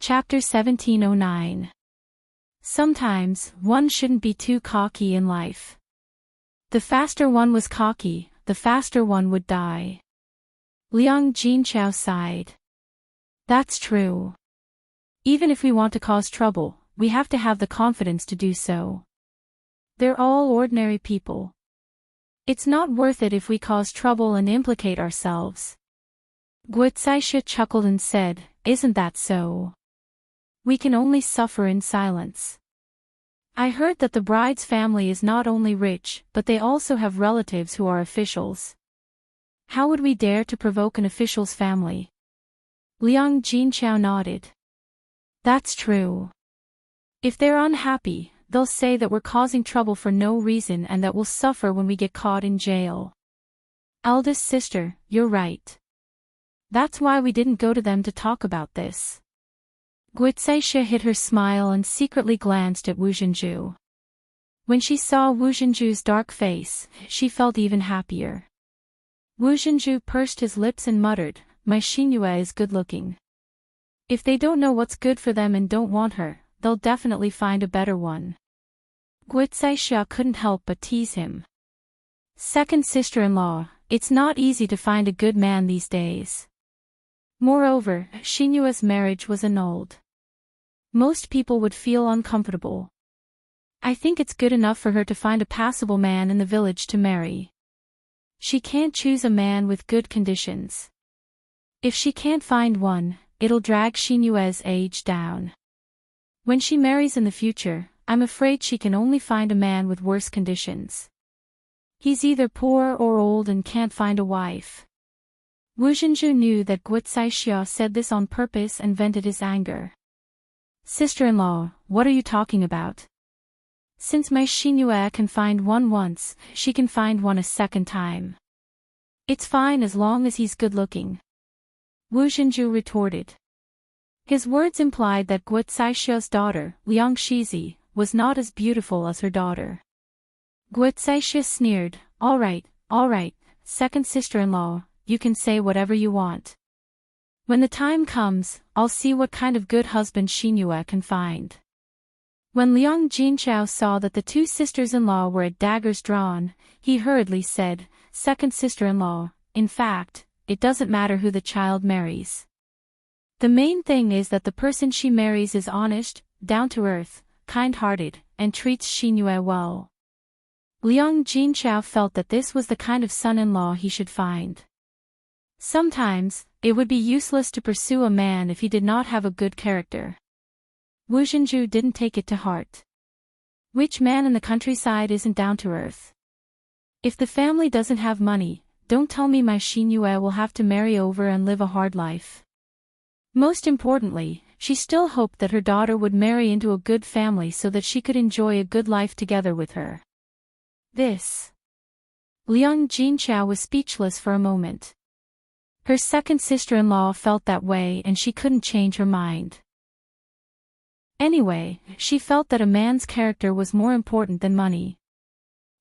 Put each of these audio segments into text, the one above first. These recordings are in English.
Chapter 1709. Sometimes, one shouldn't be too cocky in life. The faster one was cocky, the faster one would die. Liang Jinchao sighed. That's true. Even if we want to cause trouble, we have to have the confidence to do so. They're all ordinary people. It's not worth it if we cause trouble and implicate ourselves. Guocaixia chuckled and said, Isn't that so? We can only suffer in silence. I heard that the bride's family is not only rich, but they also have relatives who are officials. How would we dare to provoke an official's family? Liang Jinchao nodded. That's true. If they're unhappy, they'll say that we're causing trouble for no reason and that we'll suffer when we get caught in jail. Eldest sister, you're right. That's why we didn't go to them to talk about this. Guocaixia hid her smile and secretly glanced at Wu Zhenju. When she saw Wu Zhenju's dark face, she felt even happier. Wu Zhenju pursed his lips and muttered, My Xinyue is good-looking. If they don't know what's good for them and don't want her, they'll definitely find a better one. Guocaixia couldn't help but tease him. Second sister-in-law, it's not easy to find a good man these days. Moreover, Xinyue's marriage was annulled. Most people would feel uncomfortable. I think it's good enough for her to find a passable man in the village to marry. She can't choose a man with good conditions. If she can't find one, it'll drag Xinyue's age down. When she marries in the future, I'm afraid she can only find a man with worse conditions. He's either poor or old and can't find a wife. Wu Zhenju knew that Guocaixia said this on purpose and vented his anger. Sister-in-law, what are you talking about? Since my Xinyue can find one once, she can find one a second time. It's fine as long as he's good-looking. Wu Zhenju retorted. His words implied that Guocaishia's daughter, Liang Shizi, was not as beautiful as her daughter. Guocaixia sneered, all right, second sister-in-law, you can say whatever you want. When the time comes, I'll see what kind of good husband Xinyue can find. When Liang Jinchao saw that the two sisters-in-law were at daggers drawn, he hurriedly said, Second sister-in-law, in fact, it doesn't matter who the child marries. The main thing is that the person she marries is honest, down-to-earth, kind-hearted, and treats Xinyue well. Liang Jinchao felt that this was the kind of son-in-law he should find. Sometimes, it would be useless to pursue a man if he did not have a good character. Wu Zhenju didn't take it to heart. Which man in the countryside isn't down to earth? If the family doesn't have money, don't tell me my Xinyue will have to marry over and live a hard life. Most importantly, she still hoped that her daughter would marry into a good family so that she could enjoy a good life together with her. Liang Jinchao was speechless for a moment. Her second sister-in-law felt that way and she couldn't change her mind. Anyway, she felt that a man's character was more important than money.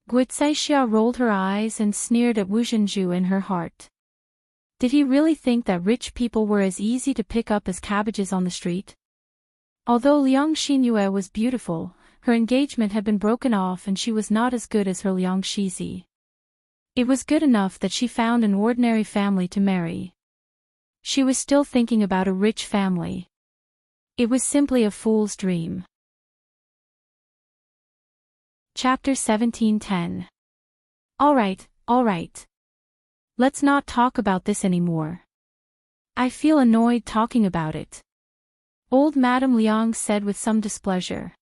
Guocaixia rolled her eyes and sneered at Wu Zhenju in her heart. Did he really think that rich people were as easy to pick up as cabbages on the street? Although Liang Xinyue was beautiful, her engagement had been broken off and she was not as good as her Liang Shizi. It was good enough that she found an ordinary family to marry. She was still thinking about a rich family. It was simply a fool's dream. Chapter 1710. All right. Let's not talk about this anymore. I feel annoyed talking about it. Old Madame Liang said with some displeasure.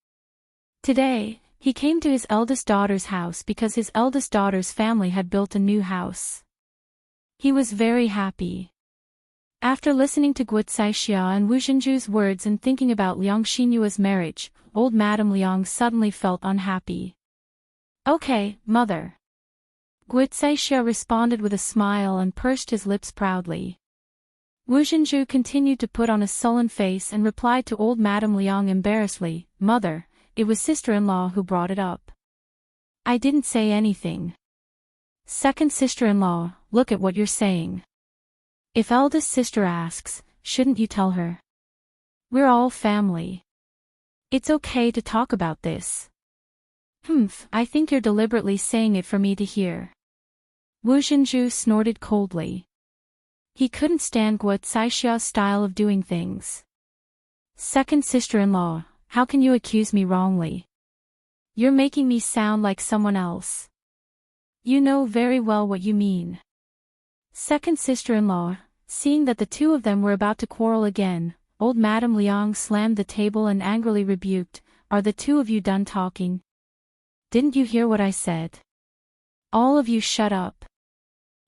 Today, he came to his eldest daughter's house because his eldest daughter's family had built a new house. He was very happy. After listening to Guocaixia and Wu Zhenju's words and thinking about Liang Xinyue's marriage, old Madame Liang suddenly felt unhappy. Okay, mother. Guocaixia responded with a smile and pursed his lips proudly. Wu Zhenju continued to put on a sullen face and replied to old Madame Liang embarrassedly, Mother, it was sister-in-law who brought it up. I didn't say anything. Second sister-in-law, look at what you're saying. If eldest sister asks, shouldn't you tell her? We're all family. It's okay to talk about this. I think you're deliberately saying it for me to hear. Wu Zhenju snorted coldly. He couldn't stand Guo Zaixia's style of doing things. Second sister-in-law, how can you accuse me wrongly? You're making me sound like someone else. You know very well what you mean. Second sister-in-law, seeing that the two of them were about to quarrel again, old Madame Liang slammed the table and angrily rebuked, "Are the two of you done talking? Didn't you hear what I said? All of you shut up."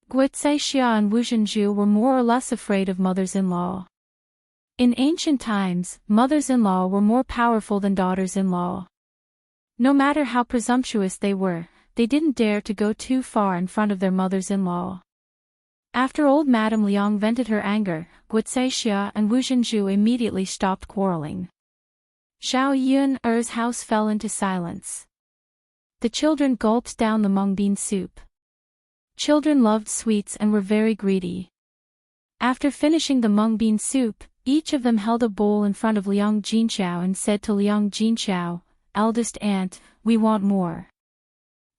Guo Zixia and Wu Zhenju were more or less afraid of mothers-in-law. In ancient times, mothers-in-law were more powerful than daughters-in-law. No matter how presumptuous they were, they didn't dare to go too far in front of their mothers-in-law. After old Madame Liang vented her anger, Guo Zixia and Wu Zhenju immediately stopped quarreling. Zhao Yun's house fell into silence. The children gulped down the mung bean soup. Children loved sweets and were very greedy. After finishing the mung bean soup, each of them held a bowl in front of Liang Jinqiao and said to Liang Jinqiao, "Eldest aunt, we want more."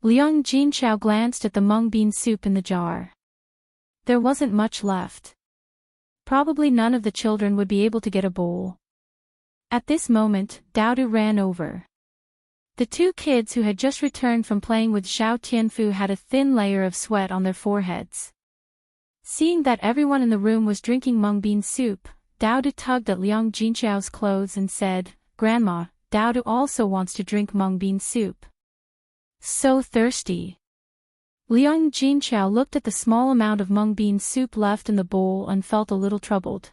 Liang Jinqiao glanced at the mung bean soup in the jar. There wasn't much left. Probably none of the children would be able to get a bowl. At this moment, Daodu ran over. The two kids who had just returned from playing with Zhao Tianfu had a thin layer of sweat on their foreheads. Seeing that everyone in the room was drinking mung bean soup, Daodu tugged at Liang Jinqiao's clothes and said, "Grandma, Daodu also wants to drink mung bean soup. So thirsty." Liang Jinqiao looked at the small amount of mung bean soup left in the bowl and felt a little troubled.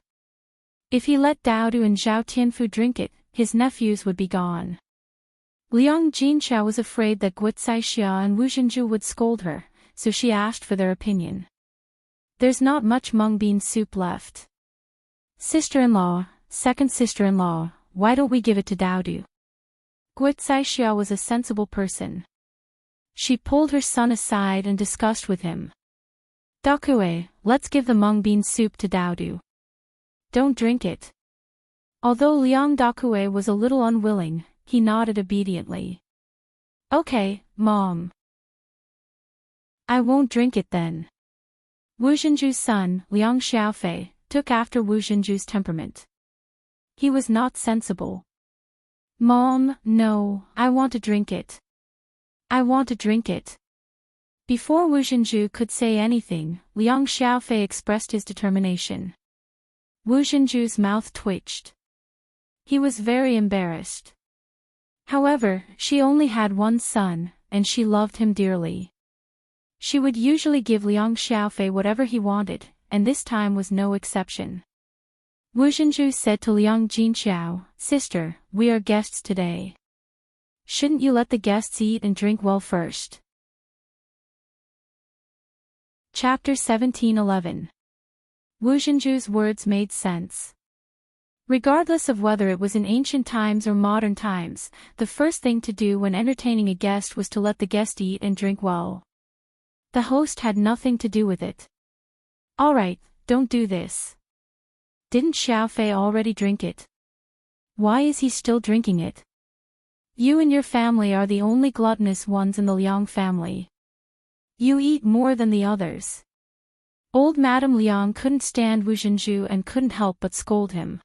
If he let Daodu and Zhao Tianfu drink it, his nephews would be gone. Liang Jinqiao was afraid that Guo Zixia and Wu Zhenju would scold her, so she asked for their opinion. "There's not much mung bean soup left. Sister-in-law, second sister-in-law, why don't we give it to Daodu?" Guo Zixia was a sensible person. She pulled her son aside and discussed with him. "Dakue, let's give the mung bean soup to Daodu. Don't drink it." Although Liang Dakue was a little unwilling, he nodded obediently. "Okay, Mom. I won't drink it then." Wu Zhenju's son, Liang Xiaofei, took after Wu Zhenju's temperament. He was not sensible. "Mom, no, I want to drink it. I want to drink it." Before Wu Zhenju could say anything, Liang Xiaofei expressed his determination. Wu Zhenju's mouth twitched. He was very embarrassed. However, she only had one son, and she loved him dearly. She would usually give Liang Xiaofei whatever he wanted, and this time was no exception. Wu Zhenju said to Liang Jinqiao, "Sister, we are guests today. Shouldn't you let the guests eat and drink well first?" Chapter 17:11. Wu Zhenju's words made sense. Regardless of whether it was in ancient times or modern times, the first thing to do when entertaining a guest was to let the guest eat and drink well. The host had nothing to do with it. "All right, don't do this. Didn't Xiaofei already drink it? Why is he still drinking it? You and your family are the only gluttonous ones in the Liang family. You eat more than the others." Old Madame Liang couldn't stand Wu Zhenju and couldn't help but scold him.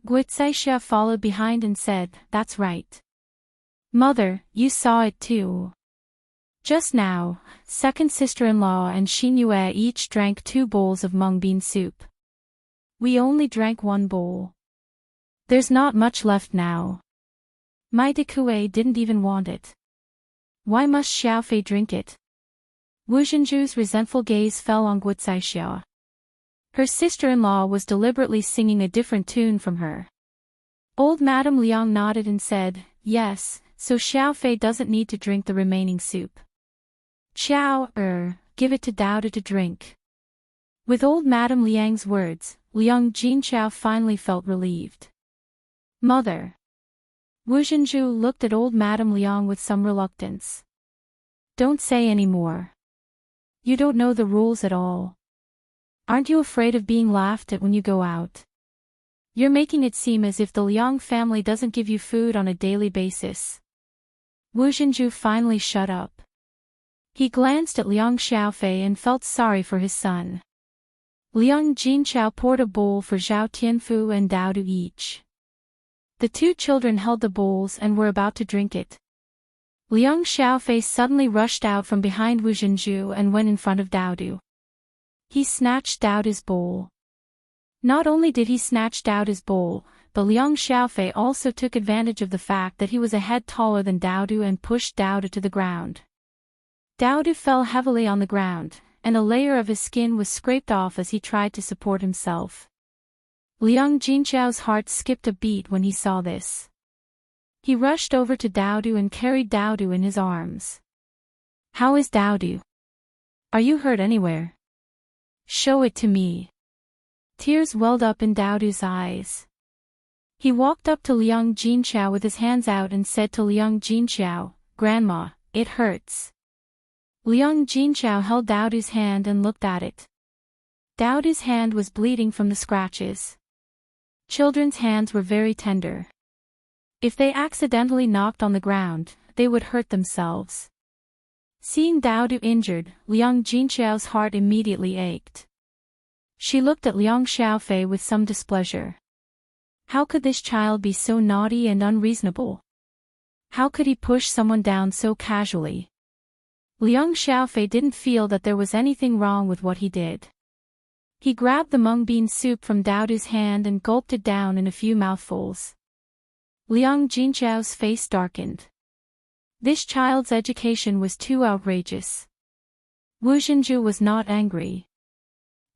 Guo Zixia followed behind and said, "That's right. Mother, you saw it too. Just now, second sister-in-law and Xin Yue each drank 2 bowls of mung bean soup. We only drank 1 bowl. There's not much left now. My Dakue didn't even want it. Why must Xiaofei drink it?" Wu Zhenju's resentful gaze fell on Guo Zixia. Her sister-in-law was deliberately singing a different tune from her. Old Madame Liang nodded and said, "Yes, so Xiaofei doesn't need to drink the remaining soup. Give it to Daodu to drink." With old Madame Liang's words, Liang Jinqiao finally felt relieved. "Mother." Wu Zhenju looked at old Madame Liang with some reluctance. "Don't say any more. You don't know the rules at all. Aren't you afraid of being laughed at when you go out? You're making it seem as if the Liang family doesn't give you food on a daily basis. Wu Zhenju finally shut up. He glanced at Liang Xiaofei and felt sorry for his son. Liang Jinchao poured a bowl for Zhao Tianfu and Dao Du each. The two children held the bowls and were about to drink it. Liang Xiaofei suddenly rushed out from behind Wu Zhenju and went in front of Dao Du. He snatched Dao Du's bowl. Not only did he snatch Dao Du's bowl, but Liang Xiaofei also took advantage of the fact that he was a head taller than Dao Du and pushed Dao Du to the ground. Dao Du fell heavily on the ground, and a layer of his skin was scraped off as he tried to support himself. Liang Jinchao's heart skipped a beat when he saw this. He rushed over to Dao Du and carried Dao Du in his arms. "How is Dao Du? Are you hurt anywhere? Show it to me." Tears welled up in Dao Du's eyes. He walked up to Liang Jinchao with his hands out and said to Liang Jinchao, "Grandma, it hurts." Liang Jinchao held Dao Du's hand and looked at it. Dao Du's hand was bleeding from the scratches. Children's hands were very tender. If they accidentally knocked on the ground, they would hurt themselves. Seeing Dao Du injured, Liang Jinchao's heart immediately ached. She looked at Liang Xiaofei with some displeasure. How could this child be so naughty and unreasonable? How could he push someone down so casually? Liang Xiaofei didn't feel that there was anything wrong with what he did. He grabbed the mung bean soup from Dao Du's hand and gulped it down in a few mouthfuls. Liang Jinchao's face darkened. This child's education was too outrageous. Wu Zhenju was not angry.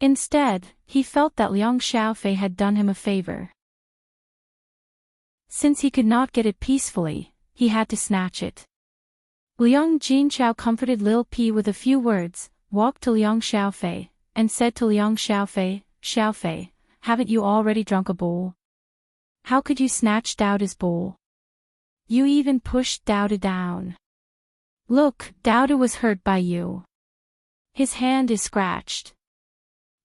Instead, he felt that Liang Xiaofei had done him a favor. Since he could not get it peacefully, he had to snatch it. Liang Jinchao comforted Lil Pi with a few words, walked to Liang Xiaofei, and said to Liang Xiaofei, "Xiaofei, haven't you already drunk a bowl? How could you snatch Dao Du's bowl? You even pushed Dao Du down. Look, Dao Du was hurt by you. His hand is scratched."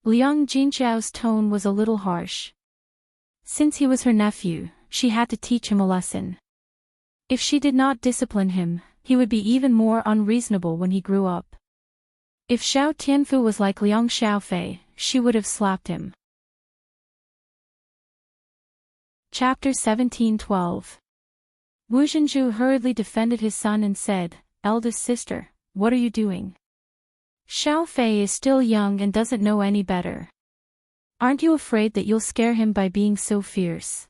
Liang Jinchao's tone was a little harsh. Since he was her nephew, she had to teach him a lesson. If she did not discipline him, he would be even more unreasonable when he grew up. If Zhao Tianfu was like Liang Xiaofei, she would have slapped him. Chapter 17:12. Wu Zhenju hurriedly defended his son and said, "Eldest sister, what are you doing? Xiaofei is still young and doesn't know any better. Aren't you afraid that you'll scare him by being so fierce?"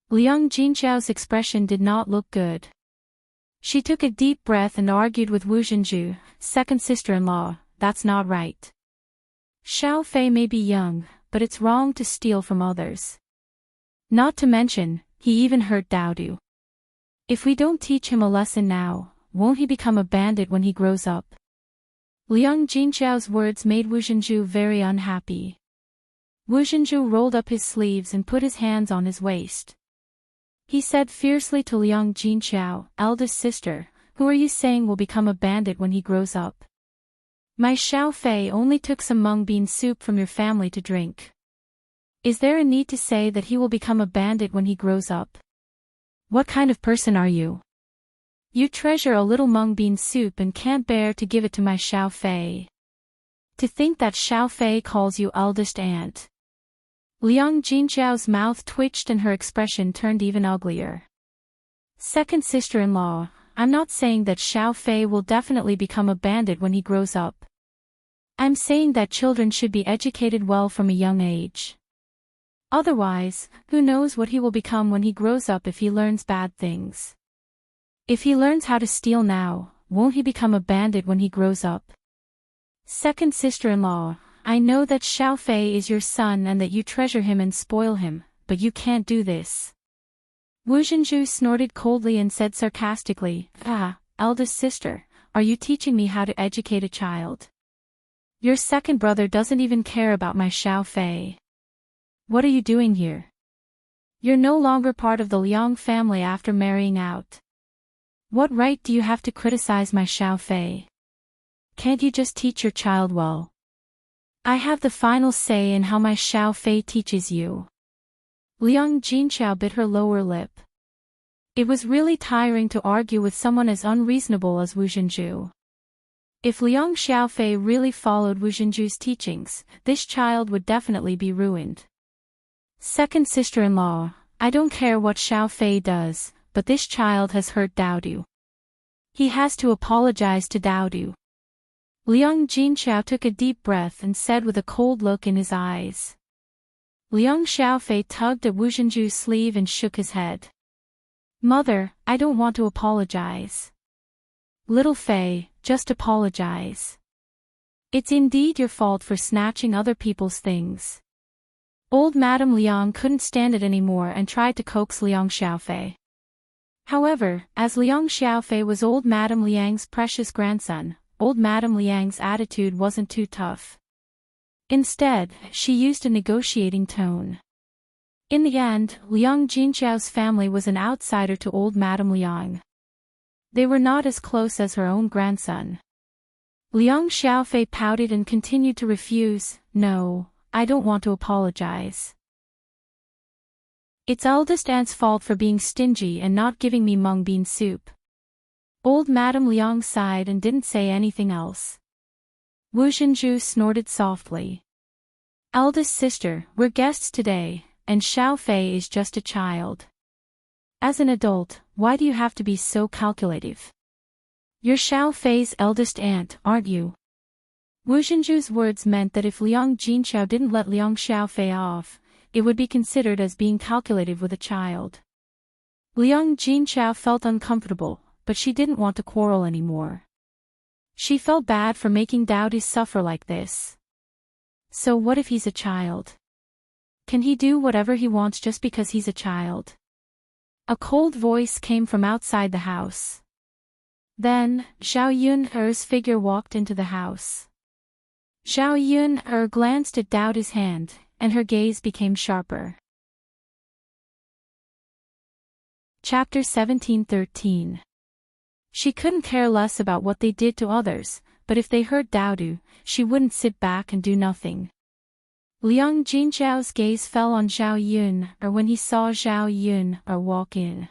Liang Jinchao's expression did not look good. She took a deep breath and argued with Wu Zhenju, "Second sister-in-law, that's not right. Xiaofei may be young, but it's wrong to steal from others. Not to mention, he even hurt Dao Du. If we don't teach him a lesson now, won't he become a bandit when he grows up?" Liang Jinchao's words made Wu Zhenju very unhappy. Wu Zhenju rolled up his sleeves and put his hands on his waist. He said fiercely to Liang Jinchao, "Eldest sister, who are you saying will become a bandit when he grows up? My Xiaofei only took some mung bean soup from your family to drink. Is there a need to say that he will become a bandit when he grows up? What kind of person are you? You treasure a little mung bean soup and can't bear to give it to my Xiaofei. To think that Xiaofei calls you eldest aunt." Liang Jinchao's mouth twitched and her expression turned even uglier. "Second sister-in-law, I'm not saying that Xiaofei will definitely become a bandit when he grows up. I'm saying that children should be educated well from a young age. Otherwise, who knows what he will become when he grows up if he learns bad things. If he learns how to steal now, won't he become a bandit when he grows up? Second sister-in-law, I know that Xiaofei is your son and that you treasure him and spoil him, but you can't do this." Wu Zhenju snorted coldly and said sarcastically, "Ah, eldest sister, are you teaching me how to educate a child? Your second brother doesn't even care about my Xiaofei. What are you doing here? You're no longer part of the Liang family after marrying out. What right do you have to criticize my Xiaofei? Can't you just teach your child well? I have the final say in how my Xiaofei teaches you." Liang Jinxiao bit her lower lip. It was really tiring to argue with someone as unreasonable as Wu Zhenju. If Liang Xiaofei really followed Wu Zhenju's teachings, this child would definitely be ruined. Second sister-in-law, I don't care what Xiaofei does, but this child has hurt Daodu. He has to apologize to Daodu. Liang Jinxiao took a deep breath and said with a cold look in his eyes. Liang Xiaofei tugged at Wu Zhenju's sleeve and shook his head. Mother, I don't want to apologize. Little Fei, just apologize. It's indeed your fault for snatching other people's things. Old Madame Liang couldn't stand it anymore and tried to coax Liang Xiaofei. However, as Liang Xiaofei was old Madame Liang's precious grandson, old Madame Liang's attitude wasn't too tough. Instead, she used a negotiating tone. In the end, Liang Jinxiao's family was an outsider to old Madame Liang. They were not as close as her own grandson. Liang Xiaofei pouted and continued to refuse. No, I don't want to apologize. It's eldest aunt's fault for being stingy and not giving me mung bean soup. Old Madame Liang sighed and didn't say anything else. Wu Zhenju snorted softly. Eldest sister, we're guests today, and Xiaofei is just a child. As an adult, why do you have to be so calculative? You're Xiaofei's eldest aunt, aren't you? Wu Zhenju's words meant that if Liang Jinxiao didn't let Liang Xiaofei off, it would be considered as being calculative with a child. Liang Jinxiao felt uncomfortable, but she didn't want to quarrel anymore. She felt bad for making Daodu suffer like this. So what if he's a child? Can he do whatever he wants just because he's a child? A cold voice came from outside the house. Then, Zhao Yun'er's figure walked into the house. Zhao Yun'er glanced at Daodu's hand, and her gaze became sharper. Chapter 17:13. She couldn't care less about what they did to others, but if they hurt Daodu, she wouldn't sit back and do nothing. Liang Jinxiao's gaze fell on Zhao Yun'er when he saw Zhao Yun'er walk in.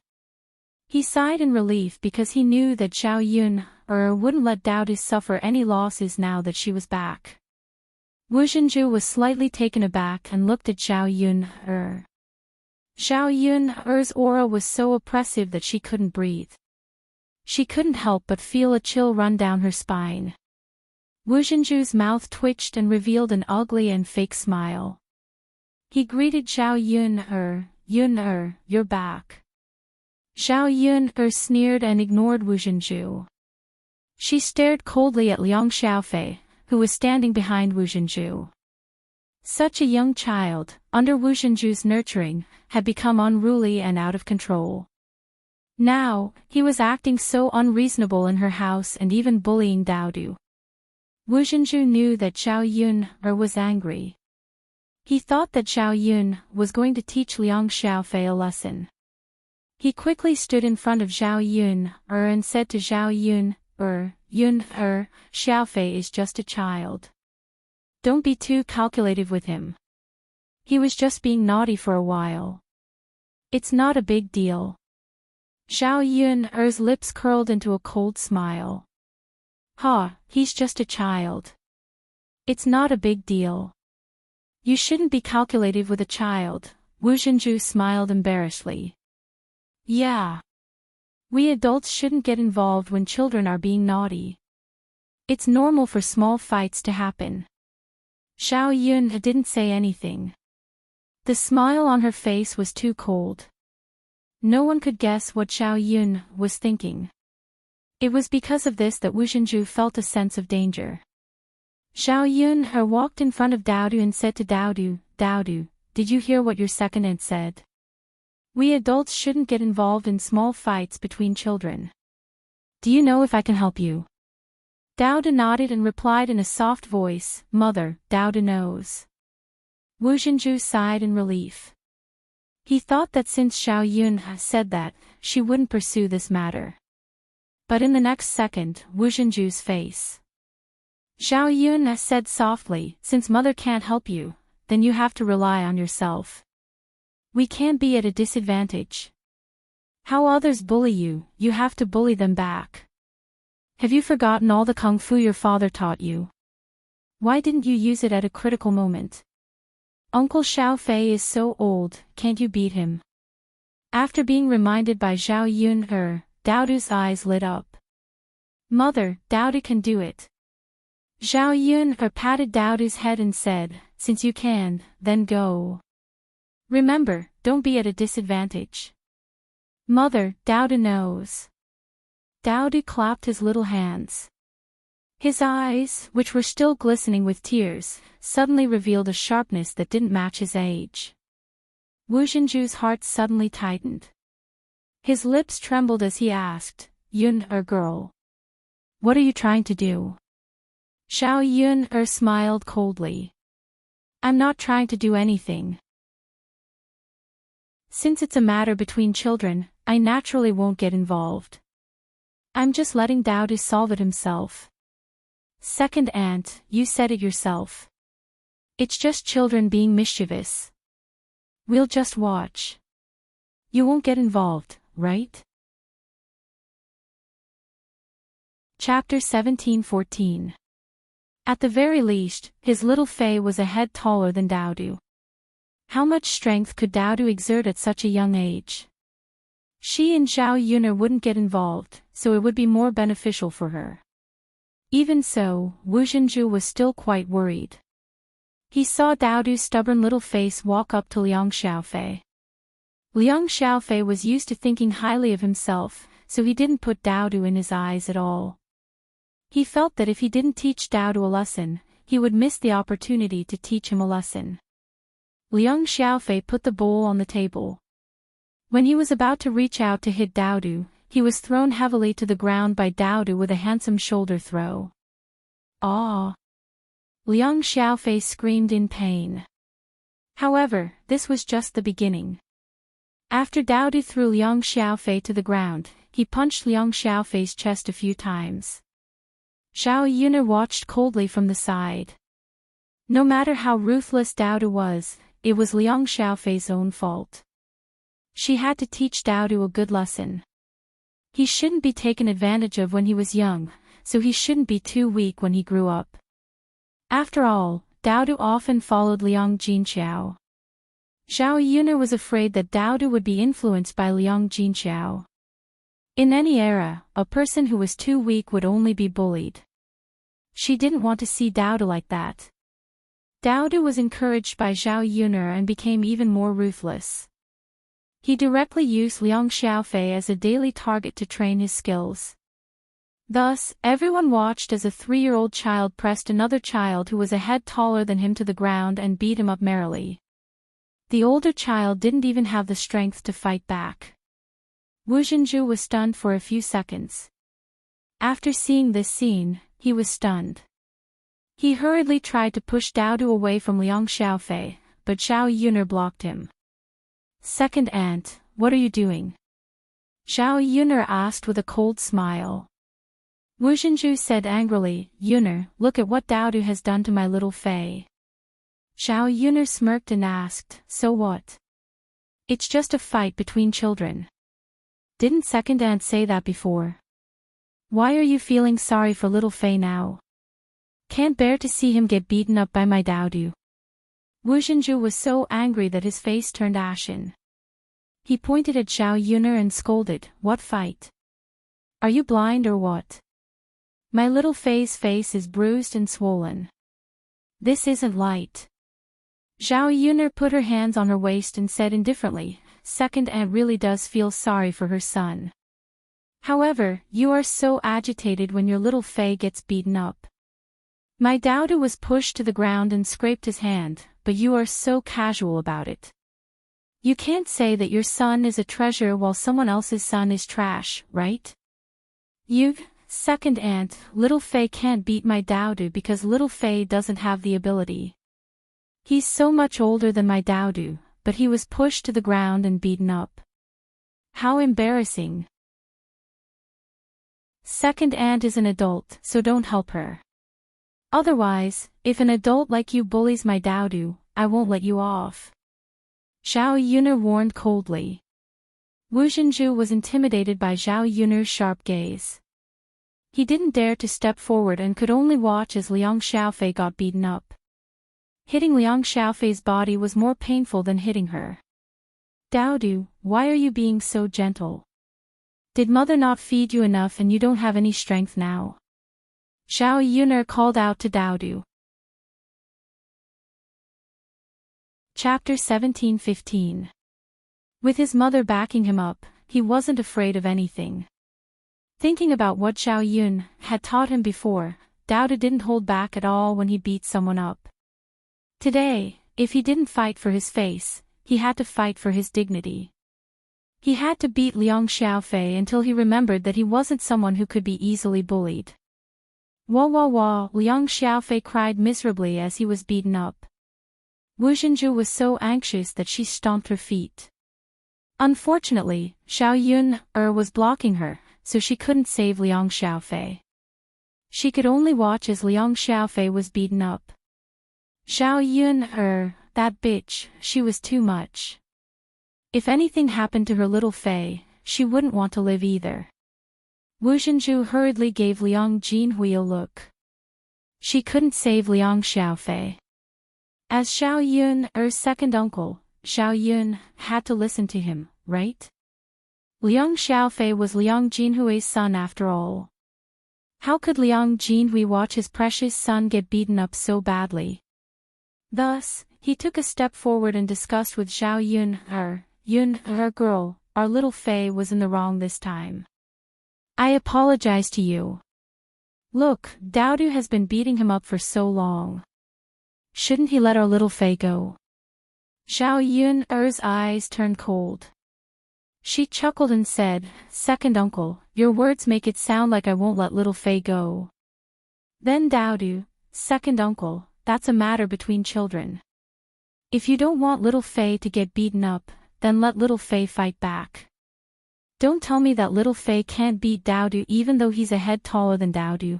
He sighed in relief because he knew that Zhao Yun'er wouldn't let Daodu suffer any losses now that she was back. Wu Zhenju was slightly taken aback and looked at Zhao Yun'er. Zhao Yun'er's aura was so oppressive that she couldn't breathe. She couldn't help but feel a chill run down her spine. Wu Zhenju's mouth twitched and revealed an ugly and fake smile. He greeted Zhao Yun'er, Yun'er, you're back. Zhao Yun'er sneered and ignored Wu Zhenju. She stared coldly at Liang Xiaofei, who was standing behind Wu Zhenju. Such a young child, under Wu Zhenju's nurturing, had become unruly and out of control. Now, he was acting so unreasonable in her house and even bullying Daodu. Wu Zhenju knew that Zhao Yun'er was angry. He thought that Zhao Yun was going to teach Liang Xiaofei a lesson. He quickly stood in front of Zhao Yun'er and said to Zhao Yun'er, Yun'er, Xiaofei is just a child. Don't be too calculative with him. He was just being naughty for a while. It's not a big deal. Zhao Yun'er's lips curled into a cold smile. He's just a child. It's not a big deal. You shouldn't be calculative with a child, Wu Zhenju smiled embarrassedly. Yeah. We adults shouldn't get involved when children are being naughty. It's normal for small fights to happen. Zhao Yun didn't say anything. The smile on her face was too cold. No one could guess what Zhao Yun was thinking. It was because of this that Wu Zhenju felt a sense of danger. Zhao Yun'er walked in front of Daodu and said to Daodu, Daodu, did you hear what your second aunt said? We adults shouldn't get involved in small fights between children. Do you know if I can help you? Daodu nodded and replied in a soft voice, Mother, Daodu knows. Wu Zhenju sighed in relief. He thought that since Zhao Yun said that, she wouldn't pursue this matter. But in the next second, Wu Zhenju's face. Zhao Yun said softly, since Mother can't help you, then you have to rely on yourself. We can't be at a disadvantage. How others bully you, you have to bully them back. Have you forgotten all the kung fu your father taught you? Why didn't you use it at a critical moment? Uncle Xiao Fei is so old, can't you beat him? After being reminded by Zhao Yun, Daodu's eyes lit up. Mother, Daodu can do it. Zhao Yun patted Daodu's head and said, since you can, then go. Remember, don't be at a disadvantage. Mother, Daodu knows. Daodu clapped his little hands. His eyes, which were still glistening with tears, suddenly revealed a sharpness that didn't match his age. Wu Xinju's heart suddenly tightened. His lips trembled as he asked, Yun, girl. What are you trying to do? Zhao Yun, smiled coldly. I'm not trying to do anything. Since it's a matter between children, I naturally won't get involved. I'm just letting Daodu solve it himself. Second aunt, you said it yourself. It's just children being mischievous. We'll just watch. You won't get involved, right? Chapter 17-14. At the very least, his little Fei was a head taller than Daodu. How much strength could Daodu exert at such a young age? She and Zhao Yun wouldn't get involved, so it would be more beneficial for her. Even so, Wu Xinju was still quite worried. He saw Daodu's stubborn little face walk up to Liang Xiaofei. Liang Xiaofei was used to thinking highly of himself, so he didn't put Daodu in his eyes at all. He felt that if he didn't teach Daodu a lesson, he would miss the opportunity to teach him a lesson. Liang Xiaofei put the bowl on the table. When he was about to reach out to hit Daodu, he was thrown heavily to the ground by Daodu with a handsome shoulder throw. Ah! Liang Xiaofei screamed in pain. However, this was just the beginning. After Daodu threw Liang Xiaofei to the ground, he punched Liang Xiaofei's chest a few times. Zhao Yun watched coldly from the side. No matter how ruthless Daodu was, it was Liang Xiaofei's own fault. She had to teach Daodu a good lesson. He shouldn't be taken advantage of when he was young, so he shouldn't be too weak when he grew up. After all, Daodu often followed Liang Jinqiao. Zhao Yun was afraid that Daodu would be influenced by Liang Jinqiao. In any era, a person who was too weak would only be bullied. She didn't want to see Daodu like that. Daodu was encouraged by Zhao Yun and became even more ruthless. He directly used Liang Xiaofei as a daily target to train his skills. Thus, everyone watched as a 3-year-old child pressed another child who was a head taller than him to the ground and beat him up merrily. The older child didn't even have the strength to fight back. Wu Xinju was stunned for a few seconds. After seeing this scene, he was stunned. He hurriedly tried to push Daodu away from Liang Xiaofei, but Zhao Yun blocked him. Second aunt, what are you doing? Zhao Yun asked with a cold smile. Wu Xinju said angrily, Yun, look at what Daodu has done to my little Fei. Zhao Yun smirked and asked, so what? It's just a fight between children. Didn't second aunt say that before? Why are you feeling sorry for little Fei now? Can't bear to see him get beaten up by my Daodu. Wu Xinju was so angry that his face turned ashen. He pointed at Zhao Yun and scolded, what fight? Are you blind or what? My little Fei's face is bruised and swollen. This isn't light. Zhao Yun put her hands on her waist and said indifferently, second aunt really does feel sorry for her son. However, you are so agitated when your little Fei gets beaten up. My Daodu was pushed to the ground and scraped his hand, but you are so casual about it. You can't say that your son is a treasure while someone else's son is trash, right? You, second aunt, little Fei can't beat my Daodu because little Fei doesn't have the ability. He's so much older than my Daodu, but he was pushed to the ground and beaten up. How embarrassing. Second aunt is an adult, so don't help her. Otherwise, if an adult like you bullies my Daodu, I won't let you off. Zhao Yuner warned coldly. Wu Zhenju was intimidated by Zhao Yuner's sharp gaze. He didn't dare to step forward and could only watch as Liang Xiaofei got beaten up. Hitting Liang Xiaofei's body was more painful than hitting her. Daodu, why are you being so gentle? Did mother not feed you enough and you don't have any strength now? Zhao Yuner called out to Daodu. Chapter 17-15. With his mother backing him up, he wasn't afraid of anything. Thinking about what Zhao Yun had taught him before, Daodu didn't hold back at all when he beat someone up. Today, if he didn't fight for his face, he had to fight for his dignity. He had to beat Liang Xiaofei until he remembered that he wasn't someone who could be easily bullied. Wah wah wah, Liang Xiaofei cried miserably as he was beaten up. Wu Zhenju was so anxious that she stomped her feet. Unfortunately, Zhao Yun was blocking her, so she couldn't save Liang Xiaofei. She could only watch as Liang Xiaofei was beaten up. Zhao Yun that bitch, she was too much. If anything happened to her little Fei, she wouldn't want to live either. Wu Zhenju hurriedly gave Liang Jinhui a look. She couldn't save Liang Xiaofei. As Zhao Yun's second uncle, Zhao Yun had to listen to him, right? Liang Xiaofei was Liang Jinhui's son after all. How could Liang Jinhui watch his precious son get beaten up so badly? Thus, he took a step forward and discussed with Zhao Yun, girl, our little Fei was in the wrong this time. I apologize to you. Look, Daodu has been beating him up for so long. Shouldn't he let our little Fei go? Zhao Yun's eyes turned cold. She chuckled and said, Second uncle, your words make it sound like I won't let little Fei go. Then Daodu, second uncle, that's a matter between children. If you don't want little Fei to get beaten up, then let little Fei fight back. Don't tell me that little Fei can't beat Daodu even though he's a head taller than Daodu.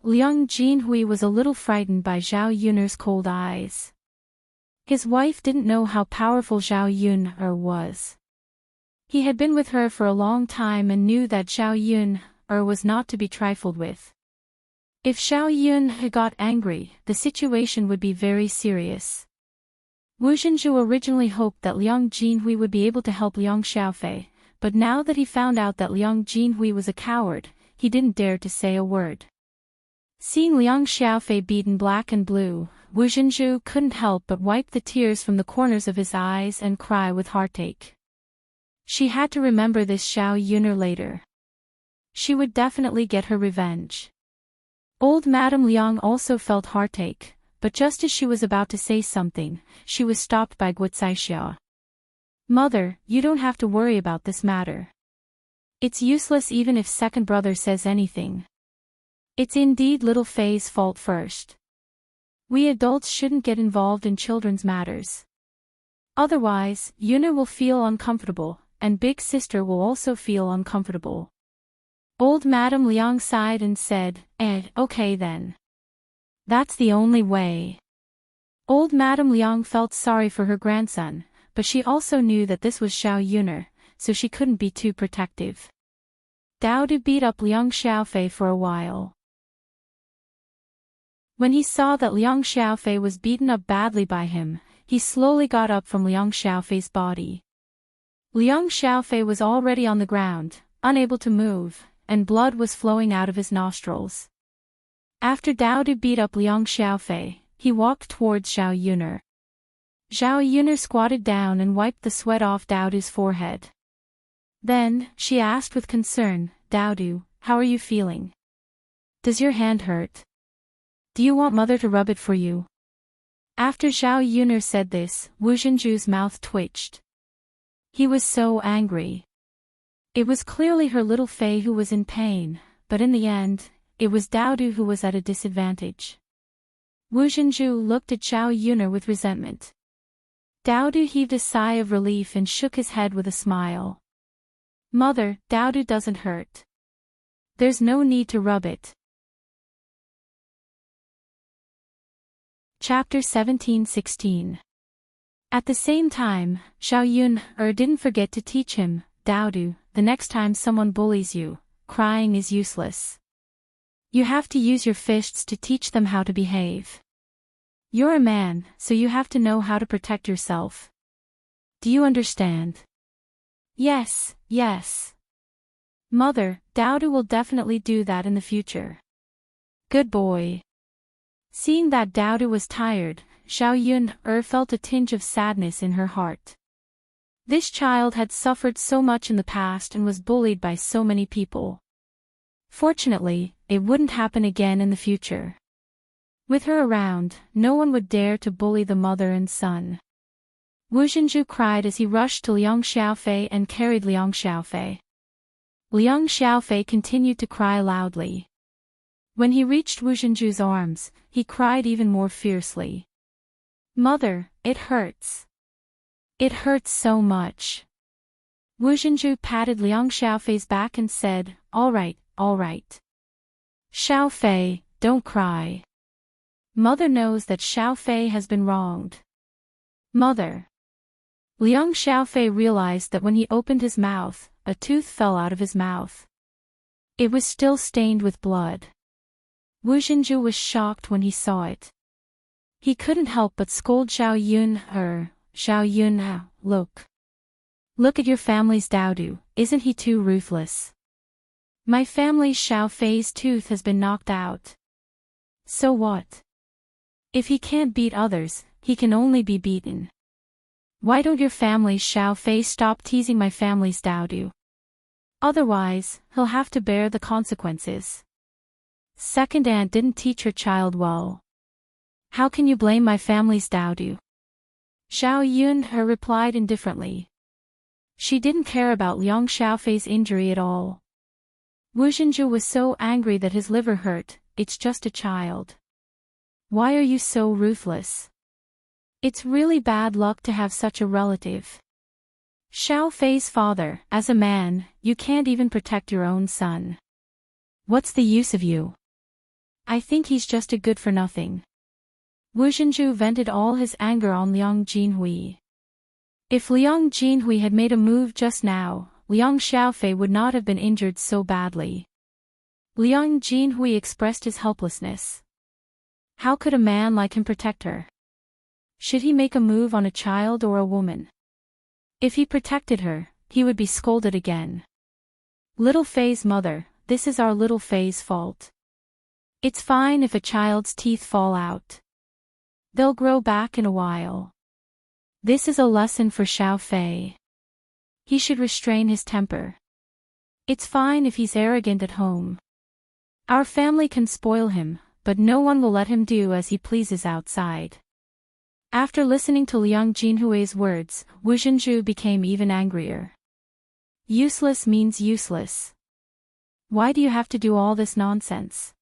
Liang Jinhui was a little frightened by Zhao Yun's cold eyes. His wife didn't know how powerful Zhao Yun was. He had been with her for a long time and knew that Zhao Yun was not to be trifled with. If Zhao Yun had got angry, the situation would be very serious. Wu Zhenju originally hoped that Liang Jinhui would be able to help Liang Xiaofei, but now that he found out that Liang Jinhui was a coward, he didn't dare to say a word. Seeing Liang Xiaofei beaten black and blue, Wu Zhenju couldn't help but wipe the tears from the corners of his eyes and cry with heartache. She had to remember this Zhao Yuner later. She would definitely get her revenge. Old Madame Liang also felt heartache, but just as she was about to say something, she was stopped by Guocaixia. Mother, you don't have to worry about this matter. It's useless even if second brother says anything. It's indeed little Fei's fault first. We adults shouldn't get involved in children's matters. Otherwise, Yuner will feel uncomfortable, and big sister will also feel uncomfortable. Old Madame Liang sighed and said, okay then. That's the only way. Old Madame Liang felt sorry for her grandson, but she also knew that this was Zhao Yuner, so she couldn't be too protective. Daodu beat up Liang Xiaofei for a while. When he saw that Liang Xiaofei was beaten up badly by him, he slowly got up from Liang Xiaofei's body. Liang Xiaofei was already on the ground, unable to move, and blood was flowing out of his nostrils. After Daodu beat up Liang Xiaofei, he walked towards Zhao Yuner. Zhao Yuner squatted down and wiped the sweat off Daodu's forehead. Then, she asked with concern, Daodu, how are you feeling? Does your hand hurt? Do you want mother to rub it for you? After Zhao Yuner said this, Wu Zhenju's mouth twitched. He was so angry. It was clearly her little Fei who was in pain, but in the end, it was Daodu who was at a disadvantage. Wu Zhenju looked at Zhao Yuner with resentment. Daodu heaved a sigh of relief and shook his head with a smile. Mother, Daodu doesn't hurt. There's no need to rub it. Chapter 17-16. At the same time, Xiao Yun didn't forget to teach him, Daodu, the next time someone bullies you, crying is useless. You have to use your fists to teach them how to behave. You're a man, so you have to know how to protect yourself. Do you understand? Yes, yes. Mother, Daodu will definitely do that in the future. Good boy. Seeing that Daodu was tired, Xiao Yun felt a tinge of sadness in her heart. This child had suffered so much in the past and was bullied by so many people. Fortunately, it wouldn't happen again in the future. With her around, no one would dare to bully the mother and son. Wu Zhenju cried as he rushed to Liang Xiaofei and carried Liang Xiaofei. Liang Xiaofei continued to cry loudly. When he reached Wu Zhenju's arms, he cried even more fiercely. Mother, it hurts. It hurts so much. Wu Zhenju patted Liang Xiaofei's back and said, all right. Xiaofei, don't cry. Mother knows that Xiaofei has been wronged. Mother. Liang Xiaofei realized that when he opened his mouth, a tooth fell out of his mouth. It was still stained with blood. Wu Zhenju was shocked when he saw it. He couldn't help but scold Xiao Yun. Xiao Yun, look. Look at your family's Daodu, isn't he too ruthless? My family's Xiaofei's tooth has been knocked out. So what? If he can't beat others, he can only be beaten. Why don't your family's Xiaofei stop teasing my family's Daodu? Otherwise, he'll have to bear the consequences. Second aunt didn't teach her child well. How can you blame my family's Daodu? Xiao Yun replied indifferently. She didn't care about Liang Xiaofei's injury at all. Wu Zhenju was so angry that his liver hurt. It's just a child. Why are you so ruthless? It's really bad luck to have such a relative. Xiaofei's father, as a man, you can't even protect your own son. What's the use of you? I think he's just a good for nothing. Wu Zhenju vented all his anger on Liang Jinhui. If Liang Jinhui had made a move just now, Liang Xiaofei would not have been injured so badly. Liang Jinhui expressed his helplessness. How could a man like him protect her? Should he make a move on a child or a woman? If he protected her, he would be scolded again. Little Fei's mother, this is our little Fei's fault. It's fine if a child's teeth fall out. They'll grow back in a while. This is a lesson for Xiaofei. He should restrain his temper. It's fine if he's arrogant at home. Our family can spoil him, but no one will let him do as he pleases outside. After listening to Liang Jinhui's words, Wu Zhenju became even angrier. Useless means useless. Why do you have to do all this nonsense?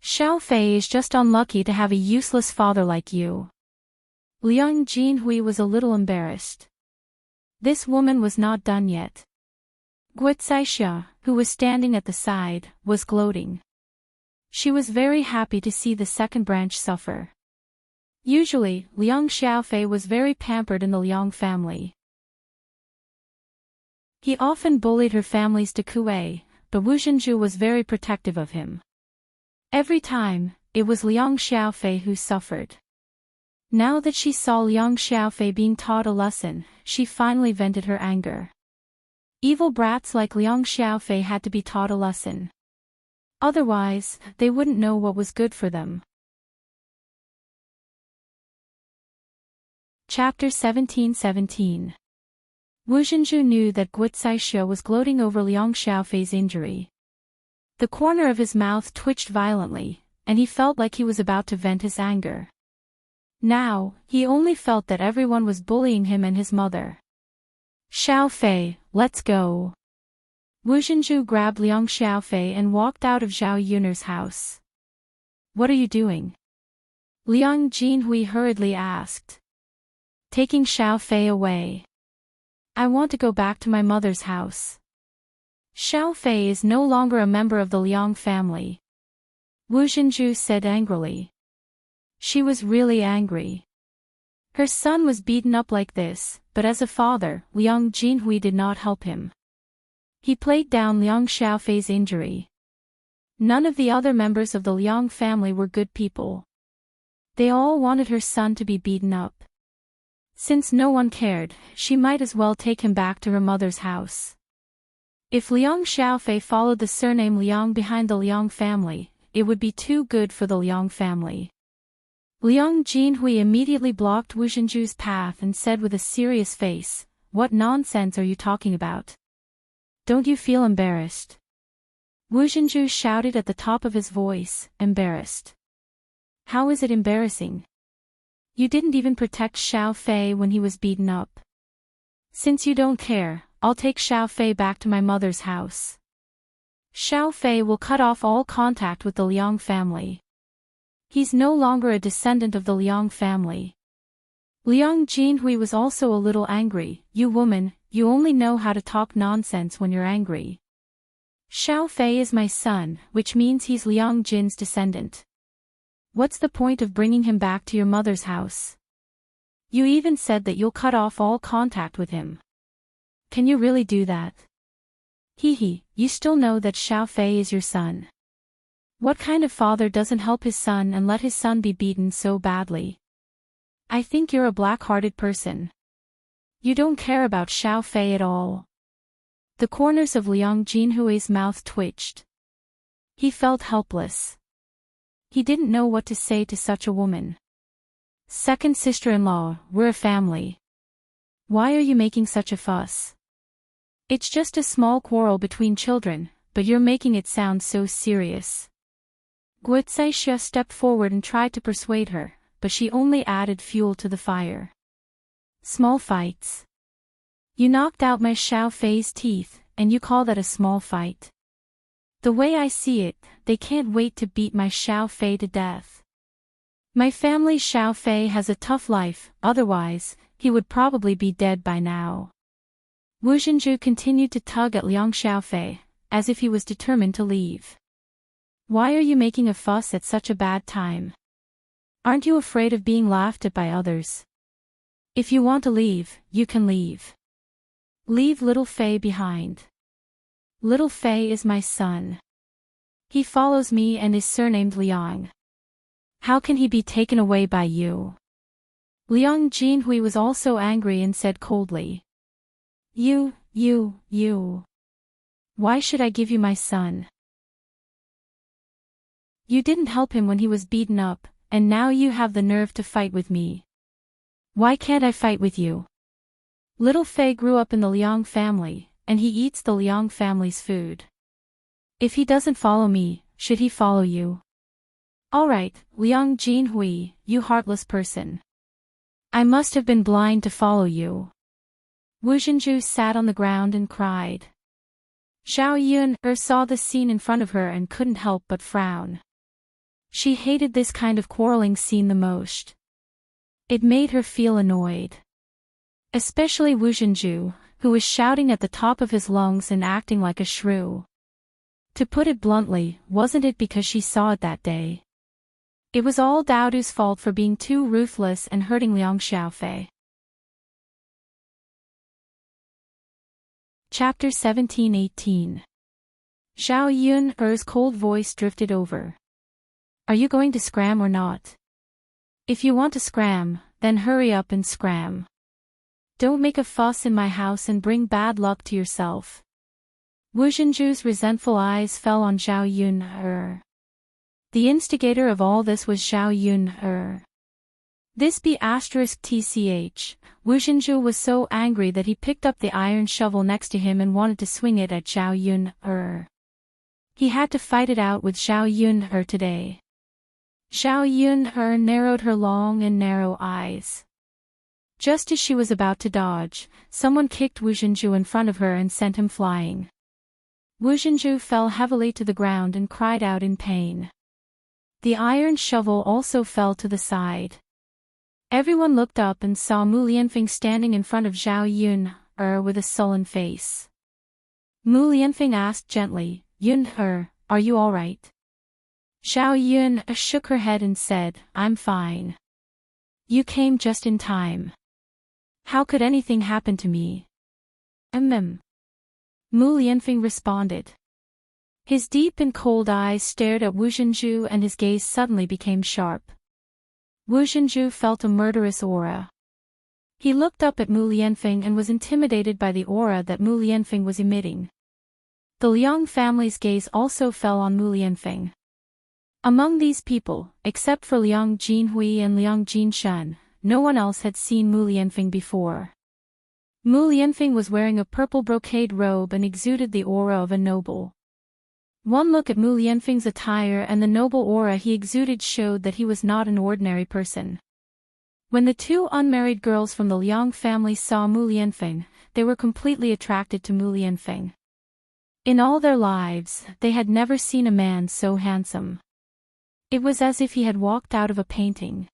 Xiaofei is just unlucky to have a useless father like you. Liang Jinhui was a little embarrassed. This woman was not done yet. Guocaixia, who was standing at the side, was gloating. She was very happy to see the second branch suffer. Usually, Liang Xiaofei was very pampered in the Liang family. He often bullied her family's Dekue, but Wu Zhenju was very protective of him. Every time, it was Liang Xiaofei who suffered. Now that she saw Liang Xiaofei being taught a lesson, she finally vented her anger. Evil brats like Liang Xiaofei had to be taught a lesson. Otherwise, they wouldn't know what was good for them. Chapter 17:17. Wu Zhenju knew that Guocaixia was gloating over Liang Xiaofei's injury. The corner of his mouth twitched violently, and he felt like he was about to vent his anger. Now, he only felt that everyone was bullying him and his mother. Xiaofei, let's go. Wu Zhenju grabbed Liang Xiaofei and walked out of Zhao Yun'er's house. What are you doing? Liang Jinhui hurriedly asked. Taking Xiaofei away. I want to go back to my mother's house. Xiaofei is no longer a member of the Liang family. Wu Zhenju said angrily. She was really angry. Her son was beaten up like this, but as a father, Liang Jinhui did not help him. He played down Liang Xiaofei's injury. None of the other members of the Liang family were good people. They all wanted her son to be beaten up. Since no one cared, she might as well take him back to her mother's house. If Liang Xiaofei followed the surname Liang behind the Liang family, it would be too good for the Liang family. Liang Jinhui immediately blocked Wu Zhenju's path and said with a serious face, "What nonsense are you talking about? Don't you feel embarrassed?" Wu Zhenju shouted at the top of his voice, "Embarrassed? How is it embarrassing? You didn't even protect Xiao Fei when he was beaten up. Since you don't care, I'll take Xiao Fei back to my mother's house. Xiao Fei will cut off all contact with the Liang family. He's no longer a descendant of the Liang family." Liang Jinhui was also a little angry. "You woman, you only know how to talk nonsense when you're angry. Xiao Fei is my son, which means he's Liang Jin's descendant. What's the point of bringing him back to your mother's house? You even said that you'll cut off all contact with him. Can you really do that? Hee, you still know that Xiao Fei is your son. What kind of father doesn't help his son and let his son be beaten so badly? I think you're a black-hearted person. You don't care about Xiao Fei at all." The corners of Liang Jinhui's mouth twitched. He felt helpless. He didn't know what to say to such a woman. "Second sister-in-law, we're a family. Why are you making such a fuss? It's just a small quarrel between children, but you're making it sound so serious." Guo Zixia stepped forward and tried to persuade her, but she only added fuel to the fire. "Small fights. You knocked out my Xiao Fei's teeth, and you call that a small fight? The way I see it, they can't wait to beat my Xiao Fei to death. My family Xiao Fei has a tough life, otherwise, he would probably be dead by now." Wu Zhenju continued to tug at Liang Xiaofei, as if he was determined to leave. "Why are you making a fuss at such a bad time? Aren't you afraid of being laughed at by others? If you want to leave, you can leave. Leave little Fei behind. Little Fei is my son. He follows me and is surnamed Liang. How can he be taken away by you?" Liang Jinhui was also angry and said coldly, You. Why should I give you my son? You didn't help him when he was beaten up, and now you have the nerve to fight with me. Why can't I fight with you? Little Fei grew up in the Liang family, and he eats the Liang family's food. If he doesn't follow me, should he follow you? Alright, Liang Jinhui, you heartless person. I must have been blind to follow you. Wu Zhenju sat on the ground and cried. Zhao Yun saw the scene in front of her and couldn't help but frown. She hated this kind of quarreling scene the most. It made her feel annoyed. Especially Wu Zhenju, who was shouting at the top of his lungs and acting like a shrew. To put it bluntly, wasn't it because she saw it that day? It was all Daodu's fault for being too ruthless and hurting Liang Xiaofei. Chapter 17-18. Zhao Yun's cold voice drifted over. Are you going to scram or not? If you want to scram, then hurry up and scram. Don't make a fuss in my house and bring bad luck to yourself. Wu Zhenju's resentful eyes fell on Zhao Yun. The instigator of all this was Zhao Yun. This B*TCH, Wu Zhenju was so angry that he picked up the iron shovel next to him and wanted to swing it at Zhao Yun. He had to fight it out with Zhao Yun today. Zhao Yun narrowed her long and narrow eyes. Just as she was about to dodge, someone kicked Wu Zhenju in front of her and sent him flying. Wu Zhenju fell heavily to the ground and cried out in pain. The iron shovel also fell to the side. Everyone looked up and saw Mu Lianfeng standing in front of Zhao Yun with a sullen face. Mu Lianfeng asked gently, Yun are you all right? Zhao Yun shook her head and said, I'm fine. You came just in time. How could anything happen to me? Mu Lianfeng responded. His deep and cold eyes stared at Wu Zhenju and his gaze suddenly became sharp. Wu Zhenju felt a murderous aura. He looked up at Mu Lianfeng and was intimidated by the aura that Mu Lianfeng was emitting. The Liang family's gaze also fell on Mu Lianfeng. Among these people, except for Liang Jinhui and Liang Jinshan, no one else had seen Mu Lianfeng before. Mu Lianfeng was wearing a purple brocade robe and exuded the aura of a noble. One look at Mu Lianfeng's attire and the noble aura he exuded showed that he was not an ordinary person. When the two unmarried girls from the Liang family saw Mu Lianfeng, they were completely attracted to Mu Lianfeng. In all their lives, they had never seen a man so handsome. It was as if he had walked out of a painting.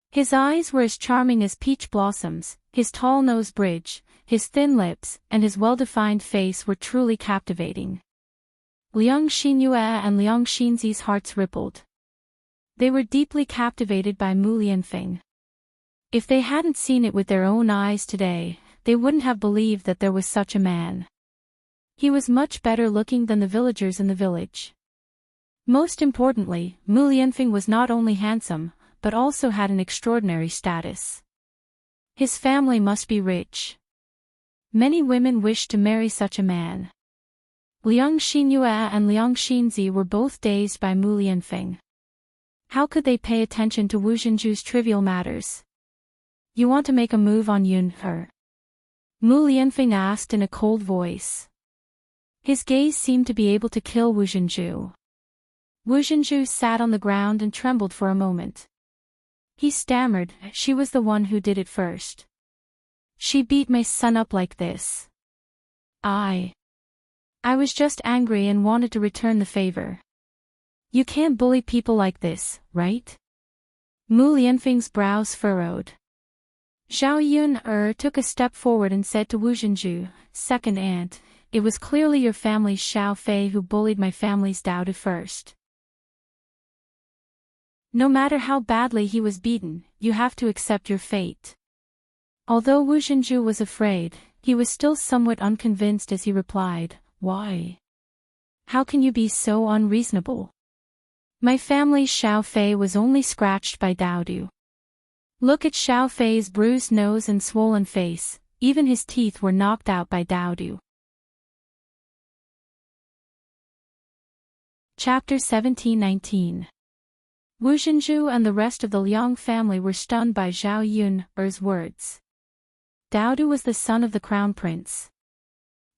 His eyes were as charming as peach blossoms, his tall nose bridge, his thin lips, and his well-defined face were truly captivating. Liang Xinyue and Liang Xinzi's hearts rippled. They were deeply captivated by Mu Lianfeng. If they hadn't seen it with their own eyes today, they wouldn't have believed that there was such a man. He was much better looking than the villagers in the village. Most importantly, Mu Lianfeng was not only handsome, but also had an extraordinary status. His family must be rich. Many women wished to marry such a man. Liang Xinyue and Liang Xinzi were both dazed by Mu Lianfeng. How could they pay attention to Wu Zhenju's trivial matters? You want to make a move on Yun-her? Mu Lianfeng asked in a cold voice. His gaze seemed to be able to kill Wu Zhenju. Wu Zhenju sat on the ground and trembled for a moment. He stammered, she was the one who did it first. She beat my son up like this. I was just angry and wanted to return the favor. You can't bully people like this, right? Mu Lianfeng's brows furrowed. Zhao Yun took a step forward and said to Wu Zhenju, second aunt, it was clearly your family's Xiao Fei who bullied my family's Dao Du first. No matter how badly he was beaten, you have to accept your fate. Although Wu Zhenju was afraid, he was still somewhat unconvinced as he replied, why? How can you be so unreasonable? My family's Xiao Fei was only scratched by Dao Du. Look at Xiao Fei's bruised nose and swollen face, even his teeth were knocked out by Dao Du. Chapter 17-19. Wu Zhenju and the rest of the Liang family were stunned by Zhao Yun's words. Dao Du was the son of the crown prince.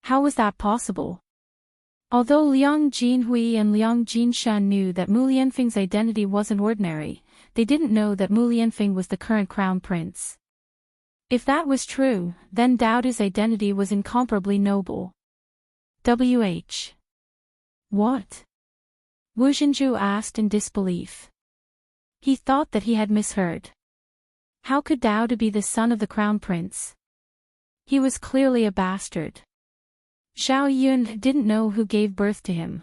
How was that possible? Although Liang Jinhui and Liang Jinshan knew that Mu Lianfeng's identity wasn't ordinary, they didn't know that Mu Lianfeng was the current crown prince. If that was true, then Dao Du's identity was incomparably noble. What? Wu Zhenju asked in disbelief. He thought that he had misheard. How could Dao Du be the son of the crown prince? He was clearly a bastard. Zhao Yun didn't know who gave birth to him.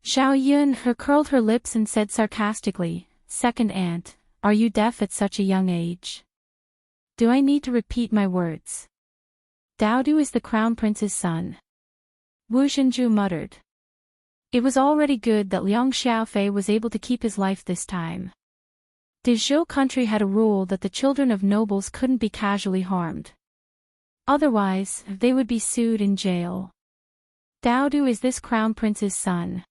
Zhao Yun curled her lips and said sarcastically, second aunt, are you deaf at such a young age? Do I need to repeat my words? Dao Du is the crown prince's son. Wu Zhenju muttered. It was already good that Liang Xiaofei was able to keep his life this time. The Zhou country had a rule that the children of nobles couldn't be casually harmed. Otherwise, they would be sued in jail. Dao Du is this crown prince's son.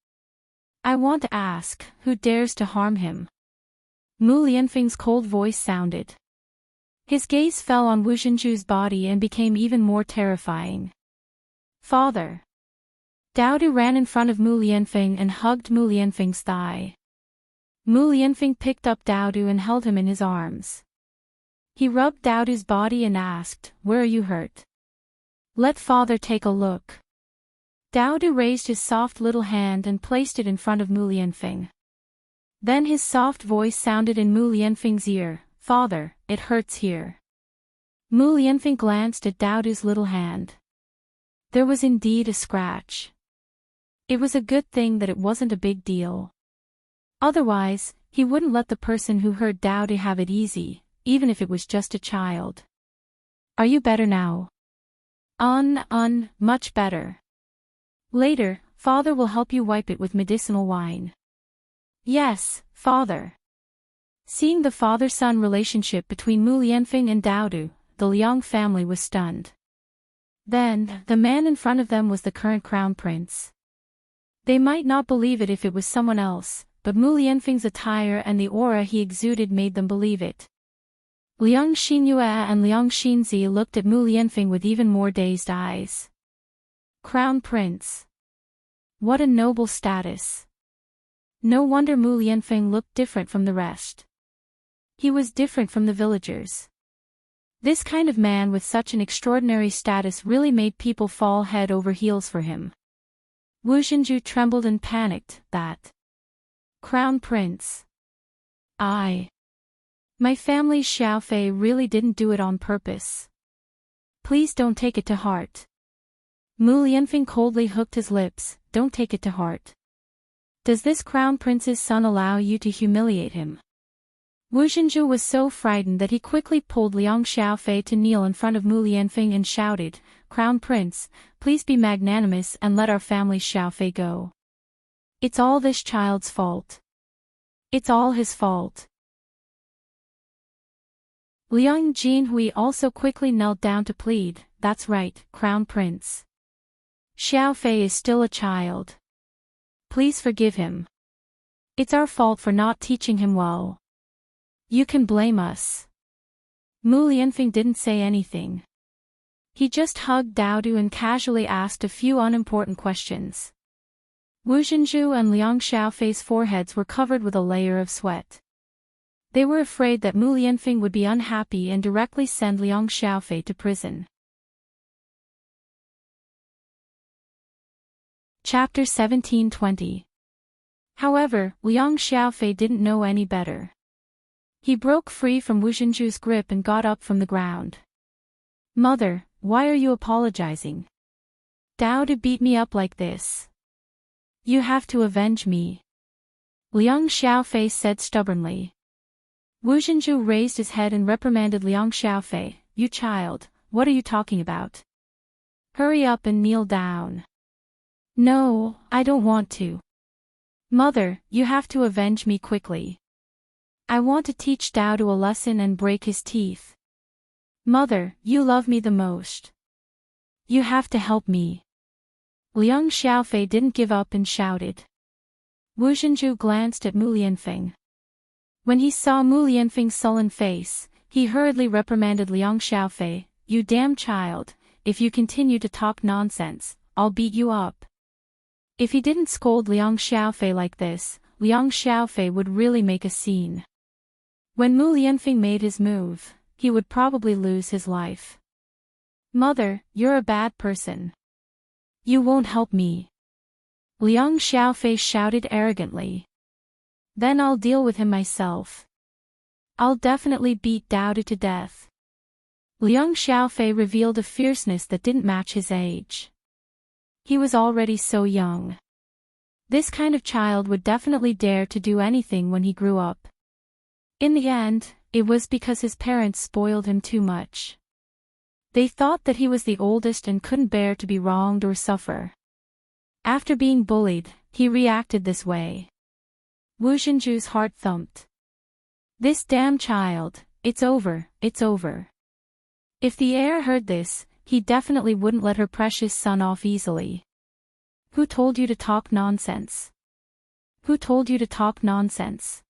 I want to ask, who dares to harm him? Mu Lianfeng's cold voice sounded. His gaze fell on Wu Zhenju's body and became even more terrifying. Father. Dao Du ran in front of Mu Lianfeng and hugged Mu Lianfeng's thigh. Mu Lianfeng picked up Dao Du and held him in his arms. He rubbed Dao Du's body and asked, where are you hurt? Let father take a look. Dao Du raised his soft little hand and placed it in front of Mu Lianfeng. Then his soft voice sounded in Mu Lianfeng's ear, Father, it hurts here. Mu Lianfeng glanced at Dao Du's little hand. There was indeed a scratch. It was a good thing that it wasn't a big deal. Otherwise, he wouldn't let the person who hurt Dao Du have it easy, even if it was just a child. Are you better now? Much better. Later, father will help you wipe it with medicinal wine. Yes, father. Seeing the father-son relationship between Mu Lianfeng and Daodu, the Liang family was stunned. Then, the man in front of them was the current crown prince. They might not believe it if it was someone else, but Mu Lianfeng's attire and the aura he exuded made them believe it. Liang Xinyue and Liang Xinzi looked at Mu Lianfeng with even more dazed eyes. Crown Prince. What a noble status. No wonder Mu Lianfeng looked different from the rest. He was different from the villagers. This kind of man with such an extraordinary status really made people fall head over heels for him. Wu Xinju trembled and panicked. That Crown Prince. My family's Xiaofei really didn't do it on purpose. Please don't take it to heart. Mu Lianfeng coldly hooked his lips. Don't take it to heart. Does this Crown Prince's son allow you to humiliate him? Wu Xinju was so frightened that he quickly pulled Liang Xiaofei to kneel in front of Mu Lianfeng and shouted, Crown Prince, please be magnanimous and let our family's Xiaofei go. It's all this child's fault. It's all his fault. Liang Jinhui also quickly knelt down to plead, that's right, Crown Prince. Xiaofei is still a child. Please forgive him. It's our fault for not teaching him well. You can blame us. Mu Lianfeng didn't say anything. He just hugged Daodu and casually asked a few unimportant questions. Wu Xinju and Liang Xiaofei's foreheads were covered with a layer of sweat. They were afraid that Mu Lianfeng would be unhappy and directly send Liang Xiaofei to prison. Chapter 1720. However, Liang Xiaofei didn't know any better. He broke free from Wu Xinju's grip and got up from the ground. Mother, why are you apologizing? Daodu beat me up like this. You have to avenge me. Liang Xiaofei said stubbornly. Wu Xinju raised his head and reprimanded Liang Xiaofei, you child, what are you talking about? Hurry up and kneel down. No, I don't want to. Mother, you have to avenge me quickly. I want to teach Daodu a lesson and break his teeth. Mother, you love me the most. You have to help me. Liang Xiaofei didn't give up and shouted. Wu Xinju glanced at Mu Lianfeng. When he saw Mu Lianfeng's sullen face, he hurriedly reprimanded Liang Xiaofei, you damn child, if you continue to talk nonsense, I'll beat you up. If he didn't scold Liang Xiaofei like this, Liang Xiaofei would really make a scene. When Mu Lianfeng made his move, he would probably lose his life. Mother, you're a bad person. You won't help me. Liang Xiaofei shouted arrogantly. Then I'll deal with him myself. I'll definitely beat Daodu to death. Liang Xiaofei revealed a fierceness that didn't match his age. He was already so young. This kind of child would definitely dare to do anything when he grew up. In the end, it was because his parents spoiled him too much. They thought that he was the oldest and couldn't bear to be wronged or suffer. After being bullied, he reacted this way. Wu Xinju's heart thumped. This damn child, it's over, it's over. If the heir heard this, he definitely wouldn't let her precious son off easily. Who told you to talk nonsense? Who told you to talk nonsense?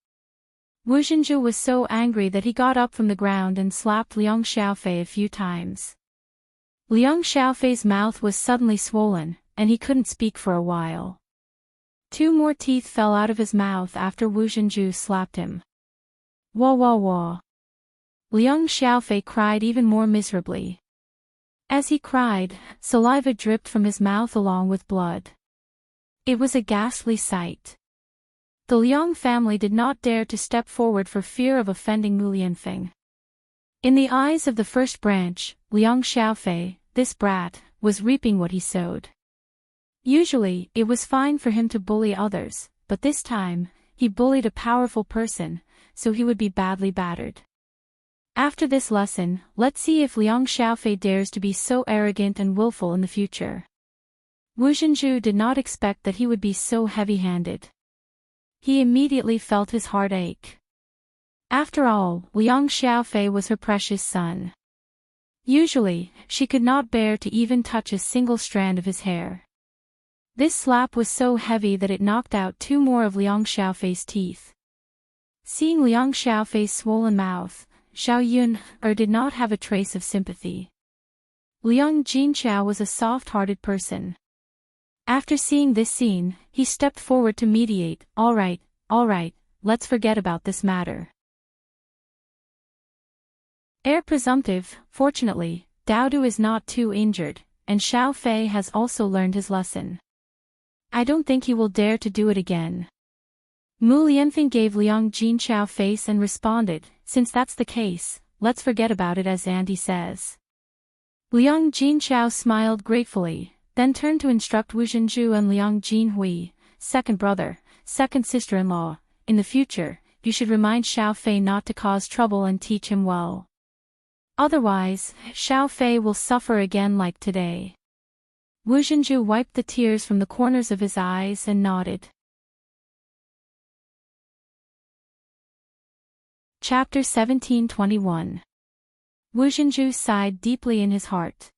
Wu Xinju was so angry that he got up from the ground and slapped Liang Xiaofei a few times. Liang Xiaofei's mouth was suddenly swollen, and he couldn't speak for a while. 2 more teeth fell out of his mouth after Wu Xinju slapped him. Wah wah wah. Liang Xiaofei cried even more miserably. As he cried, saliva dripped from his mouth along with blood. It was a ghastly sight. The Liang family did not dare to step forward for fear of offending Mu Lianfeng. In the eyes of the first branch, Liang Xiaofei, this brat, was reaping what he sowed. Usually, it was fine for him to bully others, but this time, he bullied a powerful person, so he would be badly battered. After this lesson, let's see if Liang Xiaofei dares to be so arrogant and willful in the future. Wu Zhenju did not expect that he would be so heavy-handed. He immediately felt his heart ache. After all, Liang Xiaofei was her precious son. Usually, she could not bear to even touch a single strand of his hair. This slap was so heavy that it knocked out 2 more of Liang Xiaofei's teeth. Seeing Liang Xiaofei's swollen mouth, Zhao Yun did not have a trace of sympathy. Liang Jinchao was a soft-hearted person. After seeing this scene, he stepped forward to mediate. All right, let's forget about this matter. Heir presumptive, fortunately, Daodu is not too injured, and Xiao Fei has also learned his lesson. I don't think he will dare to do it again. Mu Lianfeng gave Liang Jinchao face and responded, since that's the case, let's forget about it as Auntie says. Liang Jinchao smiled gratefully, then turned to instruct Wu Zhenju and Liang Jinhui, second brother, second sister-in-law, in the future, you should remind Xiao Fei not to cause trouble and teach him well. Otherwise, Xiao Fei will suffer again like today. Wu Zhenju wiped the tears from the corners of his eyes and nodded. Chapter 1721. Wu Zhenju sighed deeply in his heart.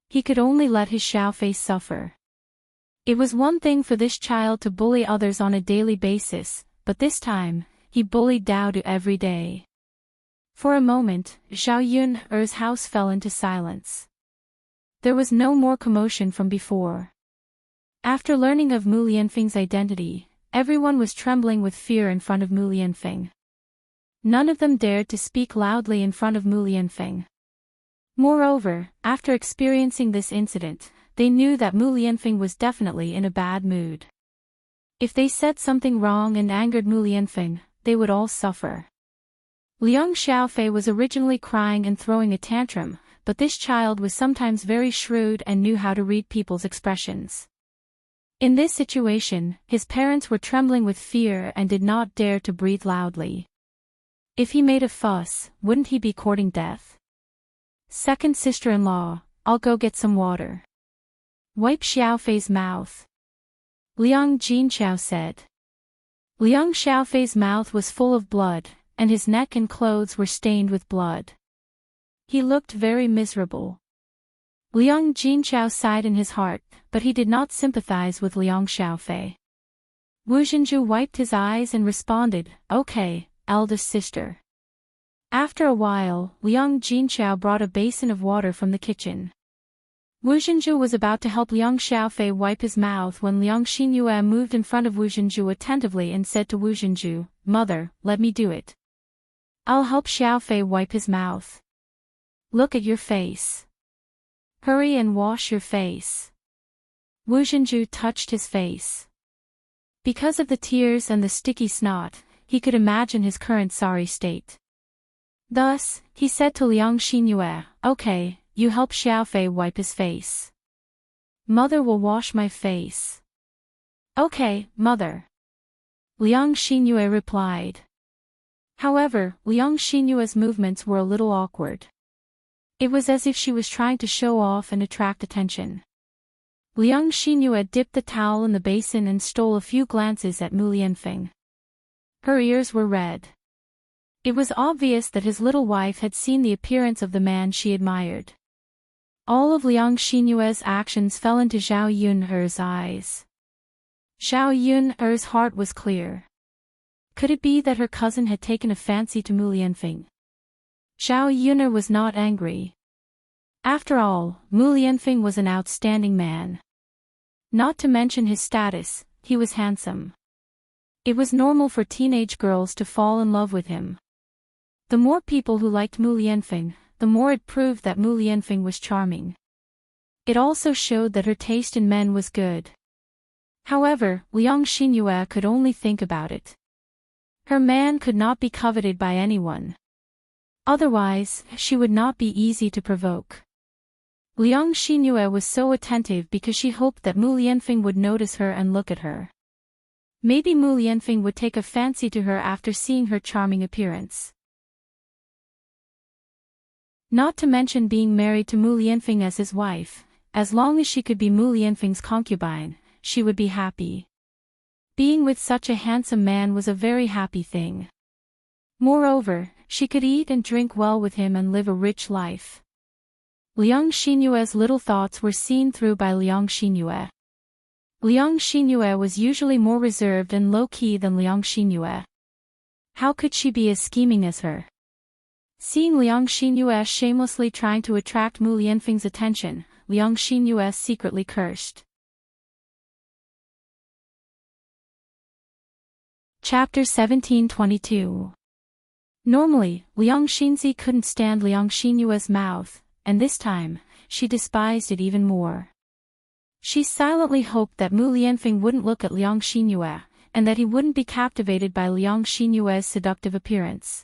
He could only let his Xiao Fei suffer. It was one thing for this child to bully others on a daily basis, but this time, he bullied Daodu every day. For a moment, Zhao Yun's house fell into silence. There was no more commotion from before. After learning of Mu Lianfeng's identity, everyone was trembling with fear in front of Mu Lianfeng. None of them dared to speak loudly in front of Mu Lianfeng. Moreover, after experiencing this incident, they knew that Mu Lianfeng was definitely in a bad mood. If they said something wrong and angered Mu Lianfeng, they would all suffer. Liang Xiaofei was originally crying and throwing a tantrum, but this child was sometimes very shrewd and knew how to read people's expressions. In this situation, his parents were trembling with fear and did not dare to breathe loudly. If he made a fuss, wouldn't he be courting death? Second sister-in-law, I'll go get some water. Wipe Xiaofei's mouth. Liang Jinchao said. Liang Xiaofei's mouth was full of blood, and his neck and clothes were stained with blood. He looked very miserable. Liang Jinchao sighed in his heart, but he did not sympathize with Liang Xiaofei. Wu Zhenju wiped his eyes and responded, okay, eldest sister. After a while, Liang Jinchao brought a basin of water from the kitchen. Wu Zhenju was about to help Liang Xiaofei wipe his mouth when Liang Xinyue moved in front of Wu Zhenju attentively and said to Wu Zhenju, Mother, let me do it. I'll help Xiaofei wipe his mouth. Look at your face. Hurry and wash your face. Wu Zhenju touched his face. Because of the tears and the sticky snot, he could imagine his current sorry state. Thus, he said to Liang Xinyue, okay, you help Xiaofei wipe his face. Mother will wash my face. Okay, mother. Liang Xinyue replied. However, Liang Xinyue's movements were a little awkward. It was as if she was trying to show off and attract attention. Liang Xinyue dipped the towel in the basin and stole a few glances at Mu Lianfeng. Her ears were red. It was obvious that his little wife had seen the appearance of the man she admired. All of Liang Xinyue's actions fell into Zhao Yun's eyes. Zhao Yun's heart was clear. Could it be that her cousin had taken a fancy to Mu Lianfeng? Zhao Yun was not angry. After all, Mu Lianfeng was an outstanding man. Not to mention his status, he was handsome. It was normal for teenage girls to fall in love with him. The more people who liked Mu Lianfeng, the more it proved that Mu Lianfeng was charming. It also showed that her taste in men was good. However, Liang Xinyue could only think about it. Her man could not be coveted by anyone. Otherwise, she would not be easy to provoke. Liang Xinyue was so attentive because she hoped that Mu Lianfeng would notice her and look at her. Maybe Mu Lianfeng would take a fancy to her after seeing her charming appearance. Not to mention being married to Mu Lianfeng as his wife. As long as she could be Mu Lianfeng's concubine, she would be happy. Being with such a handsome man was a very happy thing. Moreover, she could eat and drink well with him and live a rich life. Liang Xinyue's little thoughts were seen through by Liang Xinyue. Liang Xinyue was usually more reserved and low-key than Liang Xinyue. How could she be as scheming as her? Seeing Liang Xinyue shamelessly trying to attract Mu Lianfeng's attention, Liang Xinyue secretly cursed. Chapter 1722. Normally, Liang Xinzi couldn't stand Liang Xinyue's mouth, and this time, she despised it even more. She silently hoped that Mu Lianfeng wouldn't look at Liang Xinyue, and that he wouldn't be captivated by Liang Xinyue's seductive appearance.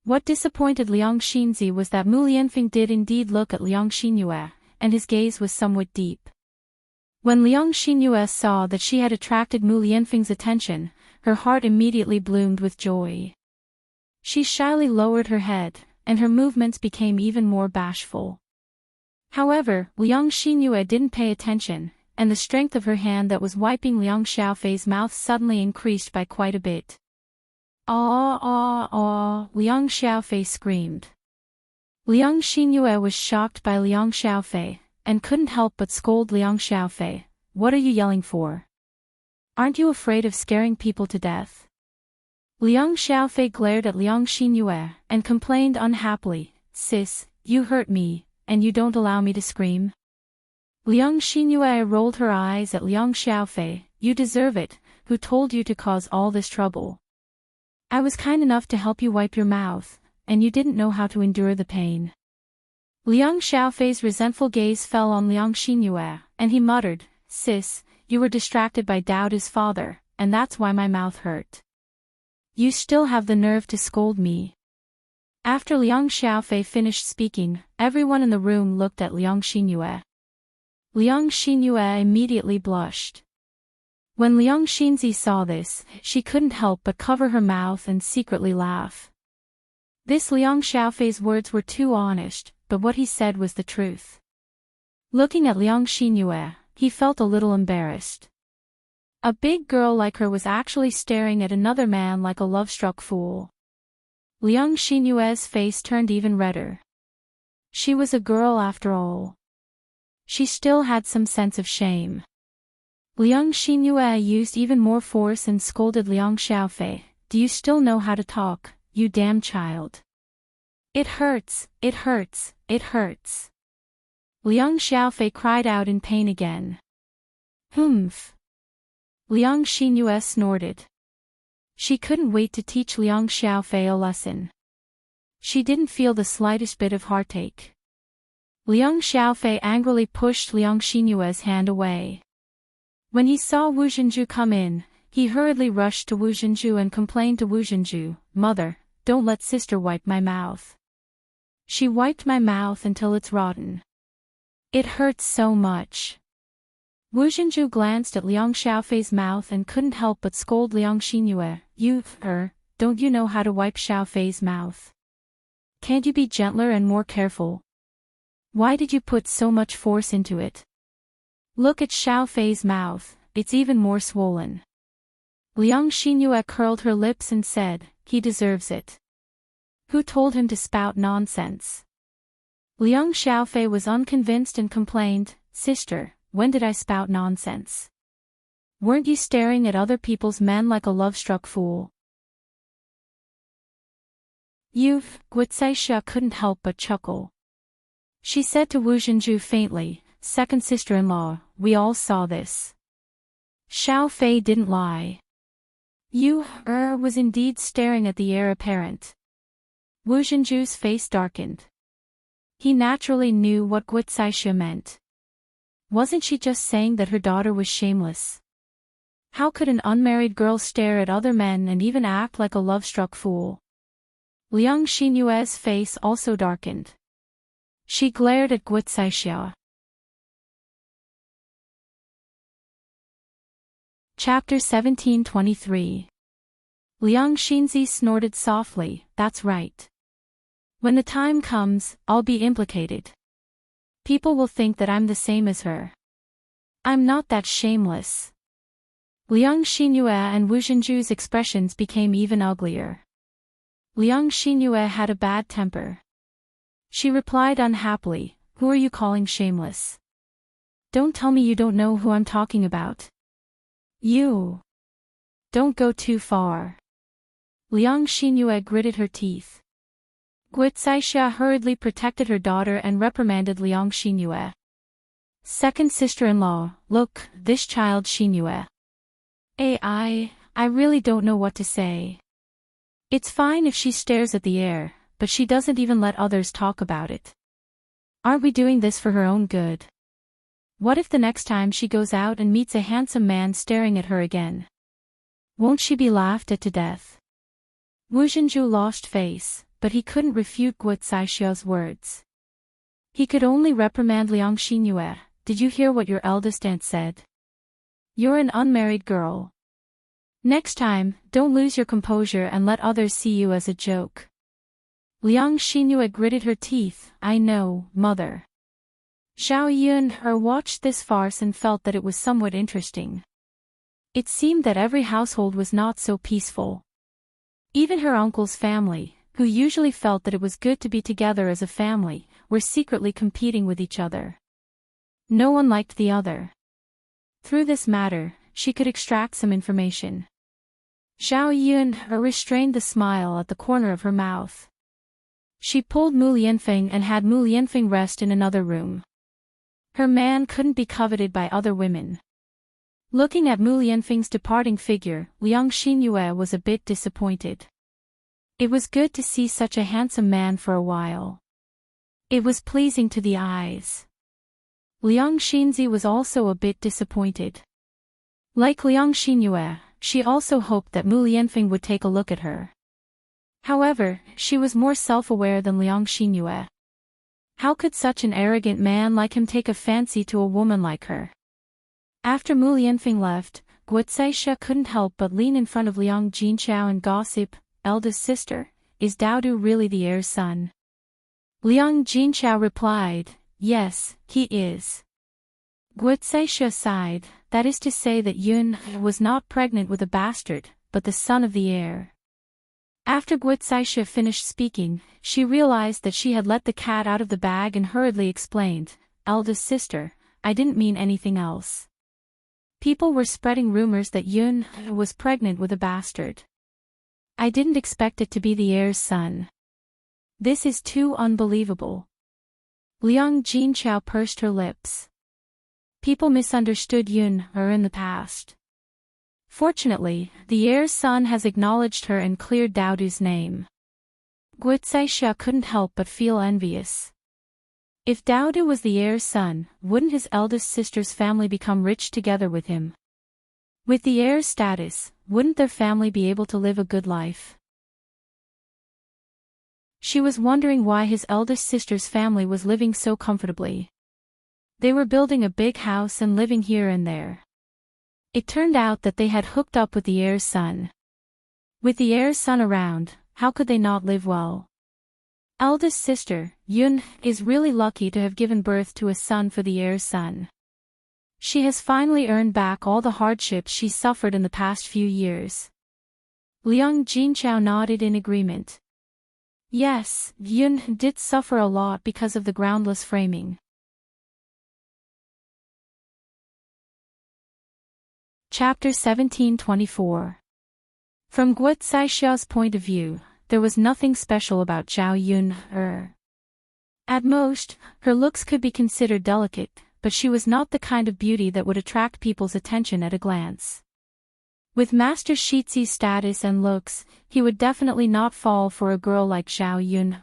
What disappointed Liang Xinzi was that Mu Lianfeng did indeed look at Liang Xinyue, and his gaze was somewhat deep. When Liang Xinyue saw that she had attracted Mu Lianfeng's attention, her heart immediately bloomed with joy. She shyly lowered her head, and her movements became even more bashful. However, Liang Xinyue didn't pay attention, and the strength of her hand that was wiping Liang Xiaofei's mouth suddenly increased by quite a bit. "Ah ah ah!" Liang Xiaofei screamed. Liang Xinyue was shocked by Liang Xiaofei, and couldn't help but scold Liang Xiaofei. "What are you yelling for? Aren't you afraid of scaring people to death?" Liang Xiaofei glared at Liang Xinyue, and complained unhappily, "Sis, you hurt me, and you don't allow me to scream?" Liang Xinyue rolled her eyes at Liang Xiaofei. "You deserve it. Who told you to cause all this trouble? I was kind enough to help you wipe your mouth, and you didn't know how to endure the pain." Liang Xiaofei's resentful gaze fell on Liang Xinyue, and he muttered, "Sis, you were distracted by Daoda's father, and that's why my mouth hurt. You still have the nerve to scold me." After Liang Xiaofei finished speaking, everyone in the room looked at Liang Xinyue. Liang Xinyue immediately blushed. When Liang Xinzi saw this, she couldn't help but cover her mouth and secretly laugh. This Liang Xiaofei's words were too honest, but what he said was the truth. Looking at Liang Xinyue, he felt a little embarrassed. A big girl like her was actually staring at another man like a love-struck fool. Liang Xinyue's face turned even redder. She was a girl after all. She still had some sense of shame. Liang Xinyue used even more force and scolded Liang Xiaofei. "Do you still know how to talk, you damn child? It hurts, it hurts, it hurts." Liang Xiaofei cried out in pain again. "Humph." Liang Xinyue snorted. She couldn't wait to teach Liang Xiaofei a lesson. She didn't feel the slightest bit of heartache. Liang Xiaofei angrily pushed Liang Xinyue's hand away. When he saw Wu Zhenju come in, he hurriedly rushed to Wu Zhenju and complained to Wu Zhenju, "Mother, don't let sister wipe my mouth. She wiped my mouth until it's rotten. It hurts so much." Wu Zhenju glanced at Liang Xiaofei's mouth and couldn't help but scold Liang Xinyue, don't you know how to wipe Xiaofei's mouth? Can't you be gentler and more careful? Why did you put so much force into it? Look at Xiaofei's mouth, it's even more swollen." Liang Xinyue curled her lips and said, "He deserves it. Who told him to spout nonsense?" Liang Xiaofei was unconvinced and complained, "Sister, when did I spout nonsense? Weren't you staring at other people's men like a love-struck fool?" Guicaixia couldn't help but chuckle. She said to Wu Zhenju faintly, "Second sister-in-law, we all saw this. Xiaofei didn't lie. You was indeed staring at the heir apparent." Wu Zhenju's face darkened. He naturally knew what Guicaixia meant. Wasn't she just saying that her daughter was shameless? How could an unmarried girl stare at other men and even act like a love-struck fool? Liang Xinyue's face also darkened. She glared at Guicaixia. Chapter 1723. Liang Xinzi snorted softly, "That's right. When the time comes, I'll be implicated. People will think that I'm the same as her. I'm not that shameless. Liang Xinyue and Wu Zhenju's expressions became even uglier. Liang Xinyue had a bad temper. She replied unhappily, "Who are you calling shameless? Don't tell me you don't know who I'm talking about. You. Don't go too far." Liang Xinyue gritted her teeth. Guo Caixia hurriedly protected her daughter and reprimanded Liang Xinyue. "Second sister-in-law, look, this child Xinyue. I really don't know what to say. It's fine if she stares at the air, but she doesn't even let others talk about it. Aren't we doing this for her own good? What if the next time she goes out and meets a handsome man staring at her again? Won't she be laughed at to death?" Wu Zhenju lost face, but he couldn't refute Guo Caixia's words. He could only reprimand Liang Xinyue. "Did you hear what your eldest aunt said? You're an unmarried girl. Next time, don't lose your composure and let others see you as a joke." Liang Xinyue gritted her teeth. "I know, mother." Zhao Yun watched this farce and felt that it was somewhat interesting. It seemed that every household was not so peaceful. Even her uncle's family, who usually felt that it was good to be together as a family, were secretly competing with each other. No one liked the other. Through this matter, she could extract some information. Zhao Yun restrained the smile at the corner of her mouth. She pulled Mu Lianfeng and had Mu Lianfeng rest in another room. Her man couldn't be coveted by other women. Looking at Mu Lianfeng's departing figure, Liang Xinyue was a bit disappointed. It was good to see such a handsome man for a while. It was pleasing to the eyes. Liang Xinzi was also a bit disappointed. Like Liang Xinyue, she also hoped that Mu Lianfeng would take a look at her. However, she was more self-aware than Liang Xinyue. How could such an arrogant man like him take a fancy to a woman like her? After Mu Lianfeng left, Guo Caixia couldn't help but lean in front of Liang Jinchao and gossip. "Eldest sister, is Daodu really the heir's son?" Liang Jinchao replied, "Yes, he is." Guo Caixia sighed, that is to say that Yun was not pregnant with a bastard, but the son of the heir. After Guo Caixia finished speaking, she realized that she had let the cat out of the bag and hurriedly explained, "Eldest sister, I didn't mean anything else. People were spreading rumors that Yun was pregnant with a bastard. I didn't expect it to be the heir's son. This is too unbelievable." Liang Jinchao pursed her lips. People misunderstood Yun in the past. Fortunately, the heir's son has acknowledged her and cleared Daodu's name. Guo Caixia couldn't help but feel envious. If Daodu was the heir's son, wouldn't his eldest sister's family become rich together with him? With the heir's status, wouldn't their family be able to live a good life? She was wondering why his eldest sister's family was living so comfortably. They were building a big house and living here and there. It turned out that they had hooked up with the heir's son. With the heir's son around, how could they not live well? Eldest sister, Yun, is really lucky to have given birth to a son for the heir's son. She has finally earned back all the hardships she suffered in the past few years. Liang Jinchao nodded in agreement. Yes, Yun did suffer a lot because of the groundless framing. Chapter 1724. From Guo Caixia's point of view, there was nothing special about Zhao Yun. At most, her looks could be considered delicate, but she was not the kind of beauty that would attract people's attention at a glance. With Master Shizi's status and looks, he would definitely not fall for a girl like Zhao Yun.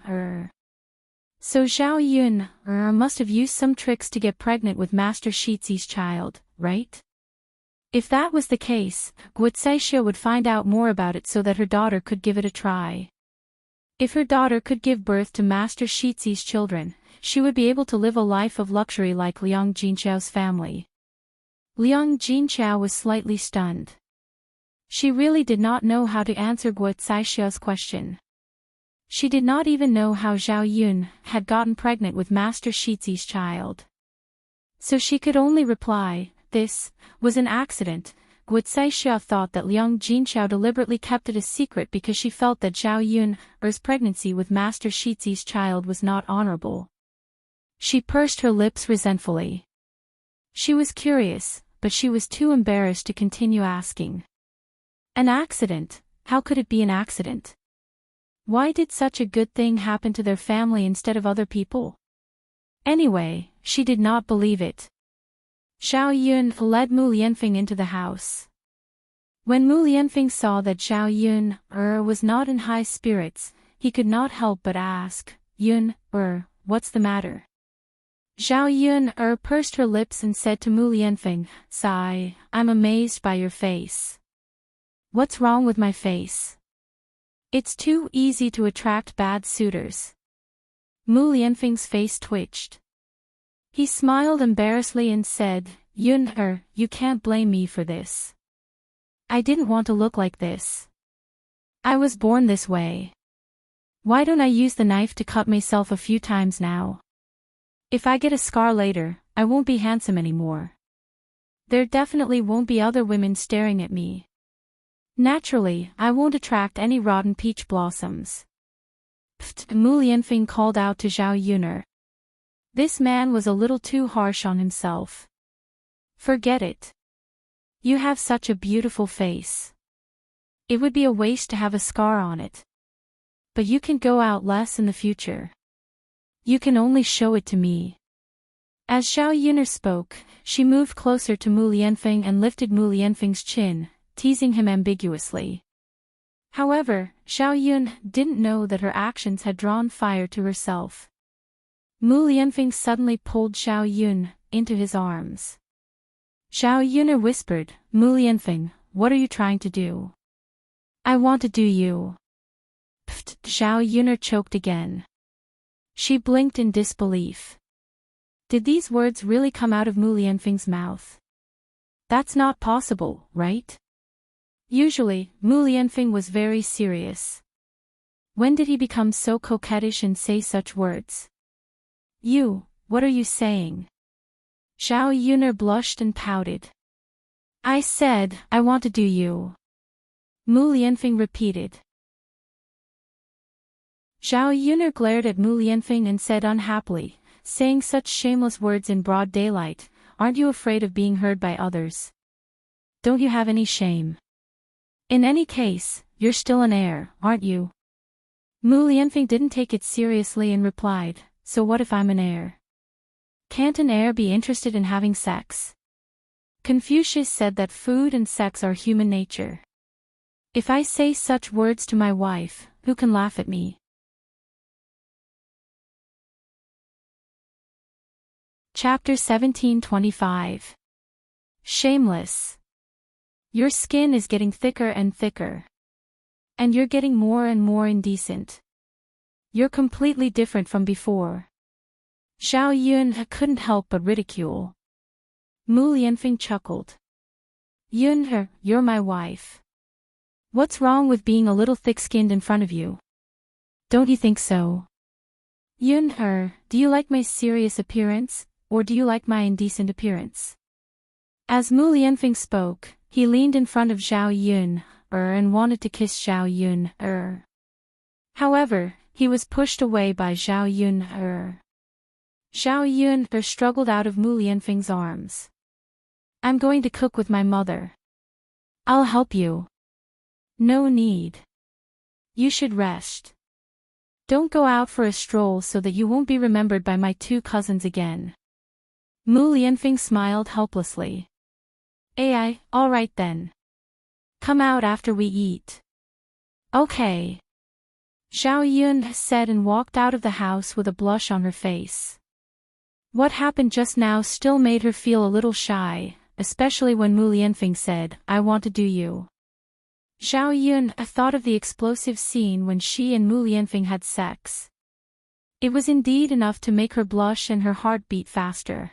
So Zhao Yun must have used some tricks to get pregnant with Master Shizi's child, right? If that was the case, Guo Caixia would find out more about it so that her daughter could give it a try. If her daughter could give birth to Master Shizi's children, she would be able to live a life of luxury like Liang Jinchao's family. Liang Jinchao was slightly stunned. She really did not know how to answer Guo Caixia's question. She did not even know how Zhao Yun had gotten pregnant with Master Shizi's child. So she could only reply, "This was an accident." Guo Caixia thought that Liang Jinxiao deliberately kept it a secret because she felt that Zhao Yun's pregnancy with Master Shizi's child was not honorable. She pursed her lips resentfully. She was curious, but she was too embarrassed to continue asking. An accident? How could it be an accident? Why did such a good thing happen to their family instead of other people? Anyway, she did not believe it. Zhao Yun led Mu Lianfeng into the house. When Mu Lianfeng saw that Zhao Yun was not in high spirits, he could not help but ask, "Yun, what's the matter?" Zhao Yun pursed her lips and said to Mu Lianfeng, "Sigh, I'm amazed by your face." "What's wrong with my face?" "It's too easy to attract bad suitors." Mu Lianfeng's face twitched. He smiled embarrassedly and said, "Yun, you can't blame me for this. I didn't want to look like this. I was born this way. Why don't I use the knife to cut myself a few times now? If I get a scar later, I won't be handsome anymore. There definitely won't be other women staring at me. Naturally, I won't attract any rotten peach blossoms." Pfft, Mu Lianfeng called out to Zhao Yun. This man was a little too harsh on himself. "Forget it. You have such a beautiful face. It would be a waste to have a scar on it. But you can go out less in the future. You can only show it to me." As Zhao Yun spoke, she moved closer to Mu Lianfeng and lifted Mu Lianfeng's chin, teasing him ambiguously. However, Zhao Yun didn't know that her actions had drawn fire to herself. Mu Lianfeng suddenly pulled Zhao Yun into his arms. Zhao Yun whispered, "Mu Lianfeng, what are you trying to do?" "I want to do you." Pfft, Zhao Yun choked again. She blinked in disbelief. Did these words really come out of Mu Lianfeng's mouth? That's not possible, right? Usually, Mu Lianfeng was very serious. When did he become so coquettish and say such words? "You, what are you saying?" Zhao Yun blushed and pouted. "I said, I want to do you." Mu Lianfeng repeated. Zhao Yun glared at Mu Lianfeng and said unhappily, "Saying such shameless words in broad daylight, aren't you afraid of being heard by others? Don't you have any shame? In any case, you're still an heir, aren't you?" Mu Lianfeng didn't take it seriously and replied, "So what if I'm an heir? Can't an heir be interested in having sex? Confucius said that food and sex are human nature. If I say such words to my wife, who can laugh at me?" Chapter 1725. Shameless. Your skin is getting thicker and thicker. And you're getting more and more indecent. You're completely different from before. Zhao Yun couldn't help but ridicule. Mu Lianfeng chuckled. "Yun, you're my wife. What's wrong with being a little thick-skinned in front of you? Don't you think so? Yun, do you like my serious appearance, or do you like my indecent appearance?" As Mu Lianfeng spoke, he leaned in front of Zhao Yun, and wanted to kiss Zhao Yun, However, he was pushed away by Zhao Yun, Zhao Yun, struggled out of Mu Lianfeng's arms. "I'm going to cook with my mother. I'll help you." "No need. You should rest. Don't go out for a stroll so that you won't be remembered by my two cousins again." Mu Lianfeng smiled helplessly. "Ai, all right then. Come out after we eat." "Okay." Zhao Yun said and walked out of the house with a blush on her face. What happened just now still made her feel a little shy, especially when Mu Lianfeng said, "I want to do you." Zhao Yun thought of the explosive scene when she and Mu Lianfeng had sex. It was indeed enough to make her blush and her heart beat faster.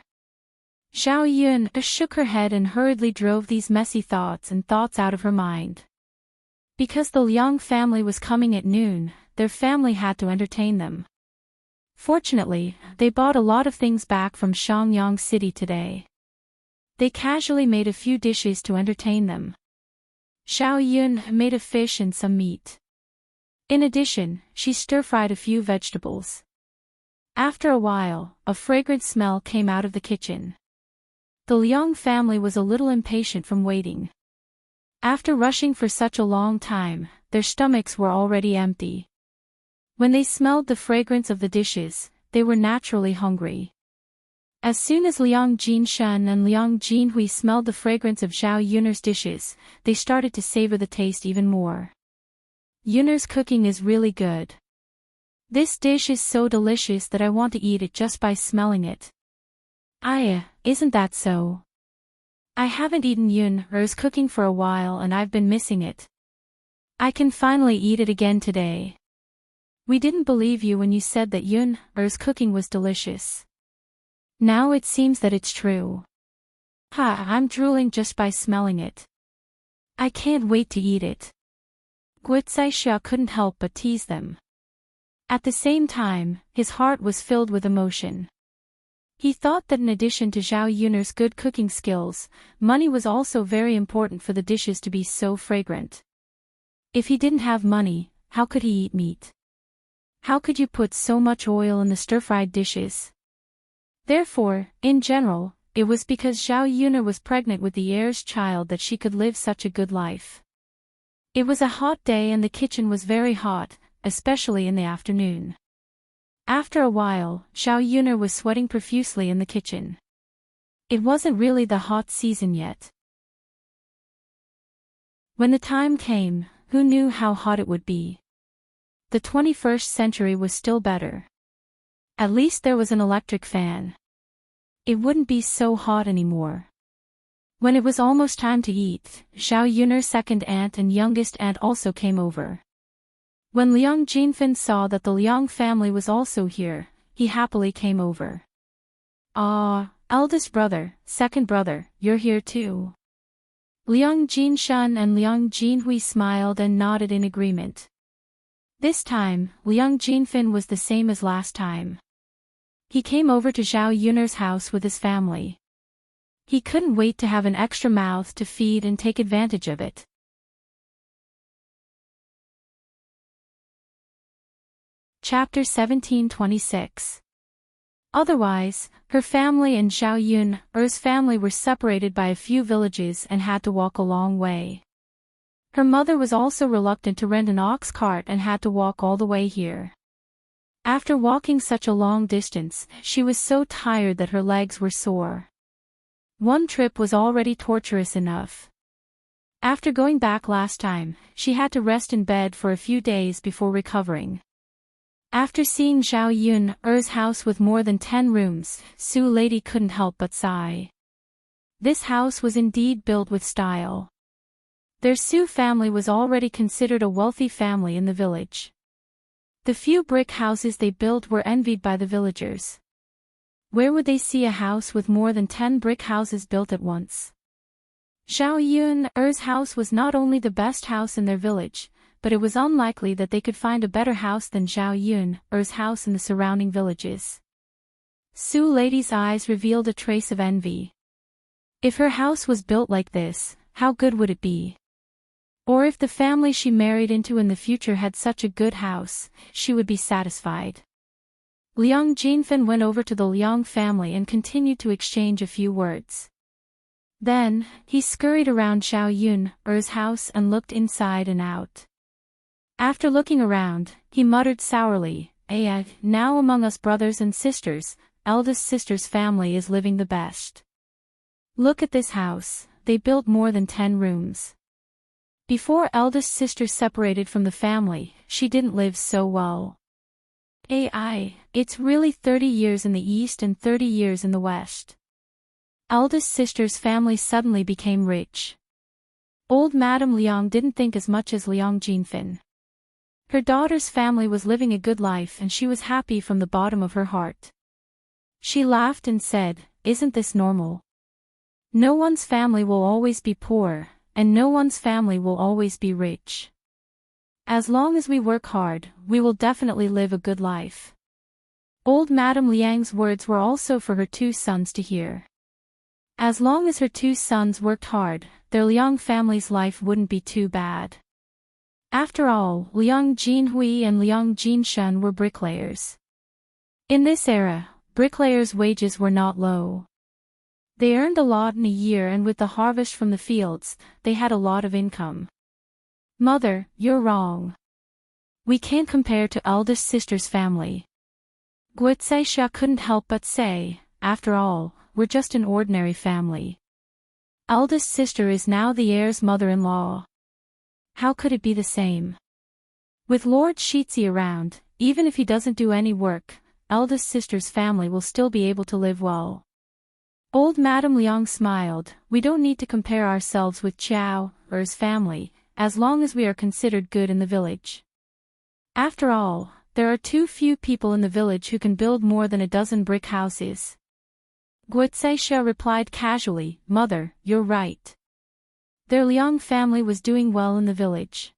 Zhao Yun shook her head and hurriedly drove these messy thoughts out of her mind. Because the Liang family was coming at noon, their family had to entertain them. Fortunately, they bought a lot of things back from Shangyang City today. They casually made a few dishes to entertain them. Xiao Yun made a fish and some meat. In addition, she stir-fried a few vegetables. After a while, a fragrant smell came out of the kitchen. The Liang family was a little impatient from waiting. After rushing for such a long time, their stomachs were already empty. When they smelled the fragrance of the dishes, they were naturally hungry. As soon as Liang Jinshan and Liang Jinhui smelled the fragrance of Zhao Yun'er's dishes, they started to savor the taste even more. Yun'er's cooking is really good. This dish is so delicious that I want to eat it just by smelling it. Isn't that so? I haven't eaten Yun'er's cooking for a while and I've been missing it. I can finally eat it again today. We didn't believe you when you said that Yun'er's cooking was delicious. Now it seems that it's true. I'm drooling just by smelling it. I can't wait to eat it. Guizai couldn't help but tease them. At the same time, his heart was filled with emotion. He thought that in addition to Zhao Yun'er's good cooking skills, money was also very important for the dishes to be so fragrant. If he didn't have money, how could he eat meat? How could you put so much oil in the stir-fried dishes? Therefore, in general, it was because Zhao Yun'er was pregnant with the heir's child that she could live such a good life. It was a hot day and the kitchen was very hot, especially in the afternoon. After a while, Zhao Yun'er was sweating profusely in the kitchen. It wasn't really the hot season yet. When the time came, who knew how hot it would be? The 21st century was still better. At least there was an electric fan. It wouldn't be so hot anymore. When it was almost time to eat, Zhao Yun'er's second aunt and youngest aunt also came over. When Liang Jinfen saw that the Liang family was also here, he happily came over. Eldest brother, second brother, you're here too. Liang Jinshan and Liang Jinhui smiled and nodded in agreement. This time, Liang Jinfen was the same as last time. He came over to Zhao Yun'er's house with his family. He couldn't wait to have an extra mouth to feed and take advantage of it. Chapter 1726. Otherwise, her family and Zhao Yun'er's family were separated by a few villages and had to walk a long way. Her mother was also reluctant to rent an ox cart and had to walk all the way here. After walking such a long distance, she was so tired that her legs were sore. One trip was already torturous enough. After going back last time, she had to rest in bed for a few days before recovering. After seeing Zhao Yun'er's house with more than 10 rooms, Su Lady couldn't help but sigh. This house was indeed built with style. Their Su family was already considered a wealthy family in the village. The few brick houses they built were envied by the villagers. Where would they see a house with more than 10 brick houses built at once? Zhao Yun'er's house was not only the best house in their village, but it was unlikely that they could find a better house than Zhao Yun'er's house in the surrounding villages. Su Lady's eyes revealed a trace of envy. If her house was built like this, how good would it be? Or if the family she married into in the future had such a good house, she would be satisfied. Liang Jinfen went over to the Liang family and continued to exchange a few words. Then, he scurried around Zhao Yun'er's house and looked inside and out. After looking around, he muttered sourly, now among us brothers and sisters, eldest sister's family is living the best. Look at this house, they built more than 10 rooms. Before eldest sister separated from the family, she didn't live so well. It's really 30 years in the east and 30 years in the west. Eldest sister's family suddenly became rich. Old Madame Liang didn't think as much as Liang Jinfen. Her daughter's family was living a good life and she was happy from the bottom of her heart. She laughed and said, "Isn't this normal? No one's family will always be poor, and no one's family will always be rich. As long as we work hard, we will definitely live a good life. Old Madame Liang's words were also for her two sons to hear. As long as her two sons worked hard, their Liang family's life wouldn't be too bad. After all, Liang Jinhui and Liang Jinshen were bricklayers. In this era, bricklayers' wages were not low. They earned a lot in a year, and with the harvest from the fields, they had a lot of income. Mother, you're wrong. We can't compare to eldest sister's family. Guizai couldn't help but say, after all, we're just an ordinary family. Eldest sister is now the heir's mother-in-law. How could it be the same? With Lord Shitzi around, even if he doesn't do any work, eldest sister's family will still be able to live well. Old Madame Liang smiled. We don't need to compare ourselves with Qiao Er's family, as long as we are considered good in the village. After all, there are too few people in the village who can build more than a dozen brick houses. Guizai replied casually, Mother, you're right. Their Liang family was doing well in the village.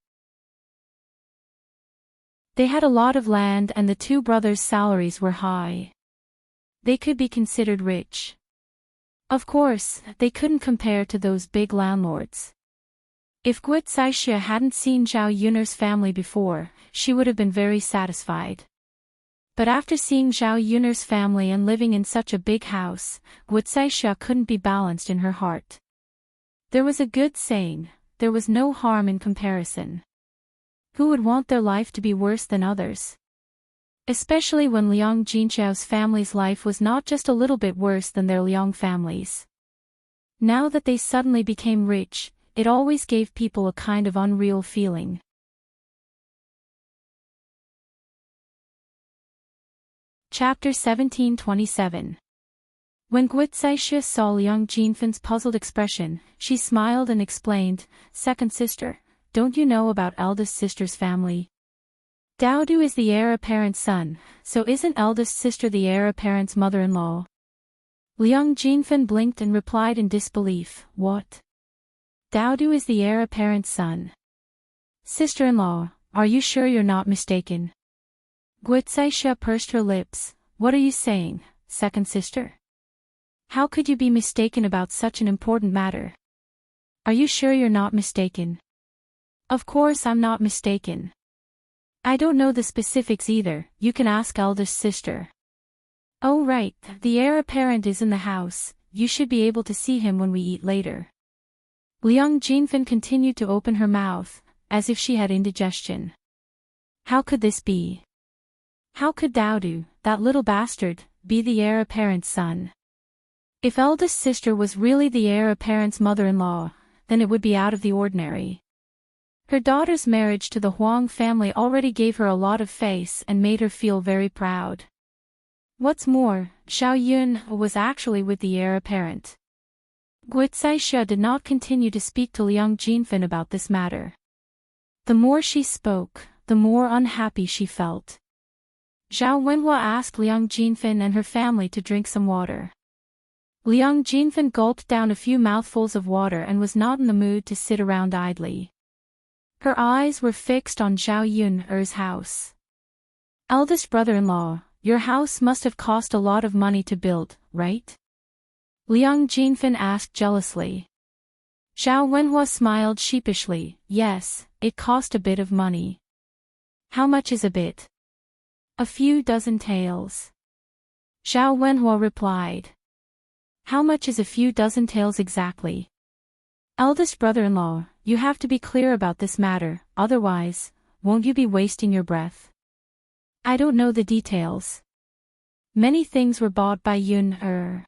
They had a lot of land and the two brothers' salaries were high. They could be considered rich. Of course, they couldn't compare to those big landlords. If Guizai hadn't seen Zhao Yun'er's family before, she would have been very satisfied. But after seeing Zhao Yun'er's family and living in such a big house, Guizai couldn't be balanced in her heart. There was a good saying, there was no harm in comparison. Who would want their life to be worse than others? Especially when Liang Jinxiao's family's life was not just a little bit worse than their Liang families. Now that they suddenly became rich, it always gave people a kind of unreal feeling. Chapter 1727. When Guizai saw Liang Jinfan's puzzled expression, she smiled and explained, Second sister, don't you know about eldest sister's family? Daodu is the heir apparent's son, so isn't eldest sister the heir apparent's mother-in-law? Liang Jinfan blinked and replied in disbelief, What? Daodu is the heir apparent's son. Sister-in-law, are you sure you're not mistaken? Guizai pursed her lips. What are you saying, second sister? How could you be mistaken about such an important matter? Are you sure you're not mistaken? Of course I'm not mistaken. I don't know the specifics either, you can ask eldest sister. Oh right, the heir apparent is in the house, you should be able to see him when we eat later. Liang Jinfan continued to open her mouth, as if she had indigestion. How could this be? How could Daodu, that little bastard, be the heir apparent's son? If eldest sister was really the heir apparent's mother-in-law, then it would be out of the ordinary. Her daughter's marriage to the Huang family already gave her a lot of face and made her feel very proud. What's more, Zhao Yun was actually with the heir apparent. Guizai did not continue to speak to Liang Jinfan about this matter. The more she spoke, the more unhappy she felt. Zhao Wenhua asked Liang Jinfan and her family to drink some water. Liang Jinfan gulped down a few mouthfuls of water and was not in the mood to sit around idly. Her eyes were fixed on Zhao Yun'er's house. Eldest brother-in-law, your house must have cost a lot of money to build, right? Liang Jinfan asked jealously. Zhao Wenhua smiled sheepishly. Yes, it cost a bit of money. How much is a bit? A few dozen taels. Zhao Wenhua replied. How much is a few dozen taels exactly? Eldest brother-in-law, you have to be clear about this matter, otherwise, won't you be wasting your breath? I don't know the details. Many things were bought by Yun-er.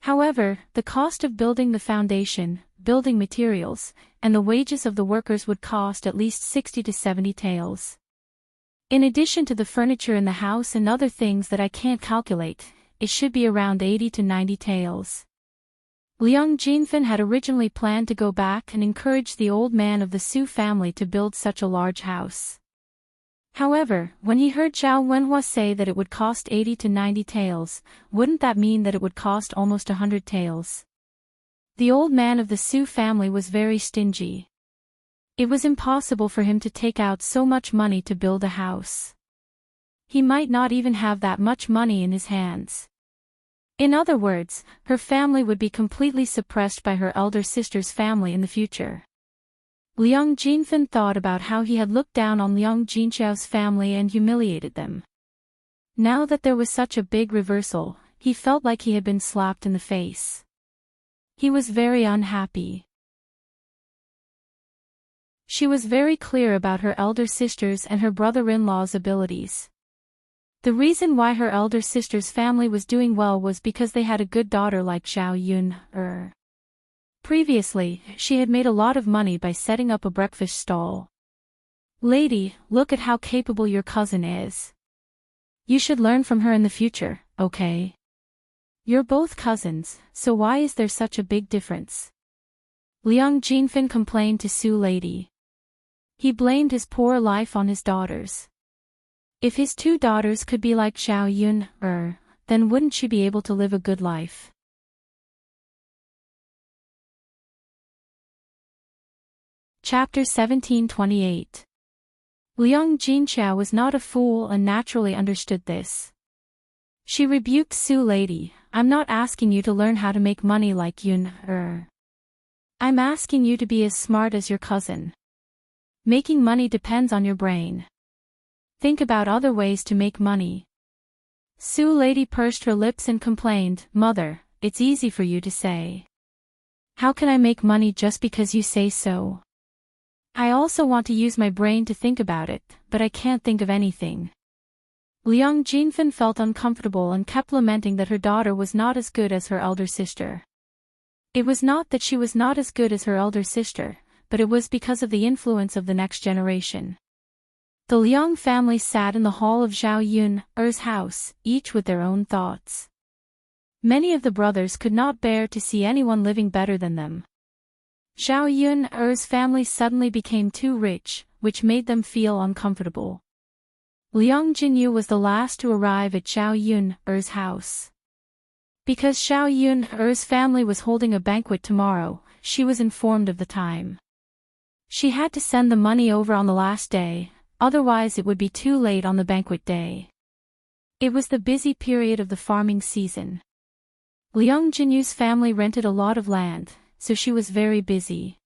However, the cost of building the foundation, building materials, and the wages of the workers would cost at least 60 to 70 taels. In addition to the furniture in the house and other things that I can't calculate, it should be around 80 to 90 taels. Liang Jinfan had originally planned to go back and encourage the old man of the Su family to build such a large house. However, when he heard Zhao Wenhua say that it would cost 80 to 90 taels, wouldn't that mean that it would cost almost 100 taels? The old man of the Su family was very stingy. It was impossible for him to take out so much money to build a house. He might not even have that much money in his hands. In other words, her family would be completely suppressed by her elder sister's family in the future. Liang Jinfen thought about how he had looked down on Liang Jinxiao's family and humiliated them. Now that there was such a big reversal, he felt like he had been slapped in the face. He was very unhappy. She was very clear about her elder sister's and her brother-in-law's abilities. The reason why her elder sister's family was doing well was because they had a good daughter like Zhao Yun. Previously, she had made a lot of money by setting up a breakfast stall. Lady, look at how capable your cousin is. You should learn from her in the future, okay? You're both cousins, so why is there such a big difference? Liang Jinfen complained to Su Lady. He blamed his poor life on his daughters. If his two daughters could be like Zhao Yun, then wouldn't she be able to live a good life? Chapter 1728. Liang Jinxiao was not a fool and naturally understood this. She rebuked Su Lady, I'm not asking you to learn how to make money like Yun, I'm asking you to be as smart as your cousin. Making money depends on your brain. Think about other ways to make money. Su Lady pursed her lips and complained, Mother, it's easy for you to say. How can I make money just because you say so? I also want to use my brain to think about it, but I can't think of anything. Liang Jinfen felt uncomfortable and kept lamenting that her daughter was not as good as her elder sister. It was not that she was not as good as her elder sister, but it was because of the influence of the next generation. The Liang family sat in the hall of Zhao Yun's house, each with their own thoughts. Many of the brothers could not bear to see anyone living better than them. Zhao Yun's family suddenly became too rich, which made them feel uncomfortable. Liang Jinyu was the last to arrive at Zhao Yun's house. Because Zhao Yun's family was holding a banquet tomorrow, she was informed of the time. She had to send the money over on the last day, otherwise it would be too late on the banquet day. It was the busy period of the farming season. Liang Jinyu's family rented a lot of land, so she was very busy.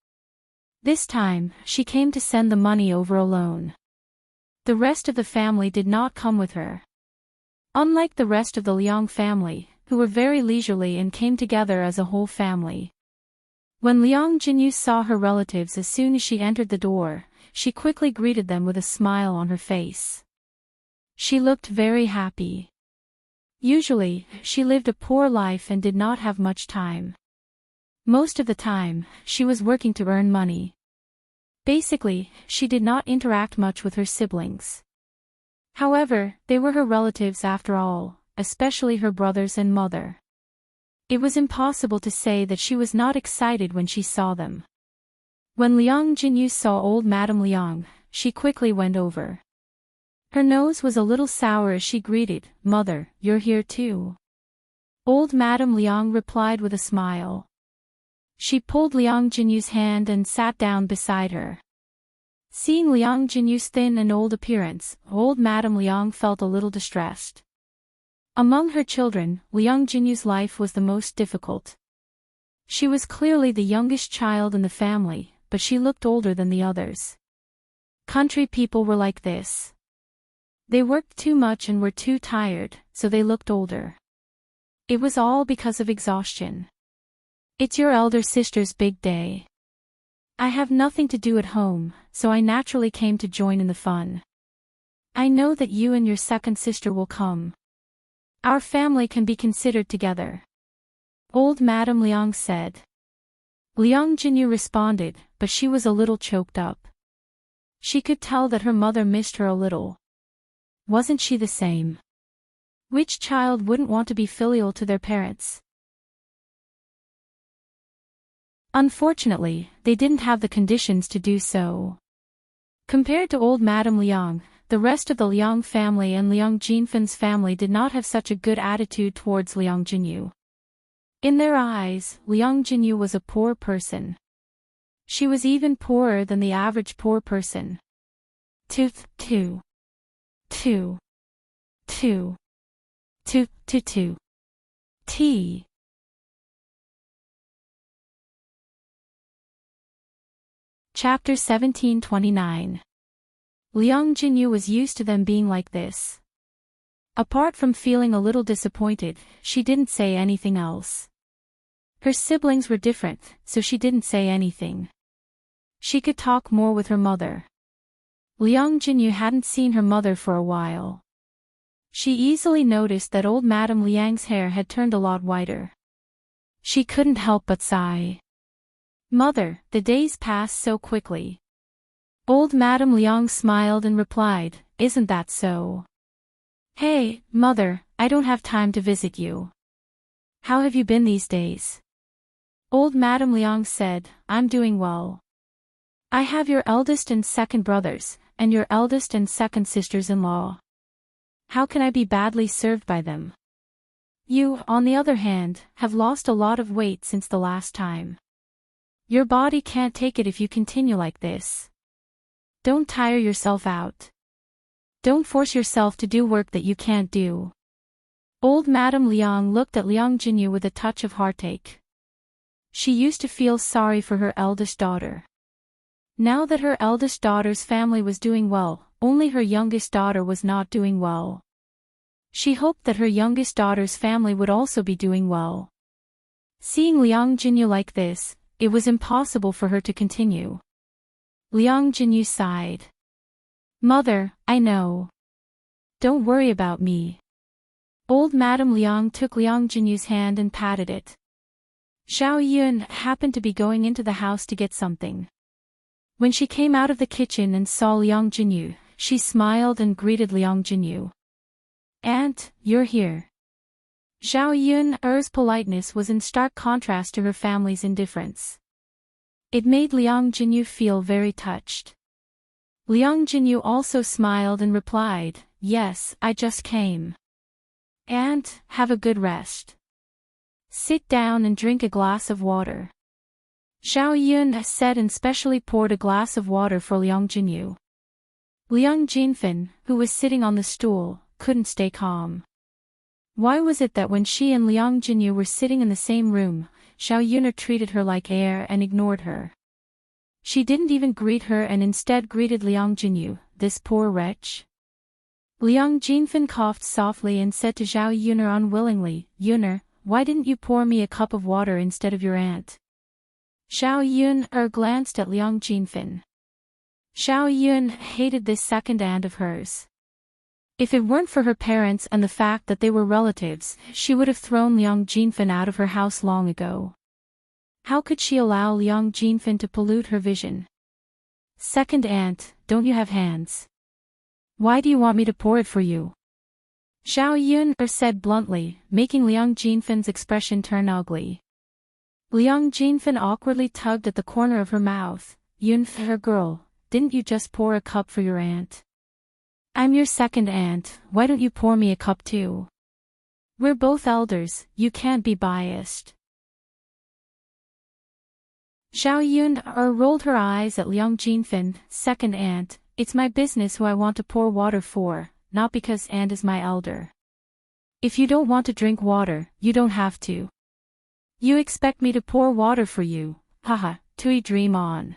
This time, she came to send the money over alone. The rest of the family did not come with her. Unlike the rest of the Liang family, who were very leisurely and came together as a whole family. When Liang Jinyu saw her relatives as soon as she entered the door, she quickly greeted them with a smile on her face. She looked very happy. Usually, she lived a poor life and did not have much time. Most of the time, she was working to earn money. Basically, she did not interact much with her siblings. However, they were her relatives after all, especially her brothers and mother. It was impossible to say that she was not excited when she saw them. When Liang Jinyu saw old Madame Liang, she quickly went over. Her nose was a little sour as she greeted, Mother, you're here too. Old Madame Liang replied with a smile. She pulled Liang Jinyu's hand and sat down beside her. Seeing Liang Jinyu's thin and old appearance, old Madame Liang felt a little distressed. Among her children, Liang Jinyu's life was the most difficult. She was clearly the youngest child in the family, but she looked older than the others. Country people were like this. They worked too much and were too tired, so they looked older. It was all because of exhaustion. It's your elder sister's big day. I have nothing to do at home, so I naturally came to join in the fun. I know that you and your second sister will come. Our family can be considered together. Old Madame Liang said. Liang Jinyu responded, but she was a little choked up. She could tell that her mother missed her a little. Wasn't she the same? Which child wouldn't want to be filial to their parents? Unfortunately, they didn't have the conditions to do so. Compared to old Madame Liang, the rest of the Liang family and Liang Jinfen's family did not have such a good attitude towards Liang Jinyu. In their eyes, Liang Jinyu was a poor person. She was even poorer than the average poor person. Two, two, two, two, two, two, two. T. Chapter 1729. Liang Jinyu was used to them being like this. Apart from feeling a little disappointed, she didn't say anything else. Her siblings were different, so she didn't say anything. She could talk more with her mother. Liang Jinyu hadn't seen her mother for a while. She easily noticed that old Madame Liang's hair had turned a lot whiter. She couldn't help but sigh. Mother, the days pass so quickly. Old Madame Liang smiled and replied, isn't that so? Hey, Mother, I don't have time to visit you. How have you been these days? Old Madame Liang said, I'm doing well. I have your eldest and second brothers, and your eldest and second sisters-in-law. How can I be badly served by them? You, on the other hand, have lost a lot of weight since the last time. Your body can't take it if you continue like this. Don't tire yourself out. Don't force yourself to do work that you can't do. Old Madame Liang looked at Liang Jinyu with a touch of heartache. She used to feel sorry for her eldest daughter. Now that her eldest daughter's family was doing well, only her youngest daughter was not doing well. She hoped that her youngest daughter's family would also be doing well. Seeing Liang Jinyu like this, it was impossible for her to continue. Liang Jinyu sighed. Mother, I know. Don't worry about me. Old Madame Liang took Liang Jinyu's hand and patted it. Xiao Yun happened to be going into the house to get something. When she came out of the kitchen and saw Liang Jinyu, she smiled and greeted Liang Jinyu. Aunt, you're here. Xiao Yun's politeness was in stark contrast to her family's indifference. It made Liang Jinyu feel very touched. Liang Jinyu also smiled and replied, yes, I just came. Aunt, have a good rest. Sit down and drink a glass of water. Xiao Yun said and specially poured a glass of water for Liang Jinyu. Liang Jinfan, who was sitting on the stool, couldn't stay calm. Why was it that when she and Liang Jinyu were sitting in the same room, Xiao Yun treated her like air and ignored her? She didn't even greet her and instead greeted Liang Jinyu, this poor wretch. Liang Jinfan coughed softly and said to Xiao Yun unwillingly, Yuner, why didn't you pour me a cup of water instead of your aunt? Xiao Yun glanced at Liang Jinfan. Xiao Yun hated this second aunt of hers. If it weren't for her parents and the fact that they were relatives, she would have thrown Liang Jinfan out of her house long ago. How could she allow Liang Jinfan to pollute her vision? Second aunt, don't you have hands? Why do you want me to pour it for you? Xiao Yun said bluntly, making Liang Jinfan's expression turn ugly. Liang Jinfan awkwardly tugged at the corner of her mouth. Yun, her girl, didn't you just pour a cup for your aunt? I'm your second aunt, why don't you pour me a cup too? We're both elders, you can't be biased. Xiao Yun rolled her eyes at Liang Jinfan, second aunt, it's my business who I want to pour water for, not because aunt is my elder. If you don't want to drink water, you don't have to. You expect me to pour water for you, haha, Tui dream on.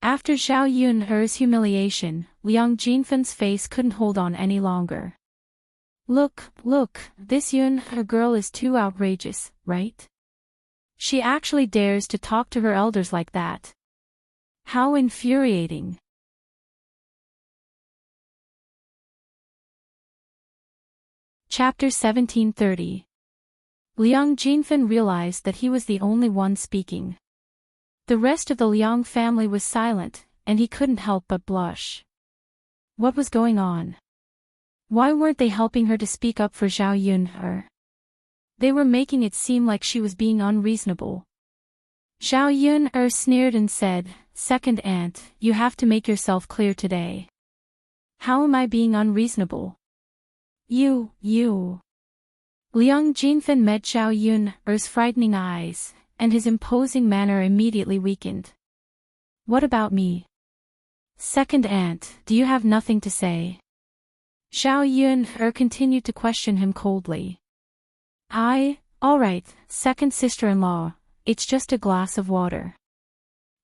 After Xiao Yun's humiliation, Liang Jinfan's face couldn't hold on any longer. Look, this Yun girl is too outrageous, right? She actually dares to talk to her elders like that. How infuriating. Chapter 1730. Liang Jinfan realized that he was the only one speaking. The rest of the Liang family was silent, and he couldn't help but blush. What was going on? Why weren't they helping her to speak up for Xiao Yun? They were making it seem like she was being unreasonable. Xiao Yun sneered and said, Second aunt, you have to make yourself clear today. How am I being unreasonable? You. Liang Jinfan met Xiao Yun's frightening eyes, and his imposing manner immediately weakened. What about me? Second aunt, do you have nothing to say? Zhao Yun continued to question him coldly. Alright, second sister-in-law, it's just a glass of water.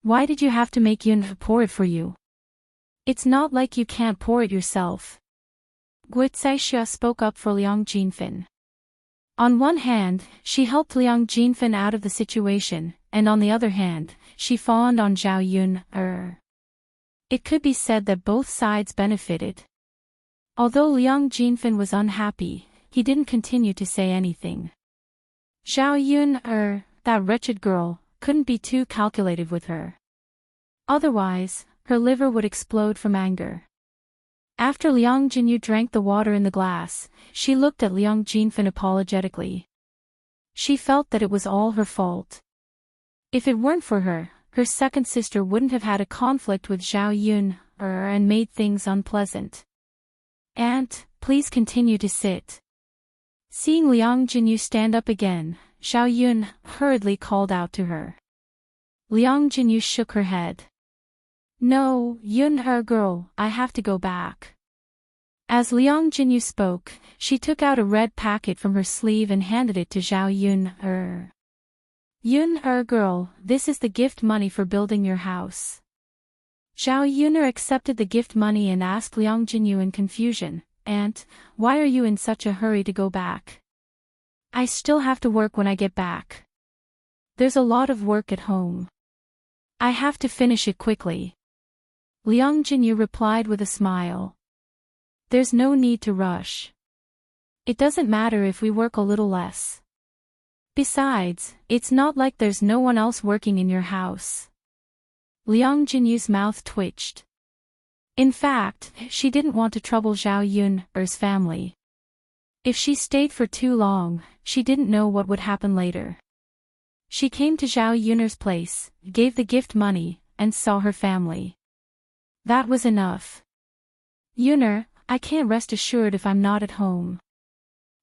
Why did you have to make Yun pour it for you? It's not like you can't pour it yourself. Gui Caixia spoke up for Liang Jinfin. On one hand, she helped Liang Jinfin out of the situation, and on the other hand, she fawned on Zhao Yun. It could be said that both sides benefited. Although Liang Jinfin was unhappy, he didn't continue to say anything. Zhao Yun, that wretched girl, couldn't be too calculative with her. Otherwise, her liver would explode from anger. After Liang Jinyu drank the water in the glass, she looked at Liang Jinfin apologetically. She felt that it was all her fault. If it weren't for her, her second sister wouldn't have had a conflict with Zhao Yun, and made things unpleasant. Aunt, please continue to sit. Seeing Liang Jinyu stand up again, Zhao Yun hurriedly called out to her. Liang Jinyu shook her head. No, Yun, girl, I have to go back. As Liang Jinyu spoke, she took out a red packet from her sleeve and handed it to Zhao Yun. Yun, girl, this is the gift money for building your house. Zhao Yun accepted the gift money and asked Liang Jinyu in confusion, Aunt, why are you in such a hurry to go back? I still have to work when I get back. There's a lot of work at home. I have to finish it quickly. Liang Jinyu replied with a smile. There's no need to rush. It doesn't matter if we work a little less. Besides, it's not like there's no one else working in your house. Liang Jinyu's mouth twitched. In fact, she didn't want to trouble Zhao Yun's family. If she stayed for too long, she didn't know what would happen later. She came to Zhao Yun's place, gave the gift money, and saw her family. That was enough. Yuner, I can't rest assured if I'm not at home.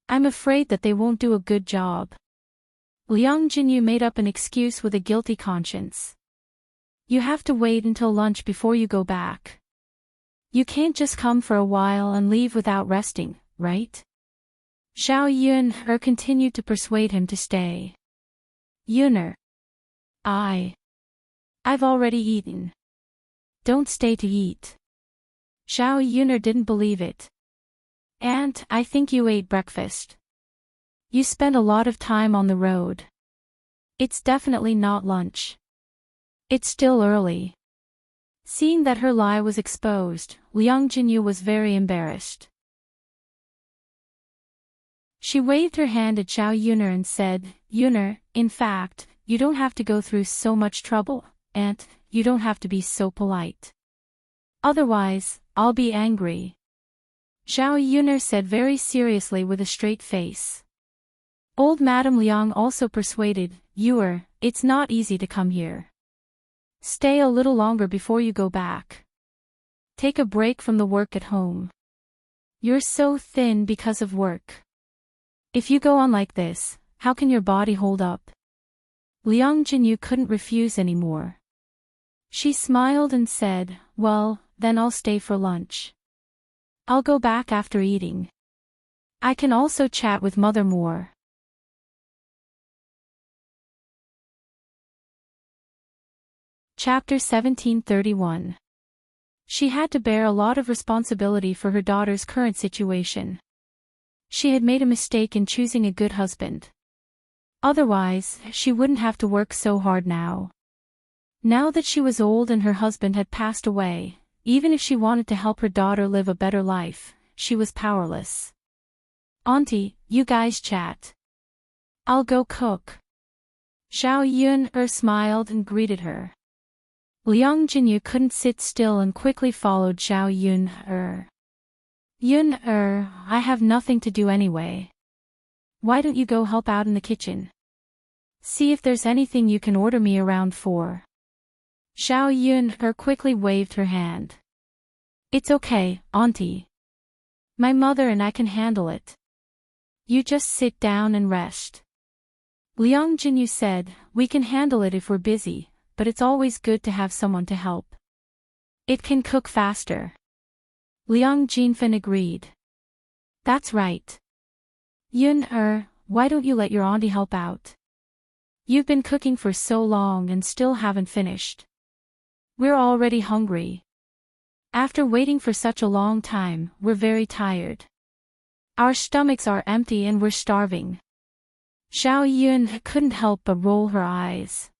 I'm afraid that they won't do a good job. Liang Jinyu made up an excuse with a guilty conscience. You have to wait until lunch before you go back. You can't just come for a while and leave without resting, right? Zhao Yun continued to persuade him to stay. Yuner. I've already eaten. Don't stay to eat. Zhao Yuner didn't believe it. Aunt, I think you ate breakfast. You spent a lot of time on the road. It's definitely not lunch. It's still early. Seeing that her lie was exposed, Liang Jinyu was very embarrassed. She waved her hand at Zhao Yuner and said, Yuner, in fact, you don't have to go through so much trouble, Aunt, you don't have to be so polite. Otherwise, I'll be angry. Zhao Yuner said very seriously with a straight face. Old Madame Liang also persuaded, Yuer, it's not easy to come here. Stay a little longer before you go back. Take a break from the work at home. You're so thin because of work. If you go on like this, how can your body hold up? Liang Jinyu couldn't refuse anymore. She smiled and said, well, then I'll stay for lunch. I'll go back after eating. I can also chat with Mother more. Chapter 1731. She had to bear a lot of responsibility for her daughter's current situation. She had made a mistake in choosing a good husband. Otherwise, she wouldn't have to work so hard now. Now that she was old and her husband had passed away, even if she wanted to help her daughter live a better life, she was powerless. Auntie, you guys chat. I'll go cook. Zhao Yun smiled and greeted her. Liang Jinyu couldn't sit still and quickly followed Zhao Yun. Yun, I have nothing to do anyway. Why don't you go help out in the kitchen? See if there's anything you can order me around for. Zhao Yun quickly waved her hand. It's okay, Auntie. My mother and I can handle it. You just sit down and rest. Liang Jinyu said, we can handle it if we're busy, but it's always good to have someone to help. It can cook faster. Liang Jinfen agreed. That's right. Yun, why don't you let your auntie help out? You've been cooking for so long and still haven't finished. We're already hungry. After waiting for such a long time, we're very tired. Our stomachs are empty and we're starving. Xiao Yun couldn't help but roll her eyes.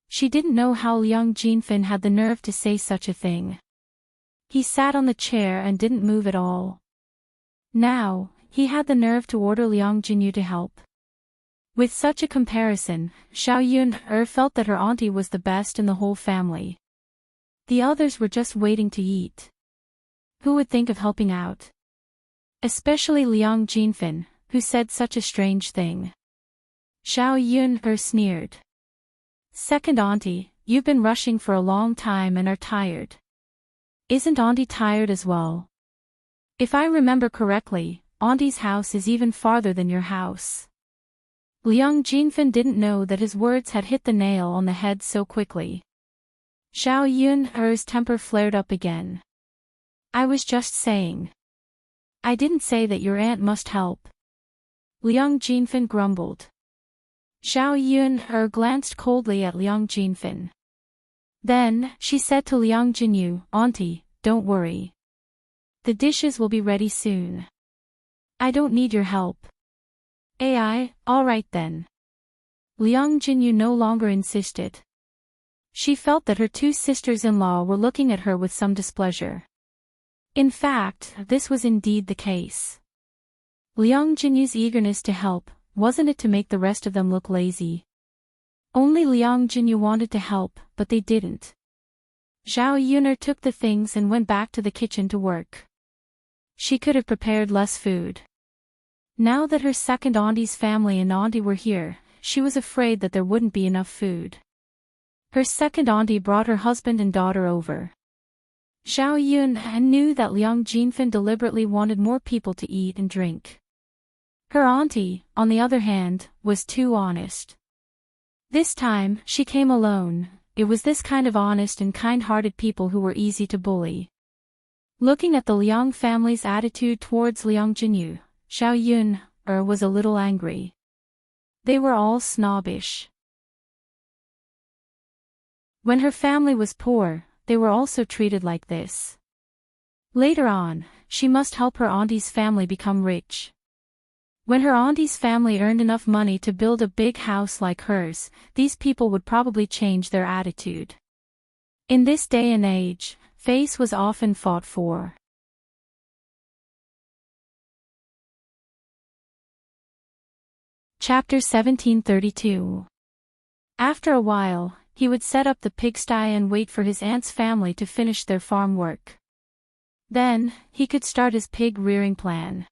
She didn't know how Liang Jinfen had the nerve to say such a thing. He sat on the chair and didn't move at all. Now, he had the nerve to order Liang Jinyu to help. With such a comparison, Xiao Yun felt that her auntie was the best in the whole family. The others were just waiting to eat. Who would think of helping out? Especially Liang Jinfen, who said such a strange thing. Xiao Yun sneered. Second auntie, you've been rushing for a long time and are tired. Isn't auntie tired as well? If I remember correctly, auntie's house is even farther than your house. Liang Jinfen didn't know that his words had hit the nail on the head so quickly. Xiao Yun's temper flared up again. I was just saying. I didn't say that your aunt must help. Liang Jinfen grumbled. Xiao Yun glanced coldly at Liang Jinfen. Then, she said to Liang Jinyu, Auntie, don't worry. The dishes will be ready soon. I don't need your help. All right then. Liang Jinyu no longer insisted. She felt that her two sisters-in-law were looking at her with some displeasure. In fact, this was indeed the case. Liang Jinyu's eagerness to help, wasn't it to make the rest of them look lazy? Only Liang Jinyu wanted to help, but they didn't. Xiao Yuner took the things and went back to the kitchen to work. She could have prepared less food. Now that her second auntie's family and auntie were here, she was afraid that there wouldn't be enough food. Her second auntie brought her husband and daughter over. Xiao Yun knew that Liang Jinfen deliberately wanted more people to eat and drink. Her auntie, on the other hand, was too honest. This time, she came alone. It was this kind of honest and kind-hearted people who were easy to bully. Looking at the Liang family's attitude towards Liang Jinyu, Xiao Yun was a little angry. They were all snobbish. When her family was poor, they were also treated like this. Later on, she must help her auntie's family become rich. When her auntie's family earned enough money to build a big house like hers, these people would probably change their attitude. In this day and age, face was often fought for. Chapter 1732. After a while, he would set up the pigsty and wait for his aunt's family to finish their farm work. Then, he could start his pig rearing plan.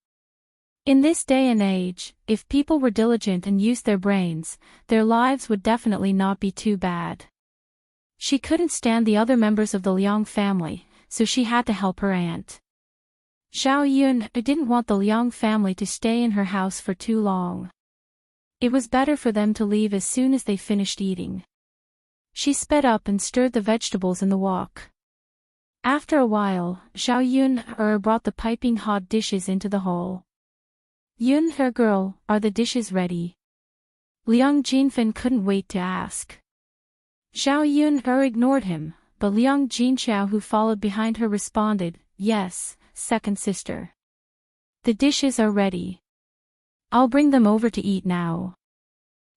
In this day and age, if people were diligent and used their brains, their lives would definitely not be too bad. She couldn't stand the other members of the Liang family, so she had to help her aunt. Xiao Yun didn't want the Liang family to stay in her house for too long. It was better for them to leave as soon as they finished eating. She sped up and stirred the vegetables in the wok. After a while, Xiao Yun brought the piping hot dishes into the hall. Yun, her girl, are the dishes ready? Liang Jinfen couldn't wait to ask. Xiao Yun ignored him, but Liang Jinxiao, who followed behind her, responded, Yes, second sister. The dishes are ready. I'll bring them over to eat now.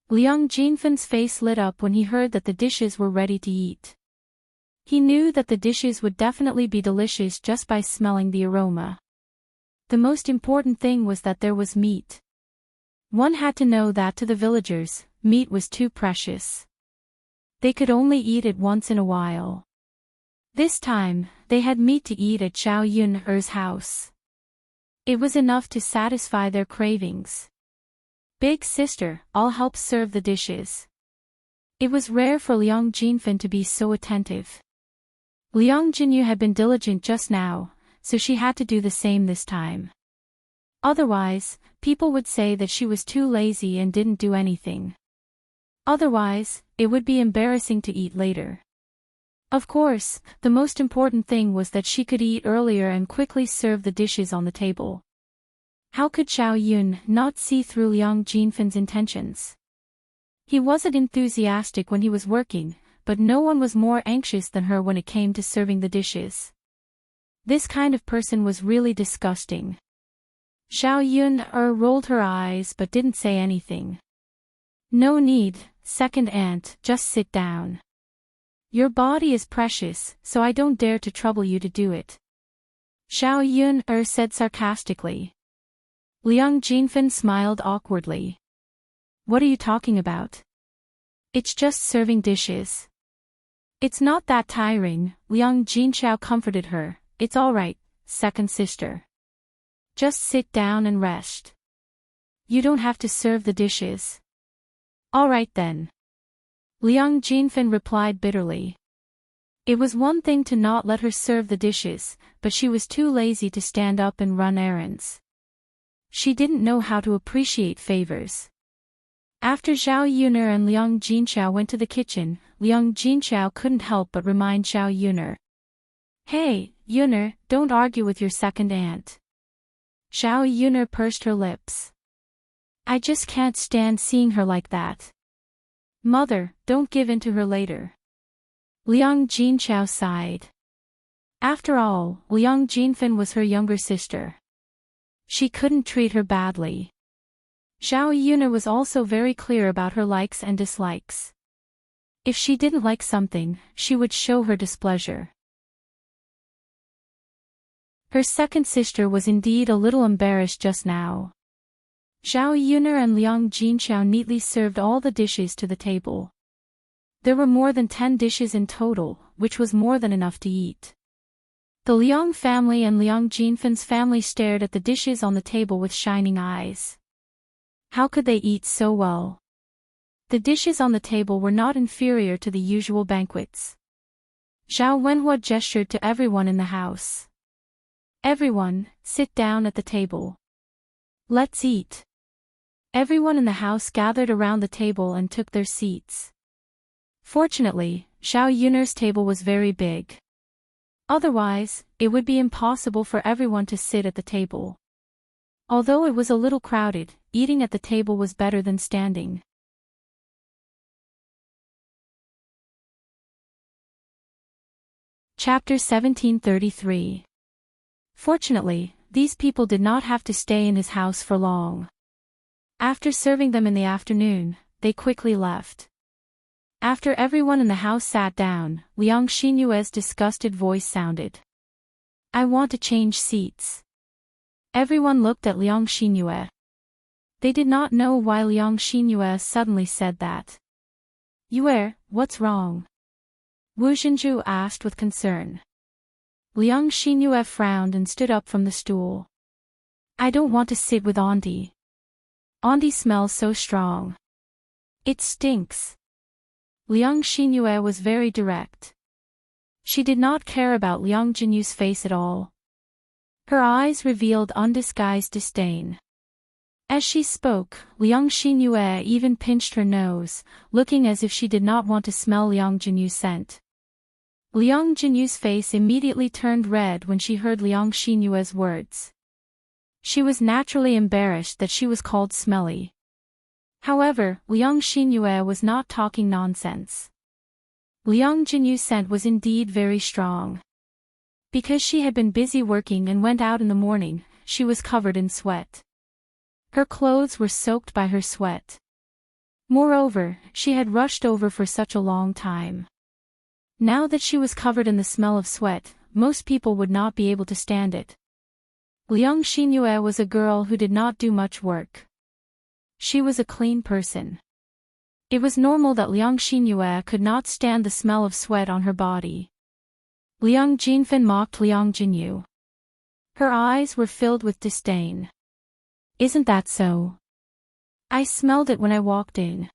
Liang Jinfen's face lit up when he heard that the dishes were ready to eat. He knew that the dishes would definitely be delicious just by smelling the aroma. The most important thing was that there was meat. One had to know that to the villagers, meat was too precious. They could only eat it once in a while. This time, they had meat to eat at Xiao Yun's house. It was enough to satisfy their cravings. Big sister, I'll help serve the dishes. It was rare for Liang Jinfen to be so attentive. Liang Jinyu had been diligent just now, so she had to do the same this time. Otherwise, people would say that she was too lazy and didn't do anything. Otherwise, it would be embarrassing to eat later. Of course, the most important thing was that she could eat earlier and quickly serve the dishes on the table. How could Xiao Yun not see through Liang Jinfan's intentions? He wasn't enthusiastic when he was working, but no one was more anxious than her when it came to serving the dishes. This kind of person was really disgusting. Xiao Yun rolled her eyes but didn't say anything. No need, second aunt, just sit down. Your body is precious, so I don't dare to trouble you to do it. Xiao Yun said sarcastically. Liang Jinfan smiled awkwardly. What are you talking about? It's just serving dishes. It's not that tiring, Liang Jinxiao comforted her. It's all right, second sister. Just sit down and rest. You don't have to serve the dishes. All right then. Liang Jinfan replied bitterly. It was one thing to not let her serve the dishes, but she was too lazy to stand up and run errands. She didn't know how to appreciate favors. After Xiao Yuner and Liang Jinxiao went to the kitchen, Liang Jinxiao couldn't help but remind Xiao Yuner. Hey, Yuner, don't argue with your second aunt. Xiao Yuner pursed her lips. I just can't stand seeing her like that. Mother, don't give in to her later. Liang Jinxiao sighed. After all, Liang Jinfan was her younger sister. She couldn't treat her badly. Xiao Yuner was also very clear about her likes and dislikes. If she didn't like something, she would show her displeasure. Her second sister was indeed a little embarrassed just now. Xiao Yuner and Liang Jinxiao neatly served all the dishes to the table. There were more than 10 dishes in total, which was more than enough to eat. The Liang family and Liang Jinfan's family stared at the dishes on the table with shining eyes. How could they eat so well? The dishes on the table were not inferior to the usual banquets. Zhao Wenhua gestured to everyone in the house. Everyone, sit down at the table. Let's eat. Everyone in the house gathered around the table and took their seats. Fortunately, Xiao Yuner's table was very big. Otherwise, it would be impossible for everyone to sit at the table. Although it was a little crowded, eating at the table was better than standing. Chapter 1733. Fortunately, these people did not have to stay in his house for long. After serving them in the afternoon, they quickly left. After everyone in the house sat down, Liang Xinyue's disgusted voice sounded. I want to change seats. Everyone looked at Liang Xinyue. They did not know why Liang Xinyue suddenly said that. Yue, what's wrong? Wu Zhenju asked with concern. Liang Xinyue frowned and stood up from the stool. I don't want to sit with Auntie. Auntie smells so strong. It stinks. Liang Xinyue was very direct. She did not care about Liang Jinyu's face at all. Her eyes revealed undisguised disdain. As she spoke, Liang Xinyue even pinched her nose, looking as if she did not want to smell Liang Jinyu's scent. Liang Jinyu's face immediately turned red when she heard Liang Xinyue's words. She was naturally embarrassed that she was called smelly. However, Liang Xinyue was not talking nonsense. Liang Jinyu's scent was indeed very strong. Because she had been busy working and went out in the morning, she was covered in sweat. Her clothes were soaked by her sweat. Moreover, she had rushed over for such a long time. Now that she was covered in the smell of sweat, most people would not be able to stand it. Liang Xinyue was a girl who did not do much work. She was a clean person. It was normal that Liang Xinyue could not stand the smell of sweat on her body. Liang Jinfan mocked Liang Jinyu. Her eyes were filled with disdain. Isn't that so? I smelled it when I walked in.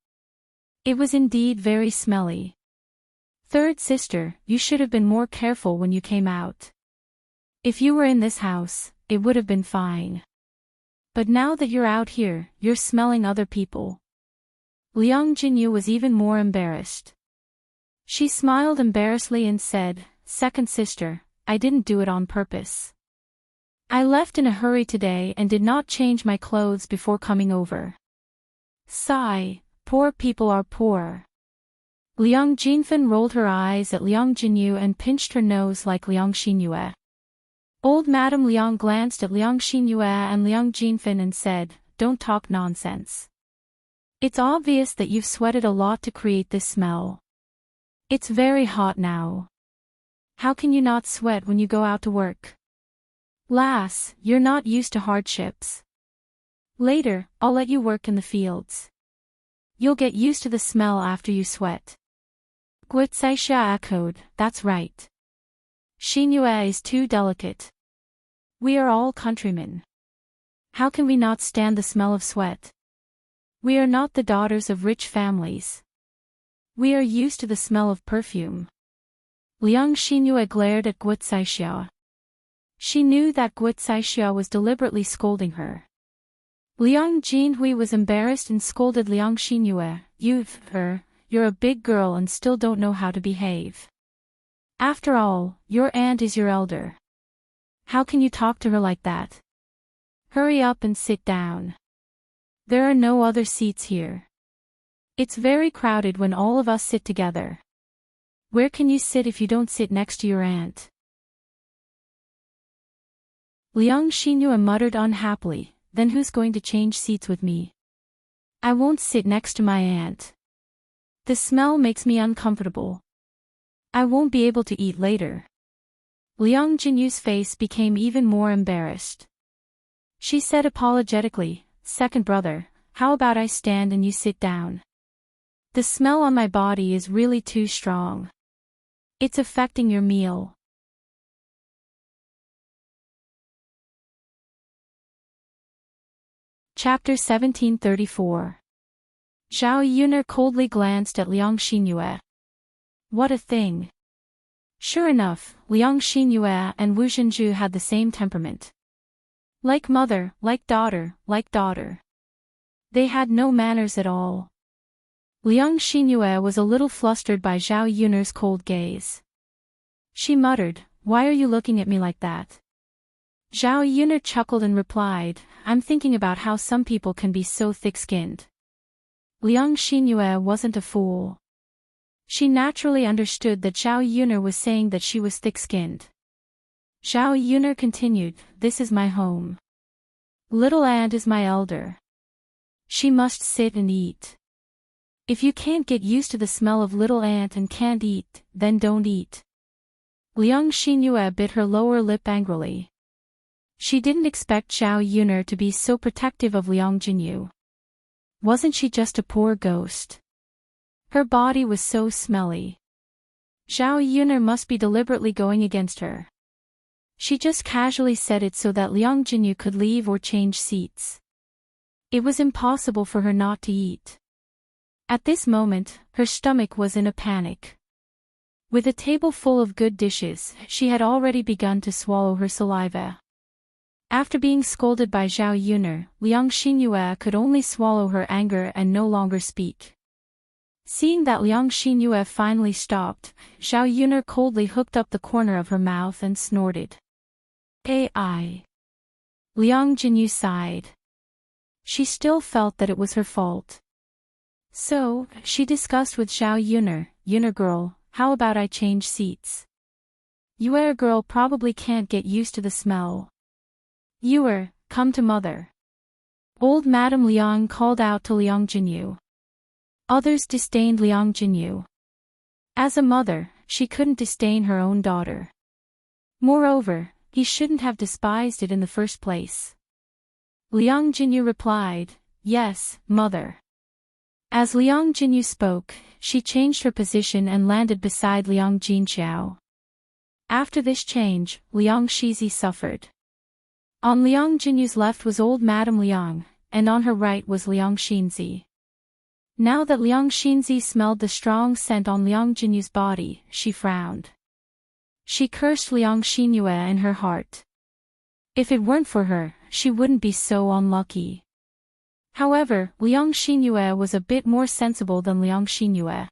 It was indeed very smelly. Third sister, you should have been more careful when you came out. If you were in this house, it would have been fine. But now that you're out here, you're smelling other people. Liang Jinyu was even more embarrassed. She smiled embarrassedly and said, "Second sister, I didn't do it on purpose. I left in a hurry today and did not change my clothes before coming over." Sigh, poor people are poor. Liang Jinfen rolled her eyes at Liang Jinyu and pinched her nose like Liang Xinyue. Old Madame Liang glanced at Liang Xinyue and Liang Jinfen and said, "Don't talk nonsense. It's obvious that you've sweated a lot to create this smell. It's very hot now. How can you not sweat when you go out to work? Lass, you're not used to hardships. Later, I'll let you work in the fields. You'll get used to the smell after you sweat." Guitsaixia echoed, "That's right. Xinyue is too delicate. We are all countrymen. How can we not stand the smell of sweat? We are not the daughters of rich families. We are used to the smell of perfume." Liang Xinyue glared at Guitsaixia. She knew that Guitsaixia was deliberately scolding her. Liang Jinhui was embarrassed and scolded Liang Xinyue, "You're a big girl and still don't know how to behave. After all, your aunt is your elder. How can you talk to her like that? Hurry up and sit down. There are no other seats here. It's very crowded when all of us sit together. Where can you sit if you don't sit next to your aunt?" Liang Xinyue muttered unhappily, "Then who's going to change seats with me? I won't sit next to my aunt. The smell makes me uncomfortable. I won't be able to eat later." Liang Jinyu's face became even more embarrassed. She said apologetically, "Second brother, how about I stand and you sit down? The smell on my body is really too strong. It's affecting your meal." Chapter 1734. Zhao Yuner coldly glanced at Liang Xinyue. What a thing. Sure enough, Liang Xinyue and Wu Zhenju had the same temperament. Like mother, like daughter, like daughter. They had no manners at all. Liang Xinyue was a little flustered by Zhao Yuner's cold gaze. She muttered, "Why are you looking at me like that?" Zhao Yuner chuckled and replied, "I'm thinking about how some people can be so thick-skinned." Liang Xinyue wasn't a fool. She naturally understood that Zhao Yuner was saying that she was thick-skinned. Zhao Yuner continued, "This is my home. Little aunt is my elder. She must sit and eat. If you can't get used to the smell of little aunt and can't eat, then don't eat." Liang Xinyue bit her lower lip angrily. She didn't expect Zhao Yuner to be so protective of Liang Jinyu. Wasn't she just a poor ghost? Her body was so smelly. Zhao Yuner must be deliberately going against her. She just casually said it so that Liang Jinyu could leave or change seats. It was impossible for her not to eat. At this moment, her stomach was in a panic. With a table full of good dishes, she had already begun to swallow her saliva. After being scolded by Zhao Yuner, Liang Xinyue could only swallow her anger and no longer speak. Seeing that Liang Xinyue finally stopped, Zhao Yuner coldly hooked up the corner of her mouth and snorted. "Ai." Liang Jinyu sighed. She still felt that it was her fault. So, she discussed with Zhao Yuner, "Yuner girl, how about I change seats? Yuer girl probably can't get used to the smell. Yuer, come to mother." Old Madame Liang called out to Liang Jinyu. Others disdained Liang Jinyu. As a mother, she couldn't disdain her own daughter. Moreover, he shouldn't have despised it in the first place. Liang Jinyu replied, "Yes, mother." As Liang Jinyu spoke, she changed her position and landed beside Liang Jinxiao. After this change, Liang Shizi suffered. On Liang Jinyu's left was old Madame Liang, and on her right was Liang Xinzi. Now that Liang Xinzi smelled the strong scent on Liang Jinyu's body, she frowned. She cursed Liang Xinyue in her heart. If it weren't for her, she wouldn't be so unlucky. However, Liang Xinyue was a bit more sensible than Liang Xinyue.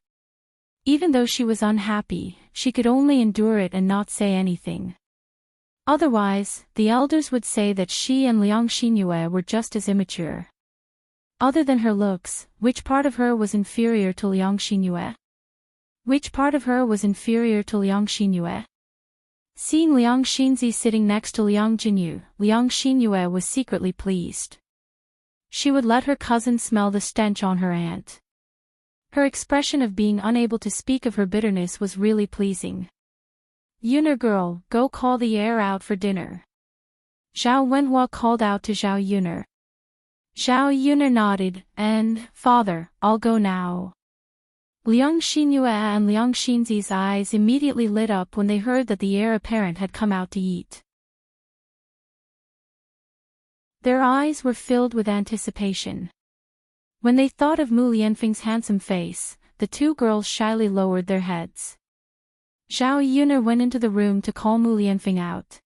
Even though she was unhappy, she could only endure it and not say anything. Otherwise, the elders would say that she and Liang Xinyue were just as immature. Other than her looks, which part of her was inferior to Liang Xinyue? Which part of her was inferior to Liang Xinyue? Seeing Liang Xinzi sitting next to Liang Jinyu, Liang Xinyue was secretly pleased. She would let her cousin smell the stench on her aunt. Her expression of being unable to speak of her bitterness was really pleasing. Yuner girl, go call the heir out for dinner. Zhao Wenhua called out to Zhao Yuner. Zhao Yuner nodded, and, father, I'll go now. Liang Xinyue and Liang Xinzi's eyes immediately lit up when they heard that the heir apparent had come out to eat. Their eyes were filled with anticipation. When they thought of Mu Lianfeng's handsome face, the two girls shyly lowered their heads. Zhao Yuner went into the room to call Mu Lianfeng out.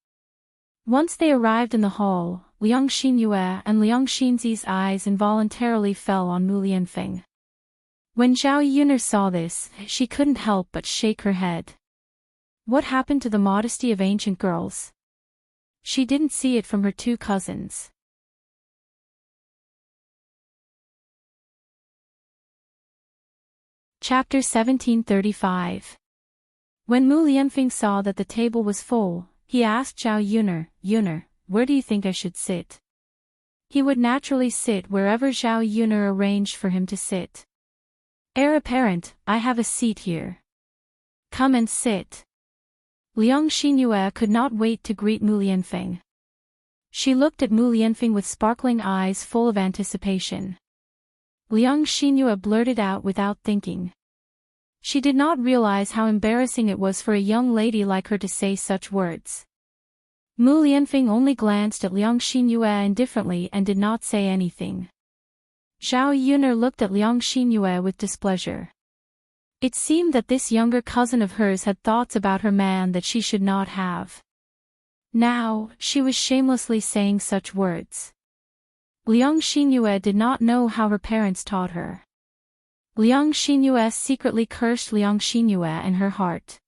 Once they arrived in the hall, Liang Xinyue and Liang Xinzi's eyes involuntarily fell on Mu Lianfeng. When Zhao Yuner saw this, she couldn't help but shake her head. What happened to the modesty of ancient girls? She didn't see it from her two cousins. Chapter 1735. When Mu Lianfeng saw that the table was full, he asked Zhao Yuner, Yuner, where do you think I should sit? He would naturally sit wherever Zhao Yuner arranged for him to sit. Heir apparent, I have a seat here. Come and sit. Liang Xinyue could not wait to greet Mu Lianfeng. She looked at Mu Lianfeng with sparkling eyes full of anticipation. Liang Xinyue blurted out without thinking. She did not realize how embarrassing it was for a young lady like her to say such words. Mu Lianfeng only glanced at Liang Xinyue indifferently and did not say anything. Zhao Yuner looked at Liang Xinyue with displeasure. It seemed that this younger cousin of hers had thoughts about her man that she should not have. Now, she was shamelessly saying such words. Liang Xinyue did not know how her parents taught her. Liang Xinyue secretly cursed Liang Xinyue in her heart.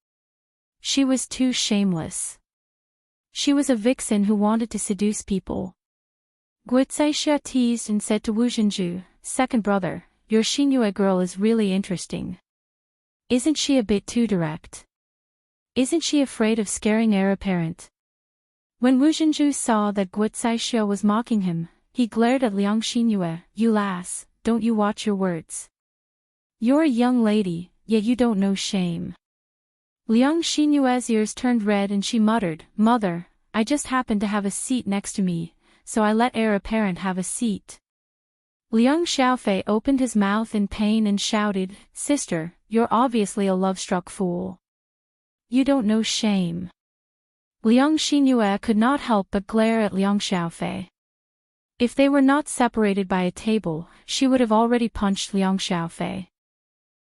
She was too shameless. She was a vixen who wanted to seduce people. Guicaixia teased and said to Wu Zhenju, second brother, your Xinyue girl is really interesting. Isn't she a bit too direct? Isn't she afraid of scaring heir apparent? When Wu Zhenju saw that Guicaixia was mocking him, he glared at Liang Xinyue, you lass, don't you watch your words? You're a young lady, yet you don't know shame. Liang Xinyue's ears turned red and she muttered, Mother, I just happened to have a seat next to me, so I let heir apparent have a seat. Liang Xiaofei opened his mouth in pain and shouted, Sister, you're obviously a love-struck fool. You don't know shame. Liang Xinyue could not help but glare at Liang Xiaofei. If they were not separated by a table, she would have already punched Liang Xiaofei.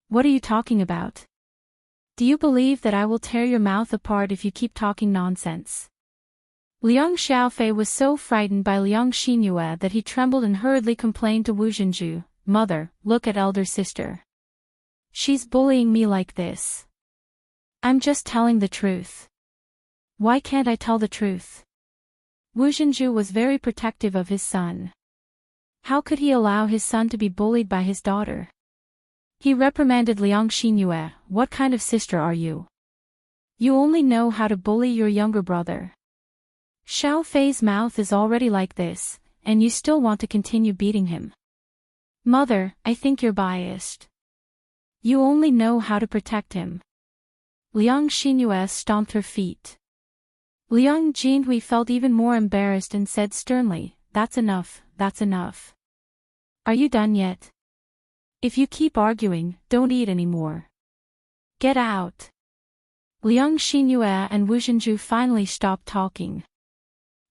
What are you talking about? Do you believe that I will tear your mouth apart if you keep talking nonsense? Liang Xiaofei was so frightened by Liang Xinyue that he trembled and hurriedly complained to Wu Zhenju, Mother, look at elder sister. She's bullying me like this. I'm just telling the truth. Why can't I tell the truth? Wu Zhenju was very protective of his son. How could he allow his son to be bullied by his daughter? He reprimanded Liang Xinyue, what kind of sister are you? You only know how to bully your younger brother. Xiao Fei's mouth is already like this, and you still want to continue beating him. Mother, I think you're biased. You only know how to protect him. Liang Xinyue stomped her feet. Liang Jinhui felt even more embarrassed and said sternly, That's enough, that's enough. Are you done yet? If you keep arguing, don't eat anymore. Get out. Liang Xinyue and Wu Zhenju finally stopped talking.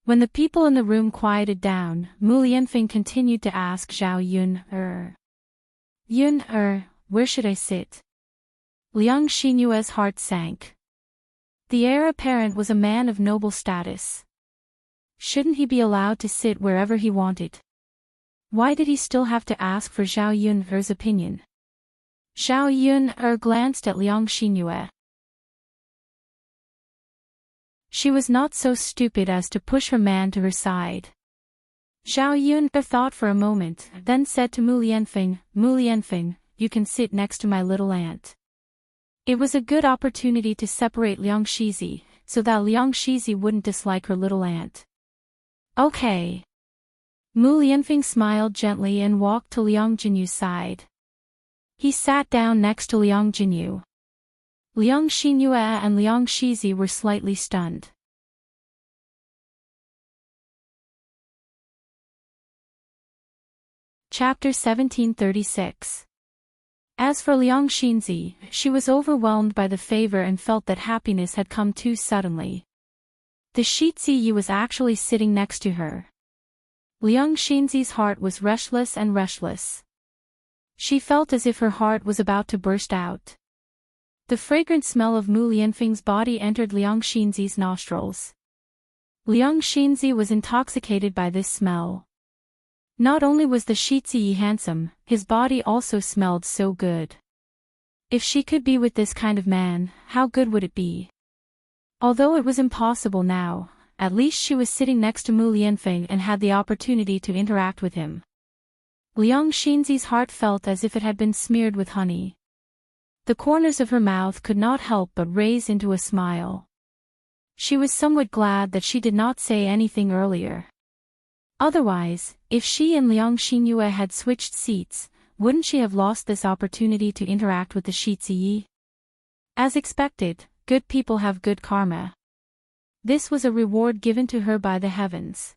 When the people in the room quieted down, Mu Lianfeng continued to ask Zhao Yuner. Yuner, where should I sit? Liang Xinyue's heart sank. The heir apparent was a man of noble status. Shouldn't he be allowed to sit wherever he wanted? Why did he still have to ask for Zhao Yun's opinion? Zhao Yun glanced at Liang Xinyue. She was not so stupid as to push her man to her side. Zhao Yun thought for a moment, then said to Mu Lianfeng, you can sit next to my little aunt. It was a good opportunity to separate Liang Shizi, so that Liang Shizi wouldn't dislike her little aunt. Okay. Mu Lianfeng smiled gently and walked to Liang Jinyu's side. He sat down next to Liang Jinyu. Liang Xinyue and Liang Shizi were slightly stunned. Chapter 1736. As for Liang Xinzi, she was overwhelmed by the favor and felt that happiness had come too suddenly. The Shizi was actually sitting next to her. Liang Xinzi's heart was restless. She felt as if her heart was about to burst out. The fragrant smell of Mu Lianfeng's body entered Liang Xinzi's nostrils. Liang Xinzi was intoxicated by this smell. Not only was the Shizi handsome, his body also smelled so good. If she could be with this kind of man, how good would it be? Although it was impossible now, at least she was sitting next to Mu Lianfeng and had the opportunity to interact with him. Liang Xinzi's heart felt as if it had been smeared with honey. The corners of her mouth could not help but raise into a smile. She was somewhat glad that she did not say anything earlier. Otherwise, if she and Liang Xinyue had switched seats, wouldn't she have lost this opportunity to interact with the Shizi? As expected, good people have good karma. This was a reward given to her by the heavens.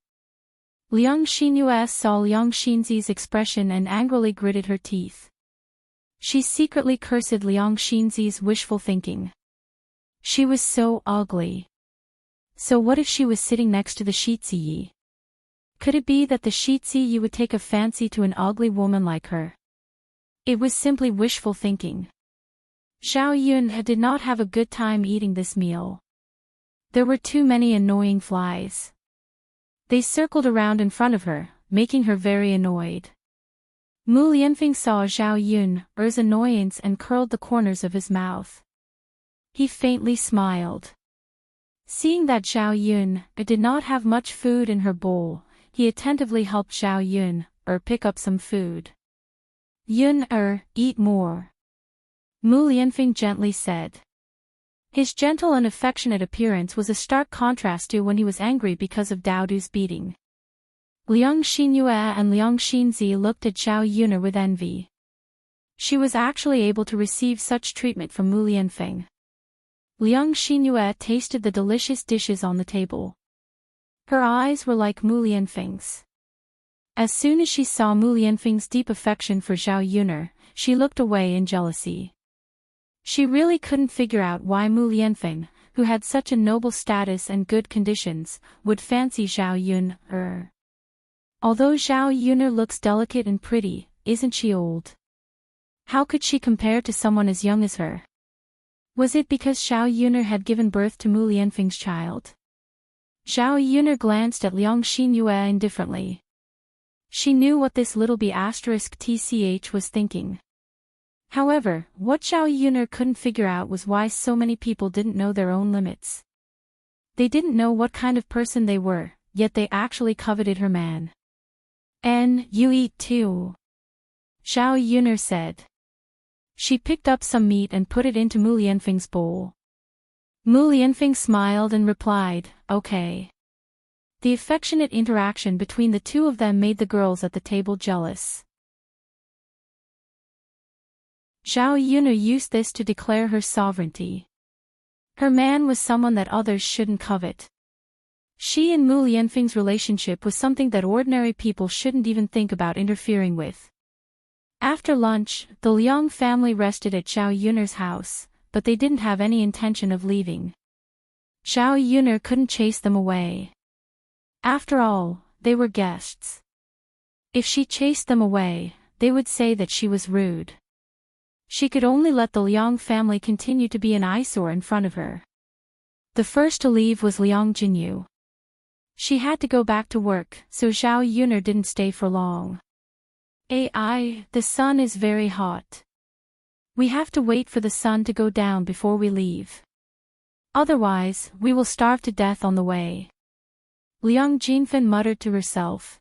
Liang Xinyue saw Liang Xinzi's expression and angrily gritted her teeth. She secretly cursed Liang Xinzi's wishful thinking. She was so ugly. So what if she was sitting next to the Shizi? Could it be that the Shizi would take a fancy to an ugly woman like her? It was simply wishful thinking. Zhao Yun did not have a good time eating this meal. There were too many annoying flies. They circled around in front of her, making her very annoyed. Mu Lianfeng saw Zhao Yun's annoyance and curled the corners of his mouth. He faintly smiled. Seeing that Zhao Yun did not have much food in her bowl, he attentively helped Zhao Yun pick up some food. Yun eat more. Mu Lianfeng gently said. His gentle and affectionate appearance was a stark contrast to when he was angry because of Daodu's beating. Liang Xinyue and Liang Xinzi looked at Zhao Yun with envy. She was actually able to receive such treatment from Mu Lianfeng. Liang Xinyue tasted the delicious dishes on the table. Her eyes were like Mu Lianfeng's. As soon as she saw Mu Lianfeng's deep affection for Zhao Yun, she looked away in jealousy. She really couldn't figure out why Mu Lianfeng, who had such a noble status and good conditions, would fancy Zhao Yun. Although Zhao Yun looks delicate and pretty, isn't she old? How could she compare to someone as young as her? Was it because Zhao Yun had given birth to Mu Lianfeng's child? Zhao Yun glanced at Liang Xinyue indifferently. She knew what this little b*tch was thinking. However, what Zhao Yun couldn't figure out was why so many people didn't know their own limits. They didn't know what kind of person they were, yet they actually coveted her man. "And you eat too," Zhao Yun said. She picked up some meat and put it into Mu Lianfeng's bowl. Mu Lianfeng smiled and replied, "Okay." The affectionate interaction between the two of them made the girls at the table jealous. Zhao Yun used this to declare her sovereignty. Her man was someone that others shouldn't covet. She and Mu Lianfeng's relationship was something that ordinary people shouldn't even think about interfering with. After lunch, the Liang family rested at Zhao Yun's house, but they didn't have any intention of leaving. Zhao Yun couldn't chase them away. After all, they were guests. If she chased them away, they would say that she was rude. She could only let the Liang family continue to be an eyesore in front of her. The first to leave was Liang Jinyu. She had to go back to work, so Zhao Yun didn't stay for long. AI, the sun is very hot. We have to wait for the sun to go down before we leave. Otherwise, we will starve to death on the way. Liang Jinfen muttered to herself.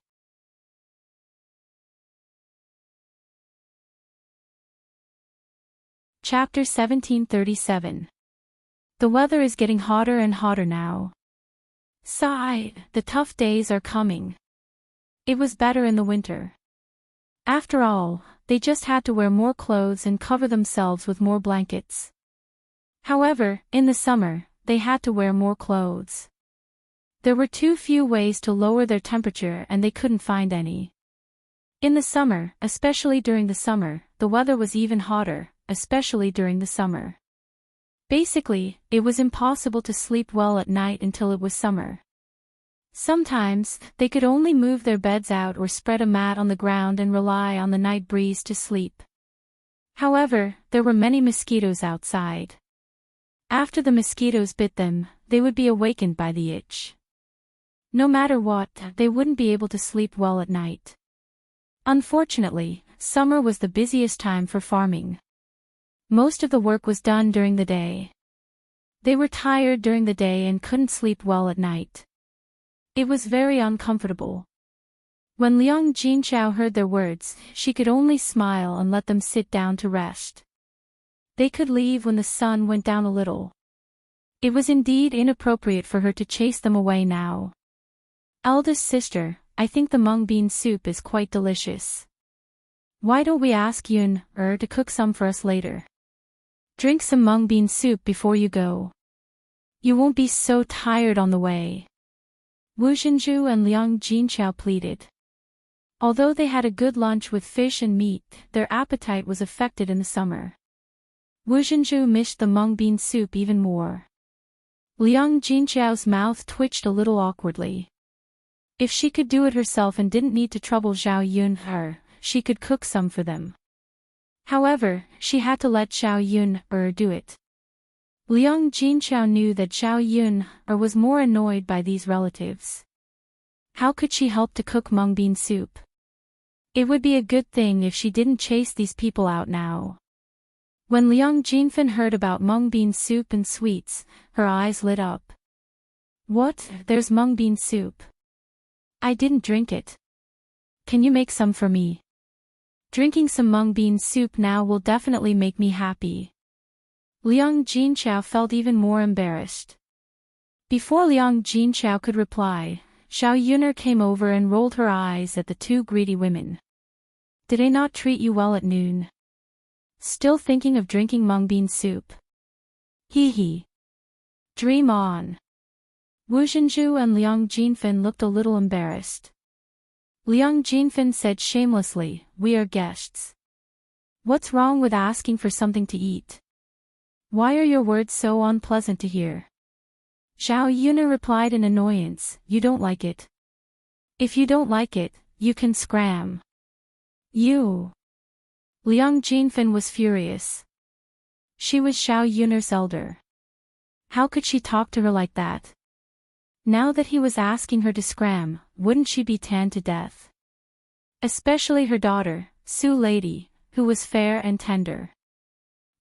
Chapter 1737. The weather is getting hotter and hotter now. Sigh, the tough days are coming. It was better in the winter. After all, they just had to wear more clothes and cover themselves with more blankets. However, in the summer, they had to wear more clothes. There were too few ways to lower their temperature and they couldn't find any. In the summer, especially during the summer, the weather was even hotter, especially during the summer. Basically, it was impossible to sleep well at night until it was summer. Sometimes, they could only move their beds out or spread a mat on the ground and rely on the night breeze to sleep. However, there were many mosquitoes outside. After the mosquitoes bit them, they would be awakened by the itch. No matter what, they wouldn't be able to sleep well at night. Unfortunately, summer was the busiest time for farming. Most of the work was done during the day. They were tired during the day and couldn't sleep well at night. It was very uncomfortable. When Liang Jinchao heard their words, she could only smile and let them sit down to rest. They could leave when the sun went down a little. It was indeed inappropriate for her to chase them away now. Eldest sister, I think the mung bean soup is quite delicious. Why don't we ask Yun-er to cook some for us later? Drink some mung bean soup before you go. You won't be so tired on the way. Wu Xinzhu and Liang Jinchao pleaded. Although they had a good lunch with fish and meat, their appetite was affected in the summer. Wu Xinzhu missed the mung bean soup even more. Liang Jinchao's mouth twitched a little awkwardly. If she could do it herself and didn't need to trouble Zhao Yun-er, she could cook some for them. However, she had to let Zhao Yun-er do it. Liang Jinchao knew that Zhao Yun-er was more annoyed by these relatives. How could she help to cook mung bean soup? It would be a good thing if she didn't chase these people out now. When Liang Jinfen heard about mung bean soup and sweets, her eyes lit up. What? There's mung bean soup. I didn't drink it. Can you make some for me? Drinking some mung bean soup now will definitely make me happy. Liang Jinchao felt even more embarrassed. Before Liang Jinchao could reply, Zhao Yun'er came over and rolled her eyes at the two greedy women. Did I not treat you well at noon? Still thinking of drinking mung bean soup? Hee hee. Dream on. Wu Xinzhu and Liang Jinfen looked a little embarrassed. Liang Jinfen said shamelessly, "We are guests. What's wrong with asking for something to eat? Why are your words so unpleasant to hear?" Zhao Yun'er replied in annoyance, "You don't like it. If you don't like it, you can scram." You. Liang Jinfen was furious. She was Zhao Yun'er's elder. How could she talk to her like that? Now that he was asking her to scram, wouldn't she be tanned to death? Especially her daughter, Su Lady, who was fair and tender.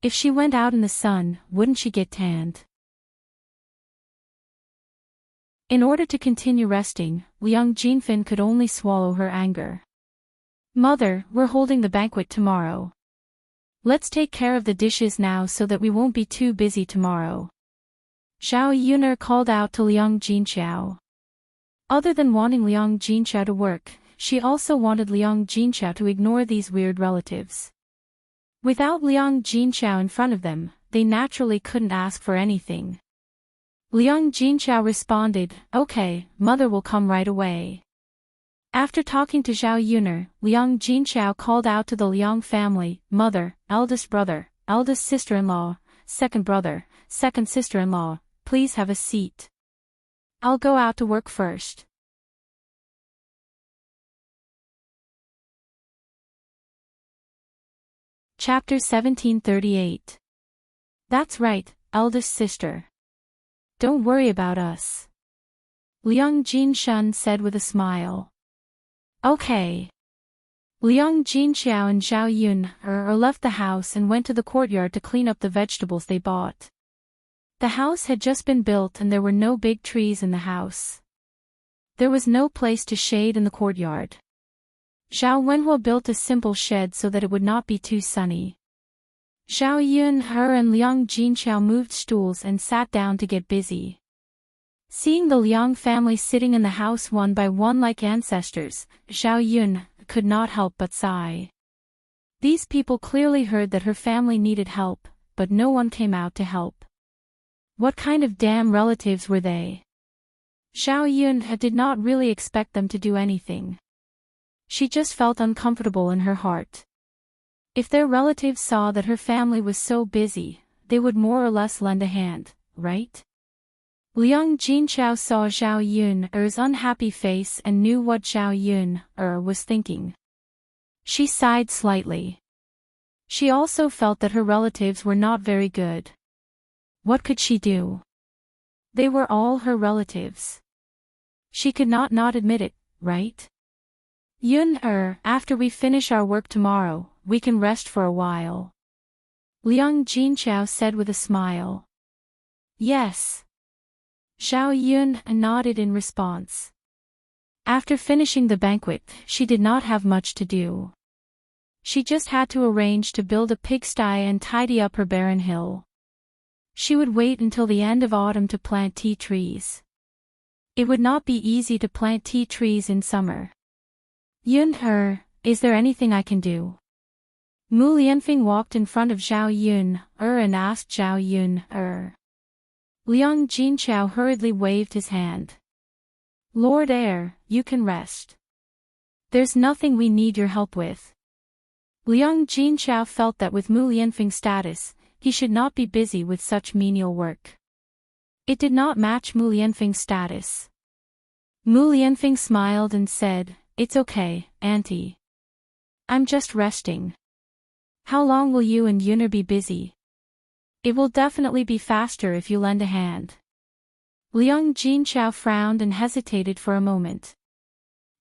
If she went out in the sun, wouldn't she get tanned? In order to continue resting, Liang Jinfen could only swallow her anger. Mother, we're holding the banquet tomorrow. Let's take care of the dishes now so that we won't be too busy tomorrow. Zhao Yun'er called out to Liang Jinchao. Other than wanting Liang Jinchao to work, she also wanted Liang Jinchao to ignore these weird relatives. Without Liang Jinchao in front of them, they naturally couldn't ask for anything. Liang Jinchao responded, "Okay, mother will come right away." After talking to Zhao Yun'er, Liang Jinchao called out to the Liang family, "Mother, eldest brother, eldest sister-in-law, second brother, second sister-in-law, please have a seat. I'll go out to work first." Chapter 1738. That's right, eldest sister. Don't worry about us. Liang Jinshun said with a smile. Okay. Liang Jinxiao and Zhao Yun left the house and went to the courtyard to clean up the vegetables they bought. The house had just been built and there were no big trees in the house. There was no place to shade in the courtyard. Zhao Wenhua built a simple shed so that it would not be too sunny. Zhao Yun and Liang Jinxiao moved stools and sat down to get busy. Seeing the Liang family sitting in the house one by one like ancestors, Zhao Yun could not help but sigh. These people clearly heard that her family needed help, but no one came out to help. What kind of damn relatives were they? Zhao Yun did not really expect them to do anything. She just felt uncomfortable in her heart. If their relatives saw that her family was so busy, they would more or less lend a hand, right? Liang Jinxiao saw Zhao Yun's unhappy face and knew what Zhao Yun was thinking. She sighed slightly. She also felt that her relatives were not very good. What could she do? They were all her relatives. She could not admit it, right? Yun after we finish our work tomorrow, we can rest for a while. Liang Jinxiao said with a smile. Yes. Zhao Yun nodded in response. After finishing the banquet, she did not have much to do. She just had to arrange to build a pigsty and tidy up her barren hill. She would wait until the end of autumn to plant tea trees. It would not be easy to plant tea trees in summer. Yun is there anything I can do? Mu Lianfeng walked in front of Zhao Yun and asked Zhao Yun Liang Jinxiao hurriedly waved his hand. Lord Heir, you can rest. There's nothing we need your help with. Liang Jinxiao felt that with Mu Lianfeng's status, he should not be busy with such menial work. It did not match Mu Lianfeng's status. Mu Lianfeng smiled and said, It's okay, Auntie. I'm just resting. How long will you and Yuner be busy? It will definitely be faster if you lend a hand. Liang Jinxiao frowned and hesitated for a moment.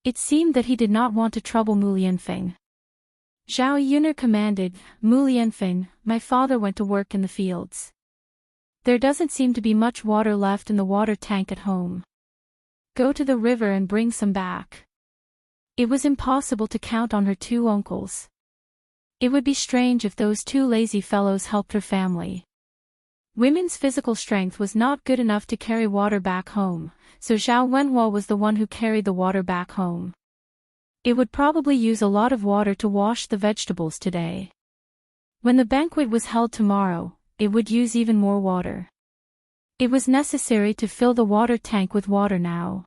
It seemed that he did not want to trouble Mu Lianfeng. Zhao Yuner commanded, Mu Lianfeng, my father went to work in the fields. There doesn't seem to be much water left in the water tank at home. Go to the river and bring some back. It was impossible to count on her two uncles. It would be strange if those two lazy fellows helped her family. Women's physical strength was not good enough to carry water back home, so Zhao Wenhua was the one who carried the water back home. It would probably use a lot of water to wash the vegetables today. When the banquet was held tomorrow, it would use even more water. It was necessary to fill the water tank with water now.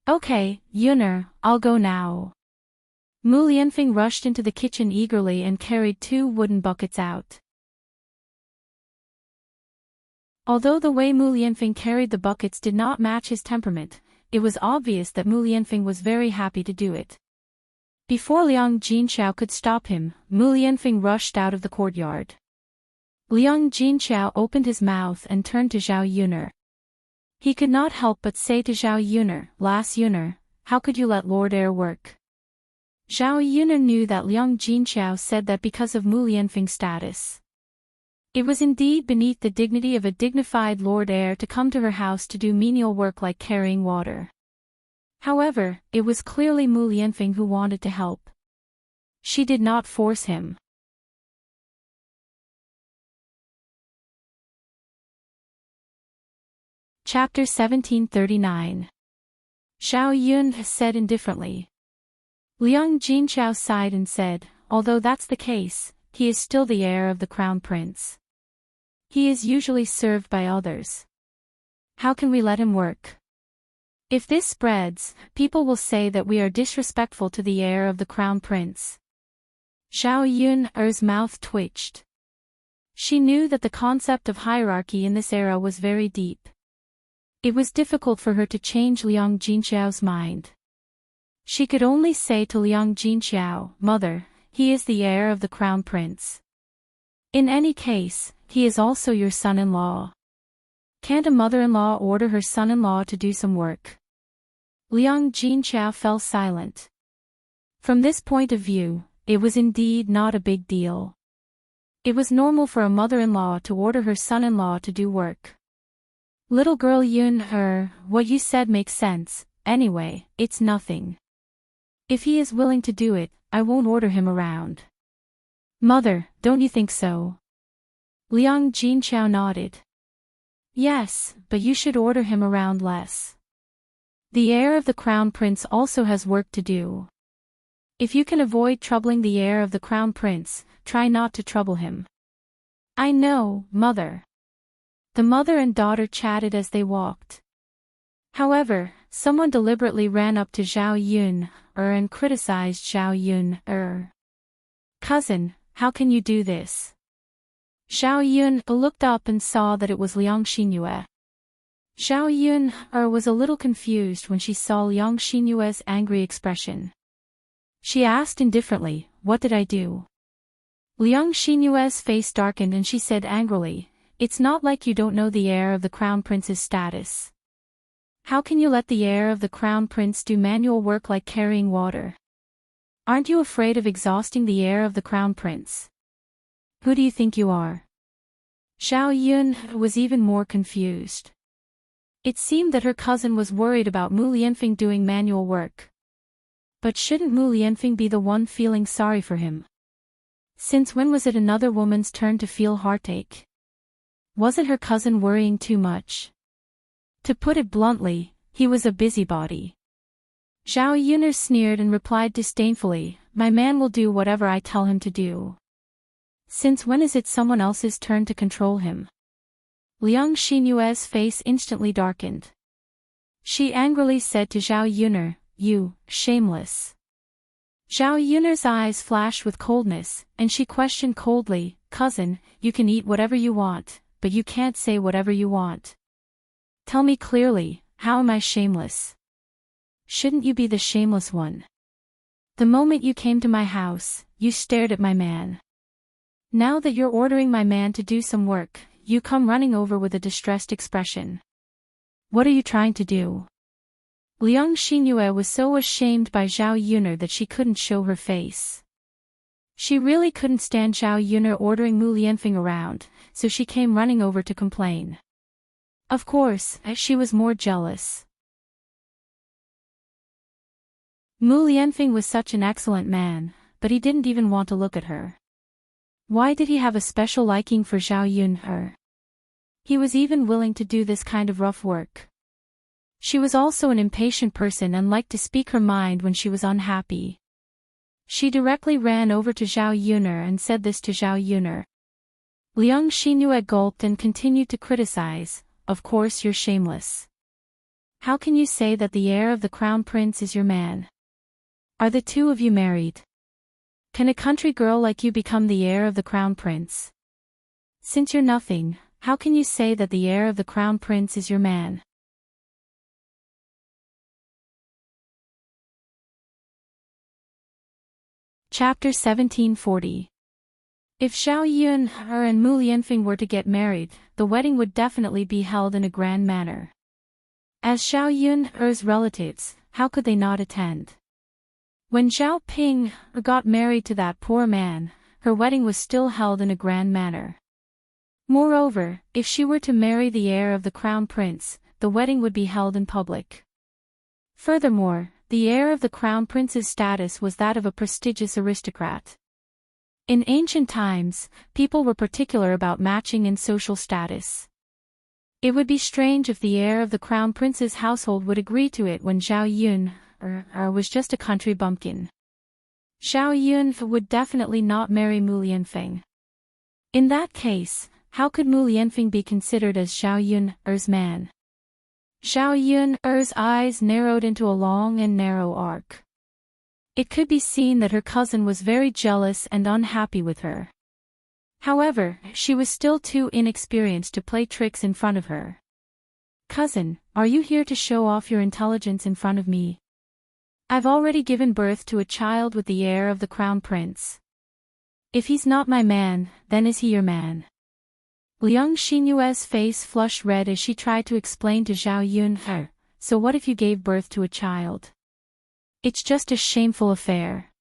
Okay, Yuner, I'll go now. Mu Lianfeng rushed into the kitchen eagerly and carried 2 wooden buckets out. Although the way Mu Lianfeng carried the buckets did not match his temperament, it was obvious that Mu Lianfeng was very happy to do it. Before Liang Jinxiao could stop him, Mu Lianfeng rushed out of the courtyard. Liang Jinxiao opened his mouth and turned to Zhao Yuner. He could not help but say to Zhao Yuner, Lass Yuner, how could you let Lord Heir work? Zhao Yuner knew that Liang Jinxiao said that because of Mu Lianfeng's status. It was indeed beneath the dignity of a dignified Lord Heir to come to her house to do menial work like carrying water. However, it was clearly Mu Lianfeng who wanted to help. She did not force him. Chapter 1739. Zhao Yun said indifferently. Liang Jinxiao sighed and said, although that's the case, he is still the heir of the crown prince. He is usually served by others. How can we let him work? If this spreads, people will say that we are disrespectful to the heir of the crown prince. Zhao Yun's mouth twitched. She knew that the concept of hierarchy in this era was very deep. It was difficult for her to change Liang Jinxiao's mind. She could only say to Liang Jinxiao, Mother, he is the heir of the crown prince. In any case, he is also your son-in-law. Can't a mother-in-law order her son-in-law to do some work? Liang Jinxiao fell silent. From this point of view, it was indeed not a big deal. It was normal for a mother-in-law to order her son-in-law to do work. Little girl Yun, what you said makes sense, anyway, it's nothing. If he is willing to do it, I won't order him around. Mother, don't you think so? Liang Jinqiao nodded. Yes, but you should order him around less. The heir of the crown prince also has work to do. If you can avoid troubling the heir of the crown prince, try not to trouble him. I know, mother. The mother and daughter chatted as they walked. However, someone deliberately ran up to Zhao Yun, and criticized Zhao Yun, Cousin, how can you do this? Zhao Yun looked up and saw that it was Liang Xinyue. Zhao Yun was a little confused when she saw Liang Xinyue's angry expression. She asked indifferently, "What did I do?" Liang Xinyue's face darkened and she said angrily, "It's not like you don't know the heir of the crown prince's status. How can you let the heir of the crown prince do manual work like carrying water? Aren't you afraid of exhausting the heir of the crown prince? Who do you think you are?" Zhao Yun was even more confused. It seemed that her cousin was worried about Mu Lianfeng doing manual work. But shouldn't Mu Lianfeng be the one feeling sorry for him? Since when was it another woman's turn to feel heartache? Wasn't her cousin worrying too much? To put it bluntly, he was a busybody. Zhao Yun sneered and replied disdainfully, "My man will do whatever I tell him to do. Since when is it someone else's turn to control him?" Liang Xinyue's face instantly darkened. She angrily said to Zhao Yun, "You, shameless." Zhao Yun's eyes flashed with coldness, and she questioned coldly, "Cousin, you can eat whatever you want, but you can't say whatever you want. Tell me clearly, how am I shameless? Shouldn't you be the shameless one? The moment you came to my house, you stared at my man. Now that you're ordering my man to do some work, you come running over with a distressed expression. What are you trying to do?" Liang Xinyue was so ashamed by Zhao Yun that she couldn't show her face. She really couldn't stand Zhao Yun ordering Mu Lianfeng around, so she came running over to complain. Of course, she was more jealous. Mu Lianfeng was such an excellent man, but he didn't even want to look at her. Why did he have a special liking for Zhao Yun? He was even willing to do this kind of rough work. She was also an impatient person and liked to speak her mind when she was unhappy. She directly ran over to Zhao Yun and said this to Zhao Yun. Liang Xinyue gulped and continued to criticize, "Of course you're shameless. How can you say that the heir of the crown prince is your man? Are the two of you married? Can a country girl like you become the heir of the crown prince? Since you're nothing, how can you say that the heir of the crown prince is your man?" Chapter 1740. If Zhao Yun and Mu Lianfeng were to get married, the wedding would definitely be held in a grand manner. As Zhao Yun's relatives, how could they not attend? When Zhao Ping got married to that poor man, her wedding was still held in a grand manner. Moreover, if she were to marry the heir of the crown prince, the wedding would be held in public. Furthermore, the heir of the crown prince's status was that of a prestigious aristocrat. In ancient times, people were particular about matching in social status. It would be strange if the heir of the crown prince's household would agree to it when Zhao Yun was just a country bumpkin. Zhao Yun would definitely not marry Mu Lianfeng. In that case, how could Mu Lianfeng be considered as Zhao Yun's man? Zhao Yun's eyes narrowed into a long and narrow arc. It could be seen that her cousin was very jealous and unhappy with her. However, she was still too inexperienced to play tricks in front of her. "Cousin, are you here to show off your intelligence in front of me? I've already given birth to a child with the heir of the crown prince. If he's not my man, then is he your man?" Liang Xinyue's face flushed red as she tried to explain to Zhao Yun, "So what if you gave birth to a child? It's just a shameful affair."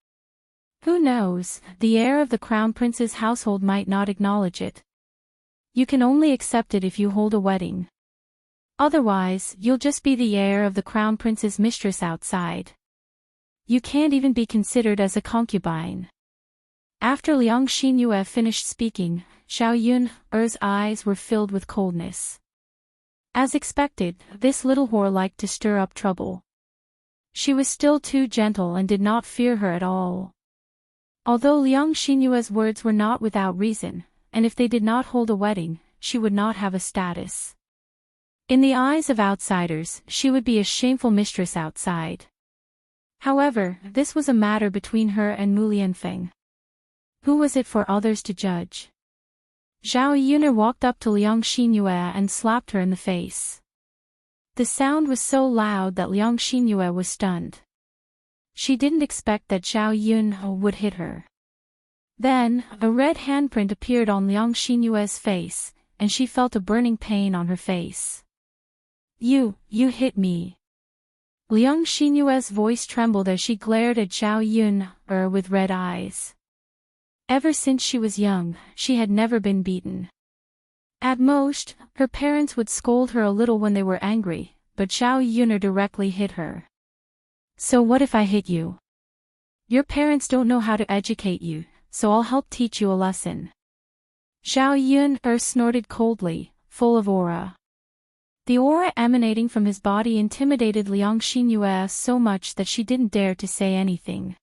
Who knows, the heir of the crown prince's household might not acknowledge it. You can only accept it if you hold a wedding. Otherwise, you'll just be the heir of the crown prince's mistress outside. You can't even be considered as a concubine. After Liang Xinyue finished speaking, Xiao Yun's eyes were filled with coldness. As expected, this little whore liked to stir up trouble. She was still too gentle and did not fear her at all. Although Liang Xinyue's words were not without reason, and if they did not hold a wedding, she would not have a status. In the eyes of outsiders, she would be a shameful mistress outside. However, this was a matter between her and Mu Lianfeng. Who was it for others to judge? Zhao Yun'er walked up to Liang Xinyue and slapped her in the face. The sound was so loud that Liang Xinyue was stunned. She didn't expect that Zhao Yun would hit her. Then, a red handprint appeared on Liang Xinyue's face, and she felt a burning pain on her face. You hit me. Liang Xinyue's voice trembled as she glared at Zhao Yun'er with red eyes. Ever since she was young, she had never been beaten. At most, her parents would scold her a little when they were angry, but Zhao Yun'er directly hit her. So what if I hit you? Your parents don't know how to educate you, so I'll help teach you a lesson. Zhao Yun'er snorted coldly, full of aura. The aura emanating from his body intimidated Liang Xinyue so much that she didn't dare to say anything.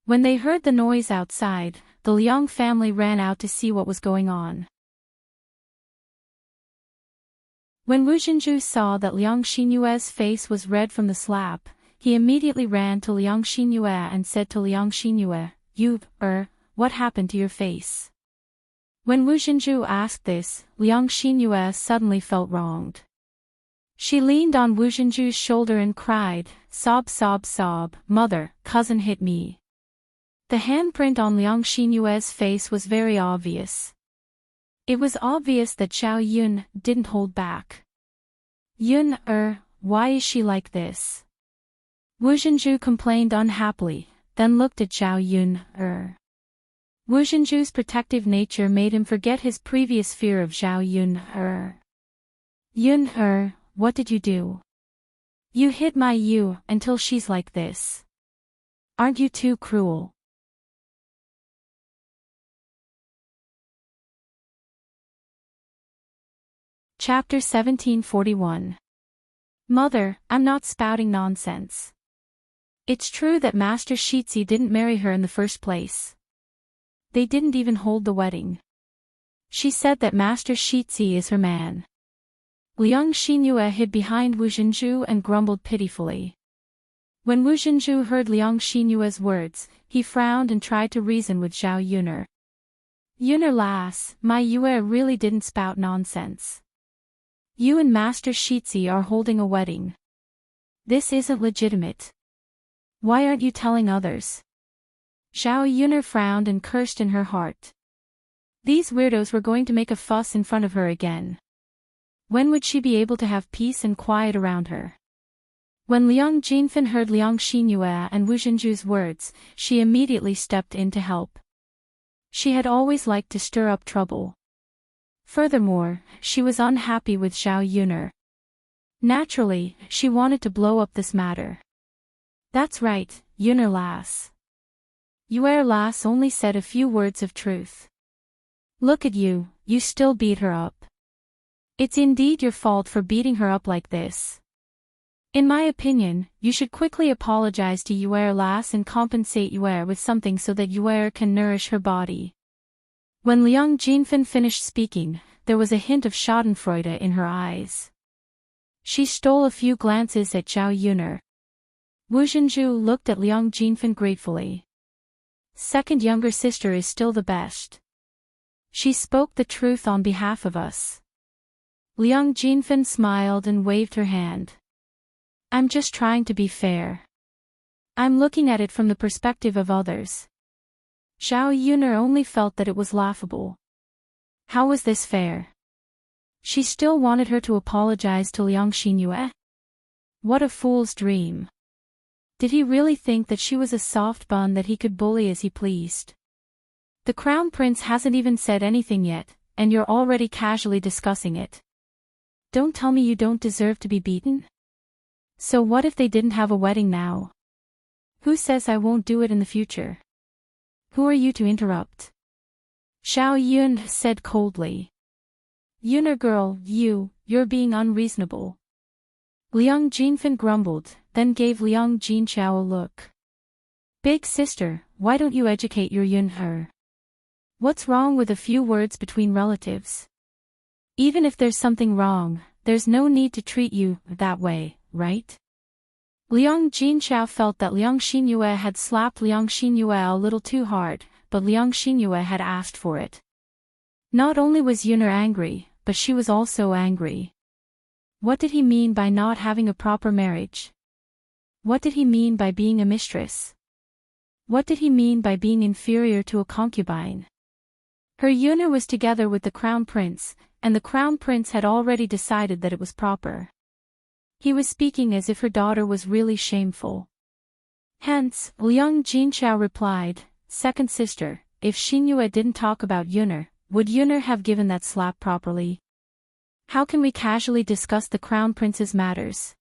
When they heard the noise outside, the Liang family ran out to see what was going on. When Wu Zhenju saw that Liang Xinyue's face was red from the slap, he immediately ran to Liang Xinyue and said to Liang Xinyue, what happened to your face? When Wu Zhenju asked this, Liang Xinyue suddenly felt wronged. She leaned on Wu Zhenju's shoulder and cried, sob, mother, cousin hit me. The handprint on Liang Xinyue's face was very obvious. It was obvious that Zhao Yun didn't hold back. Why is she like this? Wu Zhenju complained unhappily, then looked at Zhao Yun. Wu Zhenju's protective nature made him forget his previous fear of Zhao Yun. What did you do? You hit my Yu until she's like this. Aren't you too cruel? Chapter 1741. Mother, I'm not spouting nonsense. It's true that Master Shitzi didn't marry her in the first place. They didn't even hold the wedding. She said that Master Shitzi is her man. Liang Xinyue hid behind Wu Zhenju and grumbled pitifully. When Wu Zhenju heard Liang Xinyue's words, he frowned and tried to reason with Zhao Yun'er. Yun'er lass, my Yue really didn't spout nonsense. You and Master Shitzi are holding a wedding. This isn't legitimate. Why aren't you telling others? Zhao Yun'er frowned and cursed in her heart. These weirdos were going to make a fuss in front of her again. When would she be able to have peace and quiet around her? When Liang Jinfen heard Liang Xinyue and Wu Zhenju's words, she immediately stepped in to help. She had always liked to stir up trouble. Furthermore, she was unhappy with Zhao Yun'er. Naturally, she wanted to blow up this matter. That's right, Yun'er lass. Yue lass only said a few words of truth. Look at you, you still beat her up. It's indeed your fault for beating her up like this. In my opinion, you should quickly apologize to Yue lass and compensate Yue with something so that Yue can nourish her body. When Liang Jinfen finished speaking, there was a hint of schadenfreude in her eyes. She stole a few glances at Zhao Yun'er. Wu Zhenju looked at Liang Jinfen gratefully. Second younger sister is still the best. She spoke the truth on behalf of us. Liang Jinfen smiled and waved her hand. I'm just trying to be fair. I'm looking at it from the perspective of others. Zhao Yun'er only felt that it was laughable. How was this fair? She still wanted her to apologize to Liang Xinyue? What a fool's dream. Did he really think that she was a soft bun that he could bully as he pleased? The Crown Prince hasn't even said anything yet, and you're already casually discussing it. Don't tell me you don't deserve to be beaten? So what if they didn't have a wedding now? Who says I won't do it in the future? Who are you to interrupt? Xiao Yun said coldly. Yuner girl, you're being unreasonable. Liang Jinfen grumbled, then gave Liang Jinchao a look. Big sister, why don't you educate your Yunher? What's wrong with a few words between relatives? Even if there's something wrong, there's no need to treat you that way, right? Liang Jinchao felt that Liang Xinyue had slapped Liang Xinyue a little too hard, but Liang Xinyue had asked for it. Not only was Yuner angry, but she was also angry. What did he mean by not having a proper marriage? What did he mean by being a mistress? What did he mean by being inferior to a concubine? Her Yuner was together with the Crown Prince, and the Crown Prince had already decided that it was proper. He was speaking as if her daughter was really shameful. Hence, Liang Jinchao replied, Second sister, if Xinyue didn't talk about Yuner, would Yuner have given that slap properly? How can we casually discuss the Crown Prince's matters?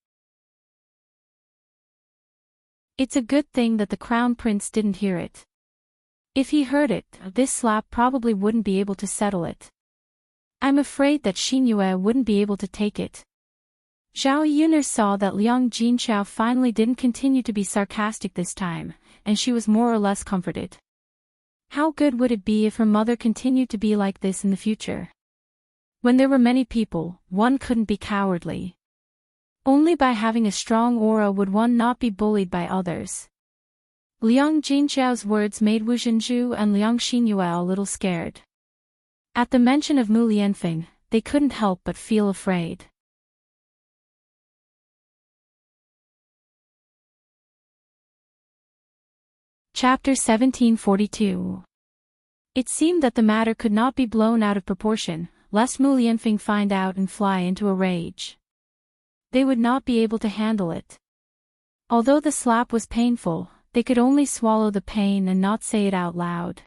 It's a good thing that the Crown Prince didn't hear it. If he heard it, this slap probably wouldn't be able to settle it. I'm afraid that Xinyue wouldn't be able to take it. Zhao Yuner saw that Liang Jinchao finally didn't continue to be sarcastic this time, and she was more or less comforted. How good would it be if her mother continued to be like this in the future? When there were many people, one couldn't be cowardly. Only by having a strong aura would one not be bullied by others. Liang Jinchao's words made Wu Zhenju and Liang Xinyue a little scared. At the mention of Mu Lianfeng, they couldn't help but feel afraid. Chapter 1742. It seemed that the matter could not be blown out of proportion, lest Mu Lianfeng find out and fly into a rage. They would not be able to handle it. Although the slap was painful, they could only swallow the pain and not say it out loud.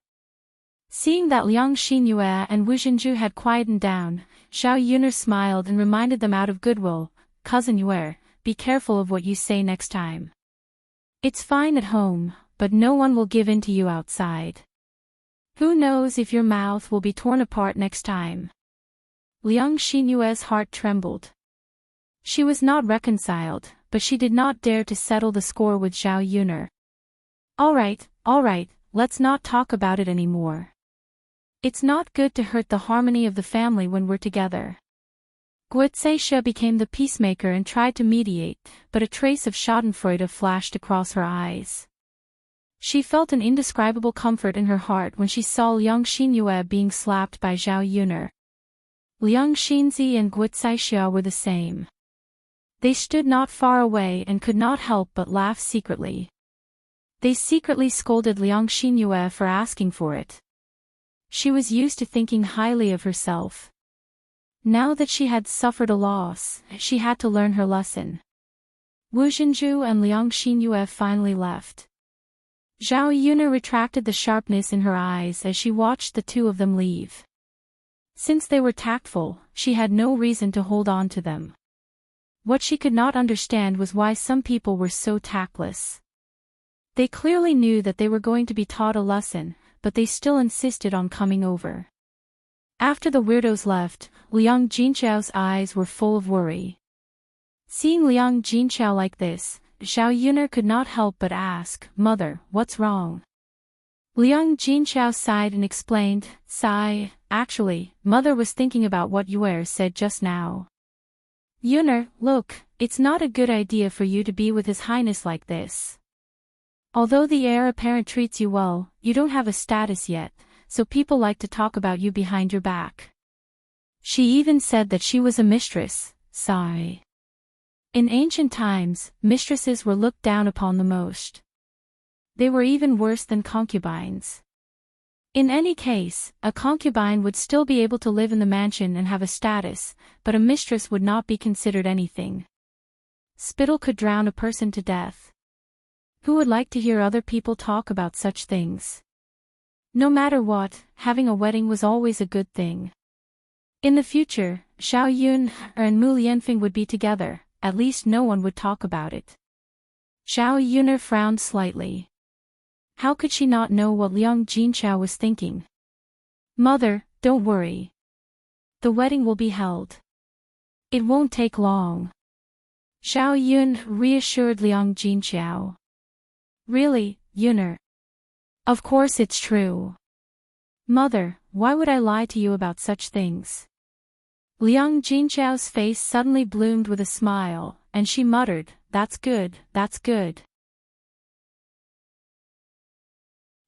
Seeing that Liang Xinyue and Wu Zhenju had quietened down, Zhao Yuner smiled and reminded them out of goodwill, Cousin Yue, be careful of what you say next time. It's fine at home, but no one will give in to you outside. Who knows if your mouth will be torn apart next time? Liang Xinyue's heart trembled. She was not reconciled, but she did not dare to settle the score with Zhao Yuner. All right, let's not talk about it anymore. It's not good to hurt the harmony of the family when we're together. Guotsai became the peacemaker and tried to mediate, but a trace of schadenfreude flashed across her eyes. She felt an indescribable comfort in her heart when she saw Liang Xinyue being slapped by Zhao Yuner. Liang Xinzi and Guotsai were the same. They stood not far away and could not help but laugh secretly. They secretly scolded Liang Xinyue for asking for it. She was used to thinking highly of herself. Now that she had suffered a loss, she had to learn her lesson. Wu Zhenju and Liang Xinyue finally left. Zhao Yuner retracted the sharpness in her eyes as she watched the two of them leave. Since they were tactful, she had no reason to hold on to them. What she could not understand was why some people were so tactless. They clearly knew that they were going to be taught a lesson, but they still insisted on coming over. After the weirdos left, Liang Jinchao's eyes were full of worry. Seeing Liang Jinchao like this, Zhao Yuner could not help but ask, Mother, what's wrong? Liang Jinchao sighed and explained, Actually, Mother was thinking about what Yue said just now. Yuner, look, it's not a good idea for you to be with His Highness like this. Although the heir apparent treats you well, you don't have a status yet, so people like to talk about you behind your back. She even said that she was a mistress, In ancient times, mistresses were looked down upon the most. They were even worse than concubines. In any case, a concubine would still be able to live in the mansion and have a status, but a mistress would not be considered anything. Spittle could drown a person to death. Who would like to hear other people talk about such things? No matter what, having a wedding was always a good thing. In the future, Xiao Yun and Mu Lianfeng would be together, at least no one would talk about it. Xiao Yun'er frowned slightly. How could she not know what Liang Jinqiao was thinking? Mother, don't worry. The wedding will be held. It won't take long. Xiao Yun reassured Liang Jinqiao. Really, Yun'er? Of course it's true. Mother, why would I lie to you about such things? Liang Jinqiao's face suddenly bloomed with a smile, and she muttered, that's good, that's good.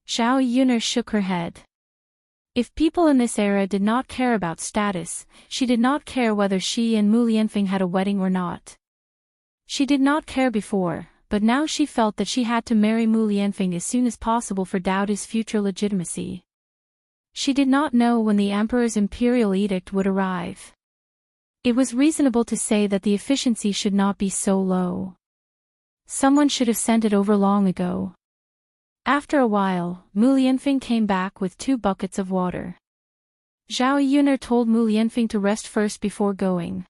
Xiao Yun'er shook her head. If people in this era did not care about status, she did not care whether she and Mu Lianfeng had a wedding or not. She did not care before, but now she felt that she had to marry Mu Lianfeng as soon as possible for Daoda's future legitimacy. She did not know when the emperor's imperial edict would arrive. It was reasonable to say that the efficiency should not be so low. Someone should have sent it over long ago. After a while, Mu Lianfeng came back with 2 buckets of water. Xiao Yun'er told Mu Lianfeng to rest first before going.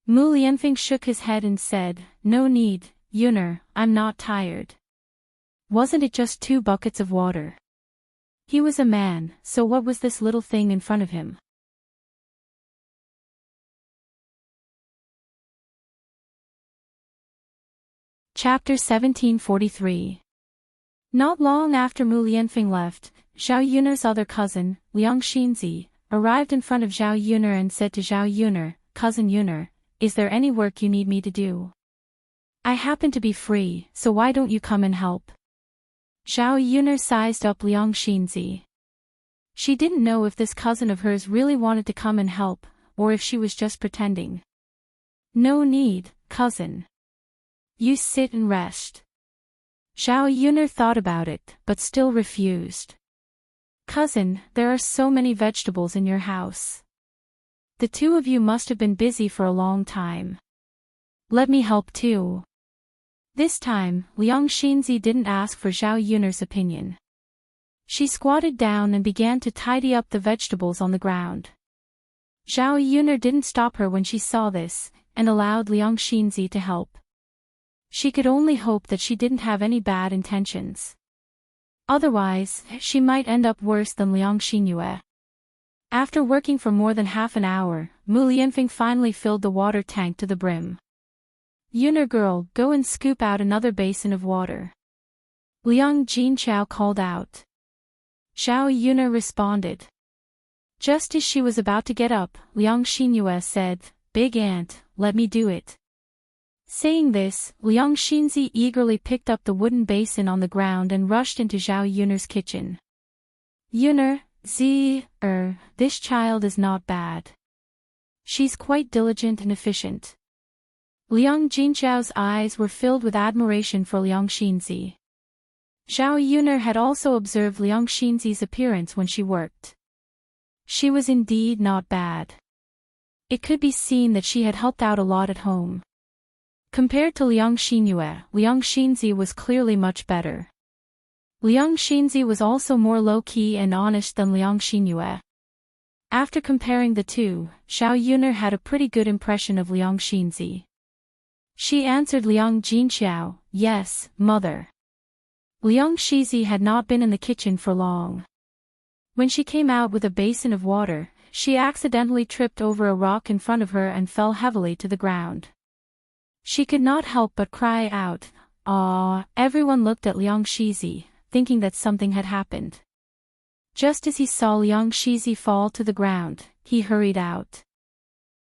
Mu Lianfeng shook his head and said, no need, Yun'er, I'm not tired. Wasn't it just 2 buckets of water? He was a man, so what was this little thing in front of him? Chapter 1743. Not long after Mu Lianfeng left, Xiao Yun'er's other cousin, Liang Xinzi, arrived in front of Xiao Yun'er and said to Xiao Yun'er, Cousin Yun'er, is there any work you need me to do? I happen to be free, so why don't you come and help? Xiao Yun'er sized up Liang Xinzi. She didn't know if this cousin of hers really wanted to come and help, or if she was just pretending. No need, cousin. You sit and rest. Xiao Yun'er thought about it, but still refused. Cousin, there are so many vegetables in your house. The 2 of you must have been busy for a long time. Let me help too. This time, Liang Xinzi didn't ask for Xiao Yun'er's opinion. She squatted down and began to tidy up the vegetables on the ground. Xiao Yun'er didn't stop her when she saw this, and allowed Liang Xinzi to help. She could only hope that she didn't have any bad intentions. Otherwise, she might end up worse than Liang Xinyue. After working for more than half an hour, Mu Lianfeng finally filled the water tank to the brim. Yun'er girl, go and scoop out another basin of water. Liang Jinqiao called out. Xiao Yun'er responded. Just as she was about to get up, Liang Xinyue said, Big aunt, let me do it. Saying this, Liang Xinzi eagerly picked up the wooden basin on the ground and rushed into Xiao Yun'er's kitchen. Yun'er, this child is not bad. She's quite diligent and efficient. Liang Jinqiao's eyes were filled with admiration for Liang Xinzi. Xiao Yun'er had also observed Liang Xinzi's appearance when she worked. She was indeed not bad. It could be seen that she had helped out a lot at home. Compared to Liang Xinyue, Liang Xinzi was clearly much better. Liang Xinzi was also more low-key and honest than Liang Xinyue. After comparing the 2, Xiao Yun'er had a pretty good impression of Liang Xinzi. She answered Liang Jinqiao, yes, mother. Liang Xinzi had not been in the kitchen for long. When she came out with a basin of water, she accidentally tripped over a rock in front of her and fell heavily to the ground. She could not help but cry out, "Aw!" Everyone looked at Liang Xinzi, thinking that something had happened. Just as he saw Liang Xinzi fall to the ground, he hurried out.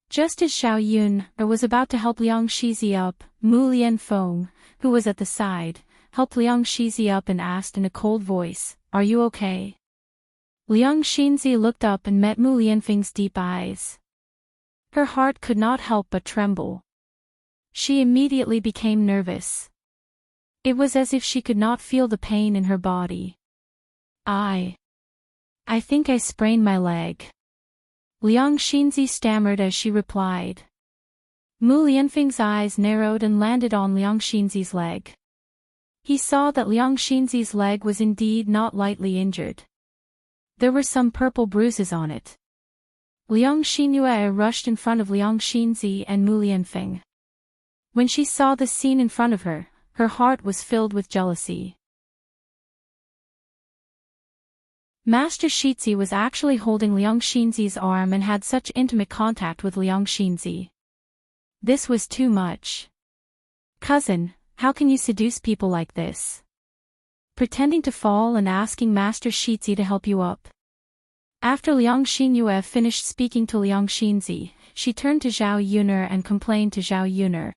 Just as Xiao Yun'er was about to help Liang Xinzi up, Mu Lianfeng, who was at the side, helped Liang Xinzi up and asked in a cold voice, "Are you okay?" Liang Xinzi looked up and met Mu Lianfeng's deep eyes. Her heart could not help but tremble. She immediately became nervous. It was as if she could not feel the pain in her body. I think I sprained my leg. Liang Xinzi stammered as she replied. Mu Lianfeng's eyes narrowed and landed on Liang Xinzi's leg. He saw that Liang Xinzi's leg was indeed not lightly injured. There were some purple bruises on it. Liang Xinyue rushed in front of Liang Xinzi and Mu Lianfeng. When she saw the scene in front of her, her heart was filled with jealousy. Master Shizi was actually holding Liang Xinzi's arm and had such intimate contact with Liang Xinzi. This was too much. Cousin, how can you seduce people like this? Pretending to fall and asking Master Shizi to help you up. After Liang Xinyue finished speaking to Liang Xinzi, she turned to Zhao Yuner and complained to Zhao Yuner.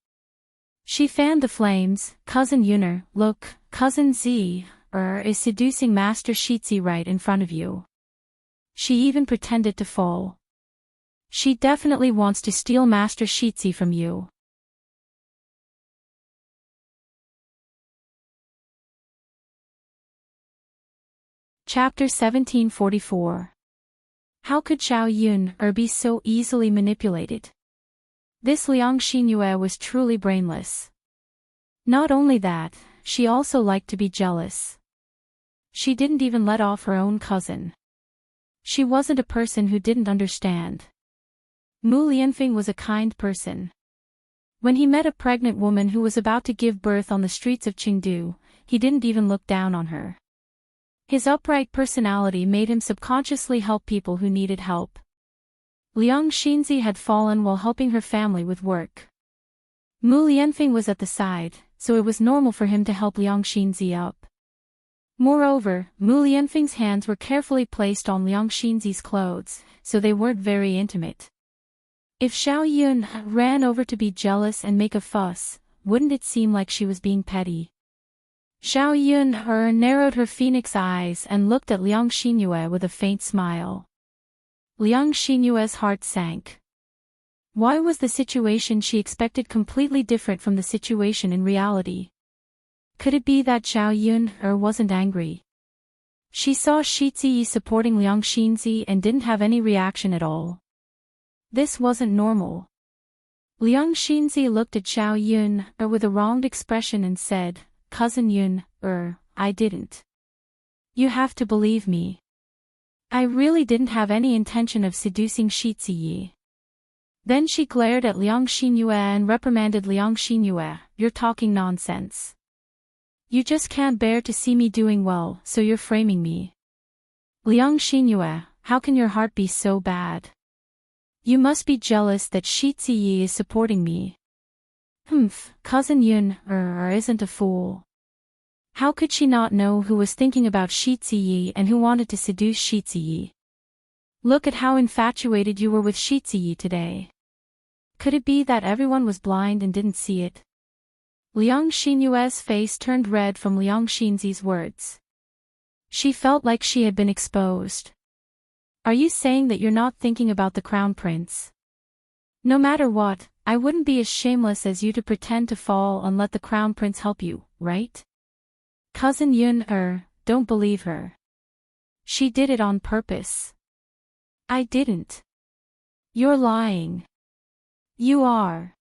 She fanned the flames. Cousin Yuner, look, Cousin Z is seducing Master Shizi right in front of you. She even pretended to fall. She definitely wants to steal Master Shizi from you. Chapter 1744. How could Zhao Yun be so easily manipulated? This Liang Xinyue was truly brainless. Not only that, she also liked to be jealous. She didn't even let off her own cousin. She wasn't a person who didn't understand. Mu Lianfeng was a kind person. When he met a pregnant woman who was about to give birth on the streets of Chengdu, he didn't even look down on her. His upright personality made him subconsciously help people who needed help. Liang Xinzi had fallen while helping her family with work. Mu Lianfeng was at the side, so it was normal for him to help Liang Xinzi up. Moreover, Mu Lianfeng's hands were carefully placed on Liang Xinzi's clothes, so they weren't very intimate. If Zhao Yun ran over to be jealous and make a fuss, wouldn't it seem like she was being petty? Zhao Yun narrowed her phoenix eyes and looked at Liang Xinyue with a faint smile. Liang Xinyue's heart sank. Why was the situation she expected completely different from the situation in reality? Could it be that Zhao Yun wasn't angry? She saw Shi Ziyi supporting Liang Xinzi and didn't have any reaction at all. This wasn't normal. Liang Xinzi looked at Zhao Yun with a wronged expression and said, Cousin Yun, I didn't. You have to believe me. I really didn't have any intention of seducing Shi Ziyi. Then she glared at Liang Xinyue and reprimanded Liang Xinyue, you're talking nonsense. You just can't bear to see me doing well, so you're framing me. Liang Xinyue, how can your heart be so bad? You must be jealous that Shi Ziyi is supporting me. Cousin Yun isn't a fool. How could she not know who was thinking about Shi Ziyi and who wanted to seduce Shi Ziyi? Look at how infatuated you were with Shi Ziyi today. Could it be that everyone was blind and didn't see it? Liang Xinyue's face turned red from Liang Xinzi's words. She felt like she had been exposed. Are you saying that you're not thinking about the crown prince? No matter what, I wouldn't be as shameless as you to pretend to fall and let the crown prince help you, right? Cousin Yun don't believe her. She did it on purpose. I didn't. You're lying. You are.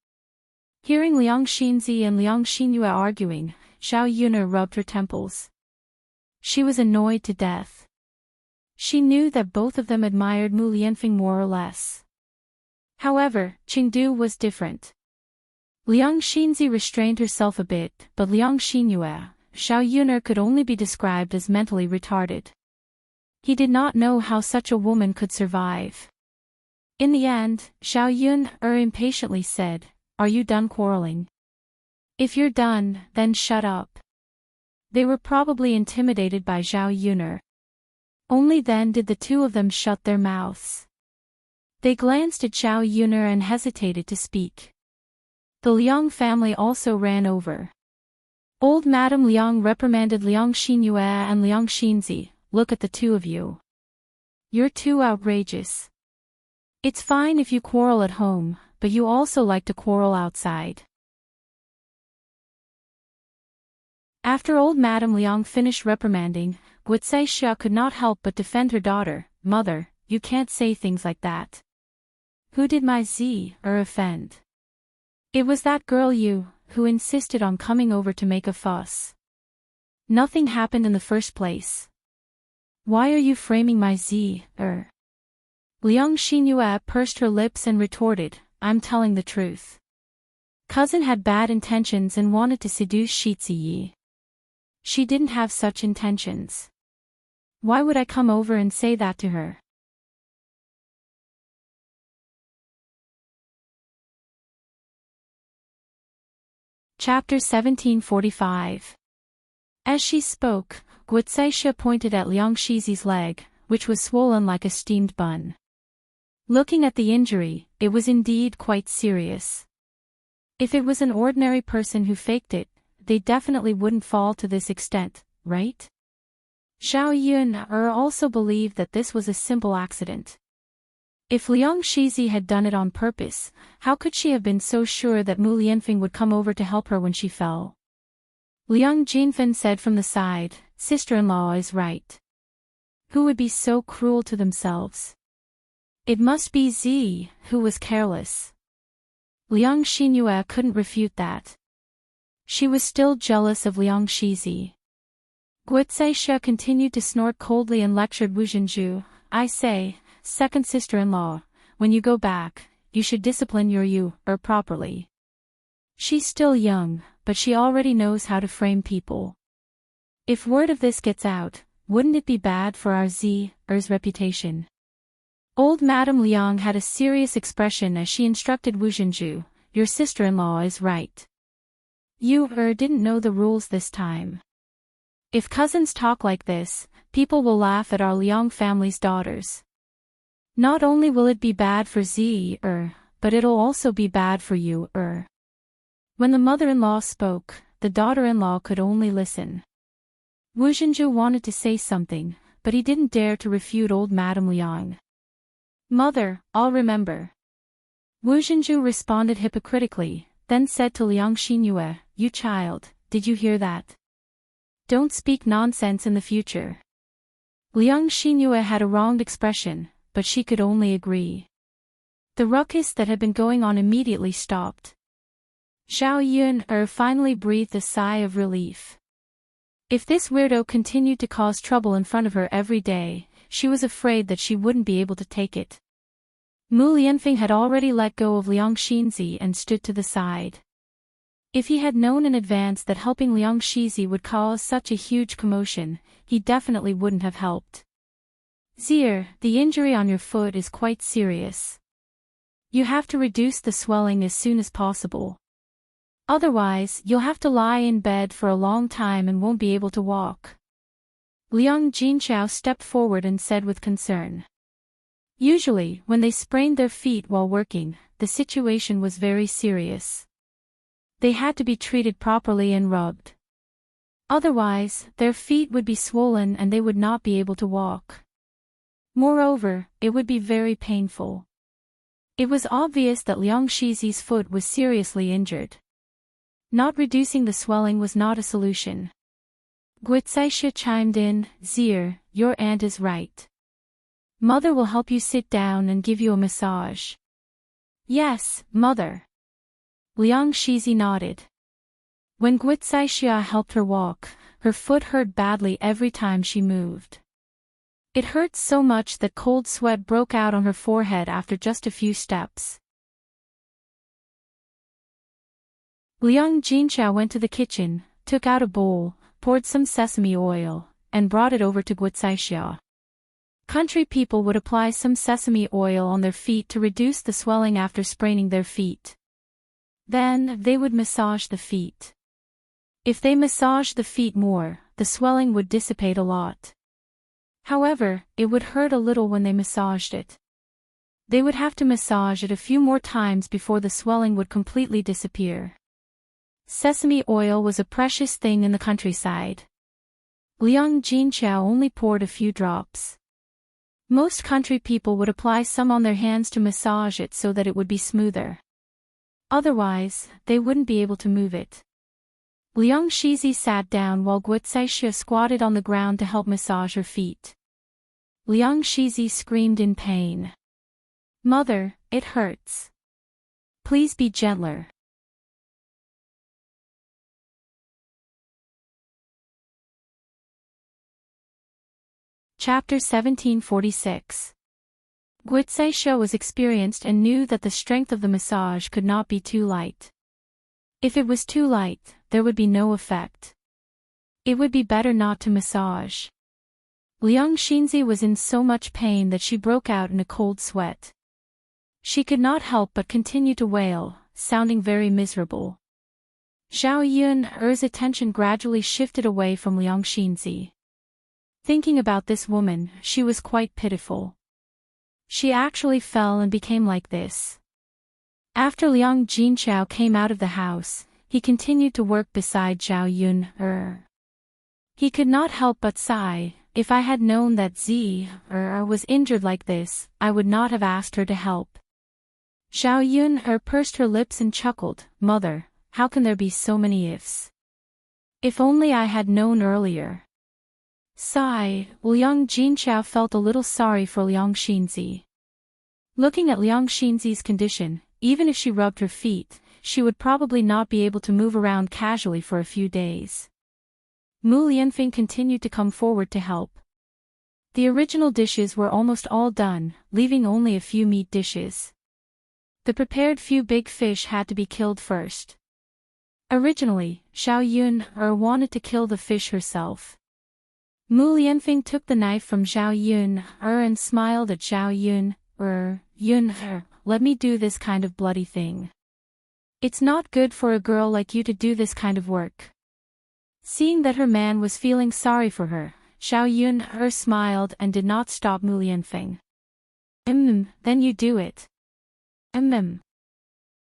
Hearing Liang Xinzi and Liang Xinyue arguing, Zhao Yuner rubbed her temples. She was annoyed to death. She knew that both of them admired Mu Lianfeng more or less. However, Chengdu was different. Liang Xinzi restrained herself a bit, but Liang Xinyue, Zhao Yuner could only be described as mentally retarded. He did not know how such a woman could survive. In the end, Zhao Yun impatiently said, Are you done quarreling? If you're done, then shut up. They were probably intimidated by Zhao Yuner. Only then did the two of them shut their mouths. They glanced at Zhao Yuner and hesitated to speak. The Liang family also ran over. Old Madame Liang reprimanded Liang Xinyue and Liang Xinzi, look at the two of you. You're too outrageous. It's fine if you quarrel at home, but you also like to quarrel outside. After old Madame Liang finished reprimanding, Guizai Xia could not help but defend her daughter. Mother, you can't say things like that. Who did my Z offend? It was that girl Yu, who insisted on coming over to make a fuss. Nothing happened in the first place. Why are you framing my Liang Xinhua pursed her lips and retorted, I'm telling the truth. Cousin had bad intentions and wanted to seduce Shi Ziyi. She didn't have such intentions. Why would I come over and say that to her? Chapter 1745. As she spoke, Guocaixia pointed at Liang Shizi's leg, which was swollen like a steamed bun. Looking at the injury, it was indeed quite serious. If it was an ordinary person who faked it, they definitely wouldn't fall to this extent, right? Zhao Yun also believed that this was a simple accident. If Liang Shizi had done it on purpose, how could she have been so sure that Mu Lianfeng would come over to help her when she fell? Liang Jinfen said from the side, sister-in-law is right. Who would be so cruel to themselves? It must be Zi, who was careless. Liang Xinhua couldn't refute that. She was still jealous of Liang Shizi. Guocaixia continued to snort coldly and lectured Wu Zhenju, I say, second sister-in-law, when you go back, you should discipline your properly. She's still young, but she already knows how to frame people. If word of this gets out, wouldn't it be bad for our Z's reputation? Old Madame Liang had a serious expression as she instructed Wu Zhenju, your sister-in-law is right. You didn't know the rules this time. If cousins talk like this, people will laugh at our Liang family's daughters. Not only will it be bad for Zi, but it'll also be bad for you, When the mother-in-law spoke, the daughter-in-law could only listen. Wu Zhenju wanted to say something, but he didn't dare to refute old Madame Liang. Mother, I'll remember. Wu Zhenju responded hypocritically, then said to Liang Xinhua, you child, did you hear that? Don't speak nonsense in the future. Liang Xinhua had a wronged expression, but she could only agree. The ruckus that had been going on immediately stopped. Zhao Yun finally breathed a sigh of relief. If this weirdo continued to cause trouble in front of her every day, she was afraid that she wouldn't be able to take it. Mu Lianfeng had already let go of Liang Xinzi and stood to the side. If he had known in advance that helping Liang Shizi would cause such a huge commotion, he definitely wouldn't have helped. Zir, the injury on your foot is quite serious. You have to reduce the swelling as soon as possible. Otherwise, you'll have to lie in bed for a long time and won't be able to walk. Liang Jinchao stepped forward and said with concern. Usually, when they sprained their feet while working, the situation was very serious. They had to be treated properly and rubbed. Otherwise, their feet would be swollen and they would not be able to walk. Moreover, it would be very painful. It was obvious that Liang Shizi's foot was seriously injured. Not reducing the swelling was not a solution. Guocaixia chimed in, Zir, your aunt is right. Mother will help you sit down and give you a massage. Yes, mother. Liang Shizi nodded. When Guocaixia helped her walk, her foot hurt badly every time she moved. It hurt so much that cold sweat broke out on her forehead after just a few steps. Liang Jinchao went to the kitchen, took out a bowl, poured some sesame oil, and brought it over to Guocaixia. Country people would apply some sesame oil on their feet to reduce the swelling after spraining their feet. Then, they would massage the feet. If they massaged the feet more, the swelling would dissipate a lot. However, it would hurt a little when they massaged it. They would have to massage it a few more times before the swelling would completely disappear. Sesame oil was a precious thing in the countryside. Liang Jinchao only poured a few drops. Most country people would apply some on their hands to massage it so that it would be smoother. Otherwise, they wouldn't be able to move it. Liang Shizi sat down while Guocaixia squatted on the ground to help massage her feet. Liang Shizi screamed in pain. Mother, it hurts. Please be gentler. Chapter 1746. Guizai Shou was experienced and knew that the strength of the massage could not be too light. If it was too light, there would be no effect. It would be better not to massage. Liang Xinzi was in so much pain that she broke out in a cold sweat. She could not help but continue to wail, sounding very miserable. Zhao Yun's attention gradually shifted away from Liang Xinzi. Thinking about this woman, she was quite pitiful. She actually fell and became like this. After Liang Jinchao came out of the house, he continued to work beside Zhao Yun. He could not help but sigh. If I had known that Zi was injured like this, I would not have asked her to help. Zhao Yun pursed her lips and chuckled, "Mother, how can there be so many ifs? If only I had known earlier." Sigh, Liang Jinchao felt a little sorry for Liang Xinzi. Looking at Liang Xinzi's condition, even if she rubbed her feet, she would probably not be able to move around casually for a few days. Mu Lianfeng continued to come forward to help. The original dishes were almost all done, leaving only a few meat dishes. The prepared few big fish had to be killed first. Originally, Zhao Yun wanted to kill the fish herself. Mu Lianfeng took the knife from Zhao Yun and smiled at Zhao Yun. Yun, let me do this kind of bloody thing. It's not good for a girl like you to do this kind of work." Seeing that her man was feeling sorry for her, Zhao Yun smiled and did not stop Mu Lianfeng. Then you do it. Mu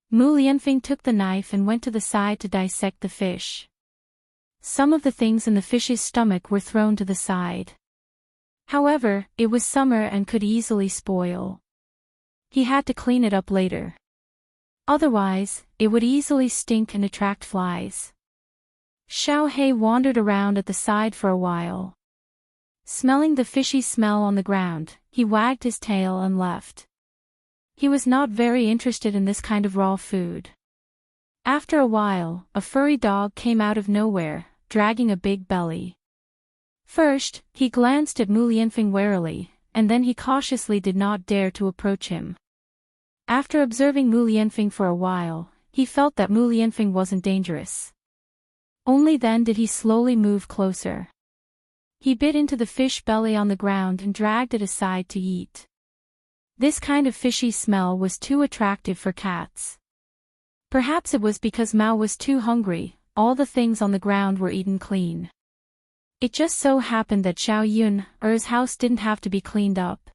Lianfeng took the knife and went to the side to dissect the fish. Some of the things in the fish's stomach were thrown to the side. However, it was summer and could easily spoil. He had to clean it up later. Otherwise, it would easily stink and attract flies. Xiao He wandered around at the side for a while. Smelling the fishy smell on the ground, he wagged his tail and left. He was not very interested in this kind of raw food. After a while, a furry dog came out of nowhere, dragging a big belly. First, he glanced at Mu Lianfeng warily, and then he cautiously did not dare to approach him. After observing Mu Lianfeng for a while, he felt that Mu Lianfeng wasn't dangerous. Only then did he slowly move closer. He bit into the fish belly on the ground and dragged it aside to eat. This kind of fishy smell was too attractive for cats. Perhaps it was because Mao was too hungry, all the things on the ground were eaten clean. It just so happened that Zhao Yun's house didn't have to be cleaned up.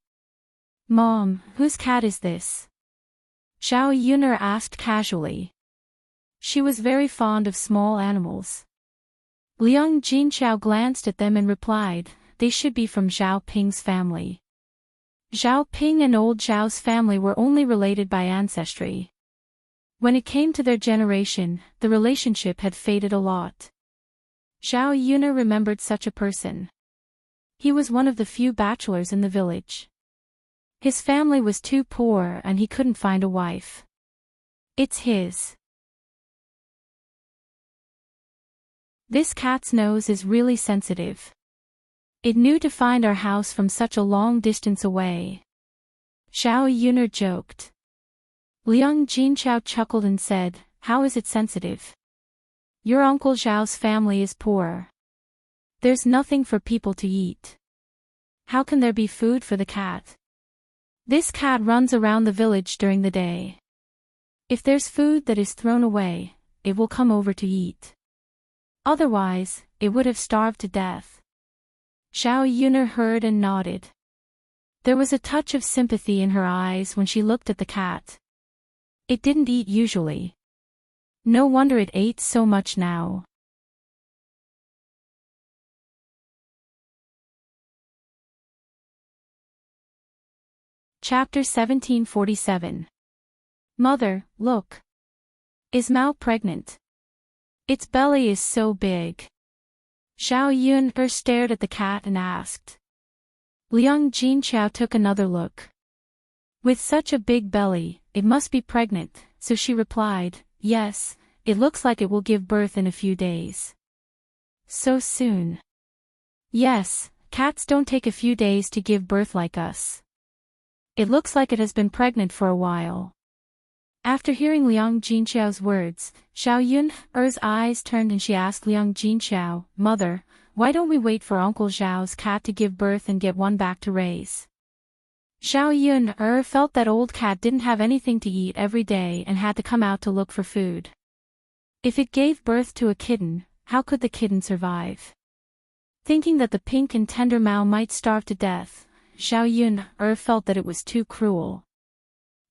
"Mom, whose cat is this?" Zhao Yun asked casually. She was very fond of small animals. Liang Jinchao glanced at them and replied, "They should be from Zhao Ping's family." Zhao Ping and old Zhao's family were only related by ancestry. When it came to their generation, the relationship had faded a lot. Zhao Yun remembered such a person. He was one of the few bachelors in the village. His family was too poor and he couldn't find a wife. It's his. This cat's nose is really sensitive. It knew to find our house from such a long distance away. Zhao Yun joked. Liang Jinchao chuckled and said, "How is it sensitive? Your Uncle Zhao's family is poor. There's nothing for people to eat. How can there be food for the cat? This cat runs around the village during the day. If there's food that is thrown away, it will come over to eat. Otherwise, it would have starved to death." Zhao Yun heard and nodded. There was a touch of sympathy in her eyes when she looked at the cat. It didn't eat usually. No wonder it ate so much now. Chapter 1747. Mother, look. Is Mao pregnant? Its belly is so big. Zhao Yun stared at the cat and asked. Liang Jinchao took another look. With such a big belly, it must be pregnant, so she replied, "Yes, it looks like it will give birth in a few days." "So soon?" "Yes, Cats don't take a few days to give birth like us. It looks like it has been pregnant for a while. After hearing Liang Jinxiao's words, Xiao Yun's eyes turned and she asked Liang Jinxiao, "Mother, why don't we wait for Uncle Zhao's cat to give birth and get one back to raise?" Xiao Yun felt that old cat didn't have anything to eat every day and had to come out to look for food. If it gave birth to a kitten, how could the kitten survive? Thinking that the pink and tender Mao might starve to death, Xiao Yun felt that it was too cruel.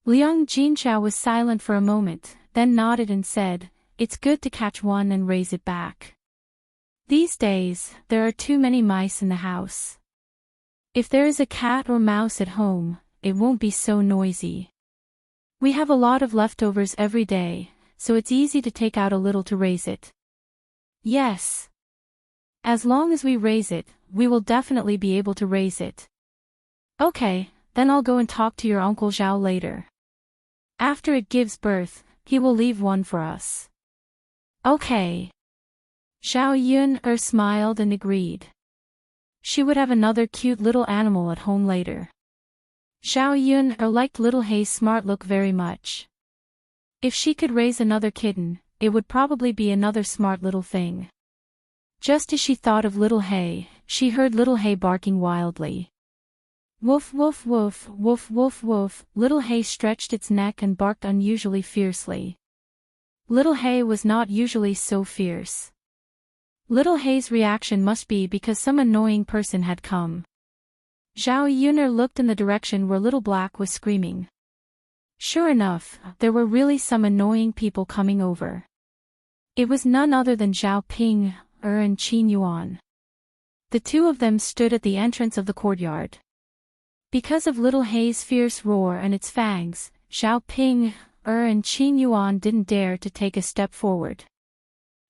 Liang Jinxiao was silent for a moment, then nodded and said, "It's good to catch one and raise it back. These days, there are too many mice in the house. If there is a cat or mouse at home, it won't be so noisy. We have a lot of leftovers every day, so it's easy to take out a little to raise it." "Yes. As long as we raise it, we will definitely be able to raise it." "Okay, then I'll go and talk to your Uncle Zhao later. After it gives birth, he will leave one for us." "Okay." Xiao Yun smiled and agreed. She would have another cute little animal at home later. Xiao Yun liked Little Hei's smart look very much. If she could raise another kitten, it would probably be another smart little thing. Just as she thought of Little Hei, she heard Little Hei barking wildly. Woof woof woof, woof woof woof. Little Hei stretched its neck and barked unusually fiercely. Little Hei was not usually so fierce. Little Hei's reaction must be because some annoying person had come. Zhao Yuner looked in the direction where Little Black was screaming. Sure enough, there were really some annoying people coming over. It was none other than Zhao Ping, and Qin Yuan. The two of them stood at the entrance of the courtyard. Because of Little Hei's fierce roar and its fangs, Zhao Ping, and Qin Yuan didn't dare to take a step forward.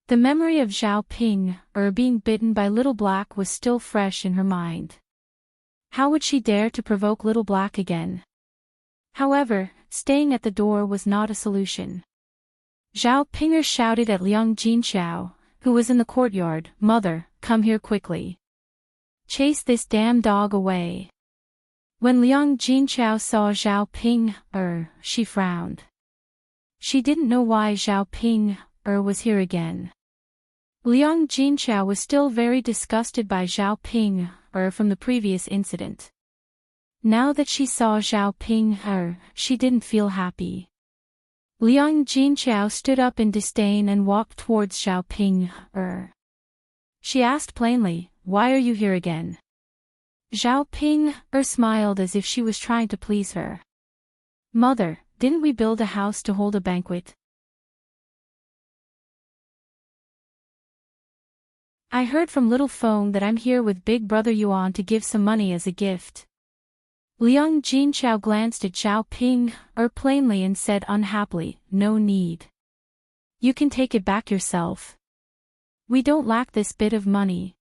The memory of Zhao Ping, being bitten by Little Black was still fresh in her mind. How would she dare to provoke Little Black again? However, staying at the door was not a solution. Zhao Pinger shouted at Liang Jinxiao, who was in the courtyard, "Mother, come here quickly. Chase this damn dog away." When Liang Jinxiao saw Zhao Ping, she frowned. She didn't know why Zhao Ping, was here again. Liang Jinxiao was still very disgusted by Zhao Ping, from the previous incident. Now that she saw Zhao Ping, she didn't feel happy. Liang Jinxiao stood up in disdain and walked towards Zhao Ping, She asked plainly, "Why are you here again?" Zhao Ping, smiled as if she was trying to please her. "Mother, didn't we build a house to hold a banquet? I heard from Little Feng that I'm here with Big Brother Yuan to give some money as a gift." Liang Jinxiao glanced at Zhao Ping, plainly and said unhappily, "No need. You can take it back yourself. We don't lack this bit of money."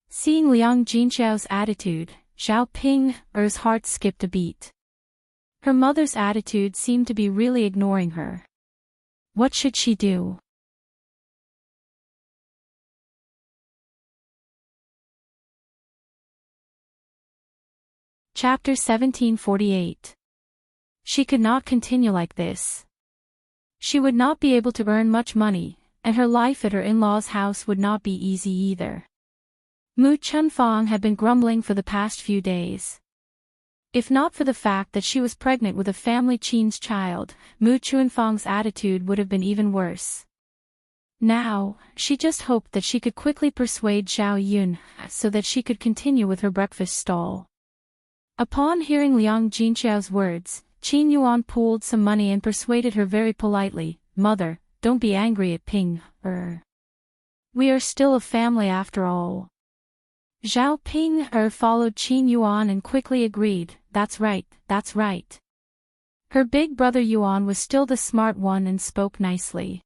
Seeing Liang Jinxiao's attitude, Zhao Ping's heart skipped a beat. Her mother's attitude seemed to be really ignoring her. What should she do? Chapter 1748. She could not continue like this. She would not be able to earn much money, and her life at her in-laws' house would not be easy either. Mu Chunfang had been grumbling for the past few days. If not for the fact that she was pregnant with a family Qin's child, Mu Chunfang's attitude would have been even worse. Now, she just hoped that she could quickly persuade Zhao Yun, so that she could continue with her breakfast stall. Upon hearing Liang Jinxiao's words, Qin Yuan pooled some money and persuaded her very politely, "Mother, don't be angry at Ping, We are still a family after all." Zhao Ping, followed Qin Yuan and quickly agreed, "That's right, that's right." Her big brother Yuan was still the smart one and spoke nicely.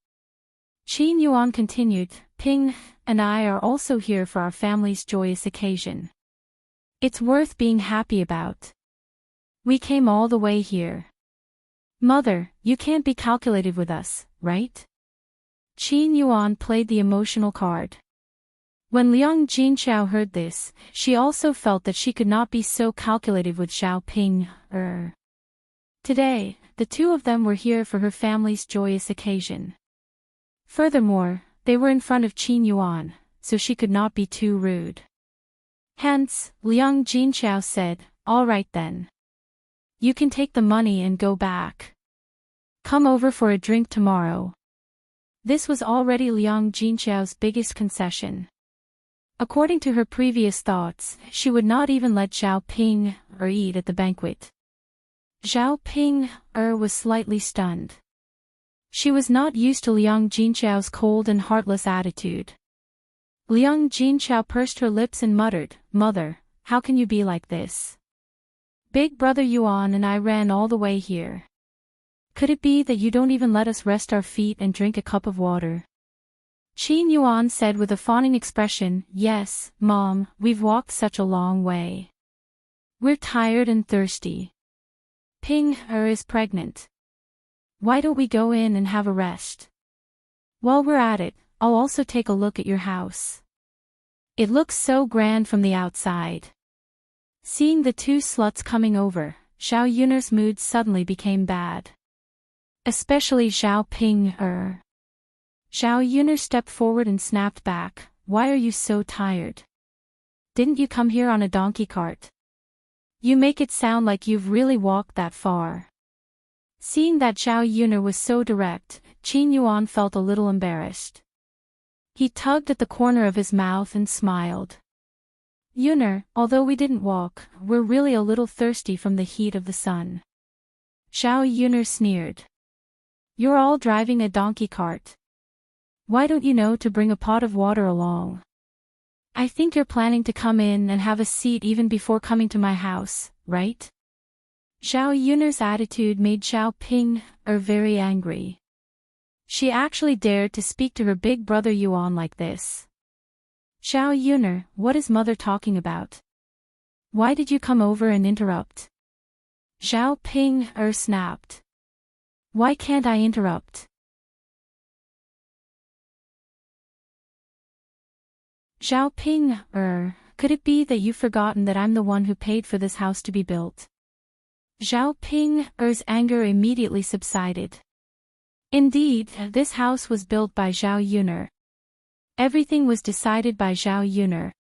Qin Yuan continued, "Ping and I are also here for our family's joyous occasion. It's worth being happy about. We came all the way here. Mother, you can't be calculated with us, right?" Qin Yuan played the emotional card. When Liang Jinqiao heard this, she also felt that she could not be so calculative with Xiao Ping. Today, the two of them were here for her family's joyous occasion. Furthermore, they were in front of Qin Yuan, so she could not be too rude. Hence, Liang Jinqiao said, "All right then. You can take the money and go back. Come over for a drink tomorrow." This was already Liang Jinqiao's biggest concession. According to her previous thoughts, she would not even let Xiao Ping eat at the banquet. Xiao Ping was slightly stunned. She was not used to Liang Jinqiao's cold and heartless attitude. Liang Jinqiao pursed her lips and muttered, "Mother, how can you be like this? Big brother Yuan and I ran all the way here. Could it be that you don't even let us rest our feet and drink a cup of water?" Qin Yuan said with a fawning expression, "Yes, Mom, we've walked such a long way. We're tired and thirsty. Ping is pregnant. Why don't we go in and have a rest? While we're at it, I'll also take a look at your house. It looks so grand from the outside." Seeing the two sluts coming over, Xiao Yuner's mood suddenly became bad. Especially Xiao Ping. Xiao Yuner stepped forward and snapped back, "Why are you so tired? Didn't you come here on a donkey cart? You make it sound like you've really walked that far." Seeing that Xiao Yuner was so direct, Qin Yuan felt a little embarrassed. He tugged at the corner of his mouth and smiled. "Yuner, although we didn't walk, we're really a little thirsty from the heat of the sun." Xiao Yuner sneered. "You're all driving a donkey cart. Why don't you know to bring a pot of water along? I think you're planning to come in and have a seat even before coming to my house, right?" Xiao Yuner's attitude made Xiao Ping very angry. She actually dared to speak to her big brother Yuan like this. "Xiao Yuner, what is mother talking about? Why did you come over and interrupt?" Xiao Ping snapped. "Why can't I interrupt?" Xiao Ping, could it be that you've forgotten that I'm the one who paid for this house to be built? Xiao Ping's anger immediately subsided. Indeed, this house was built by Xiao Yuner. Everything was decided by Xiao Yuner.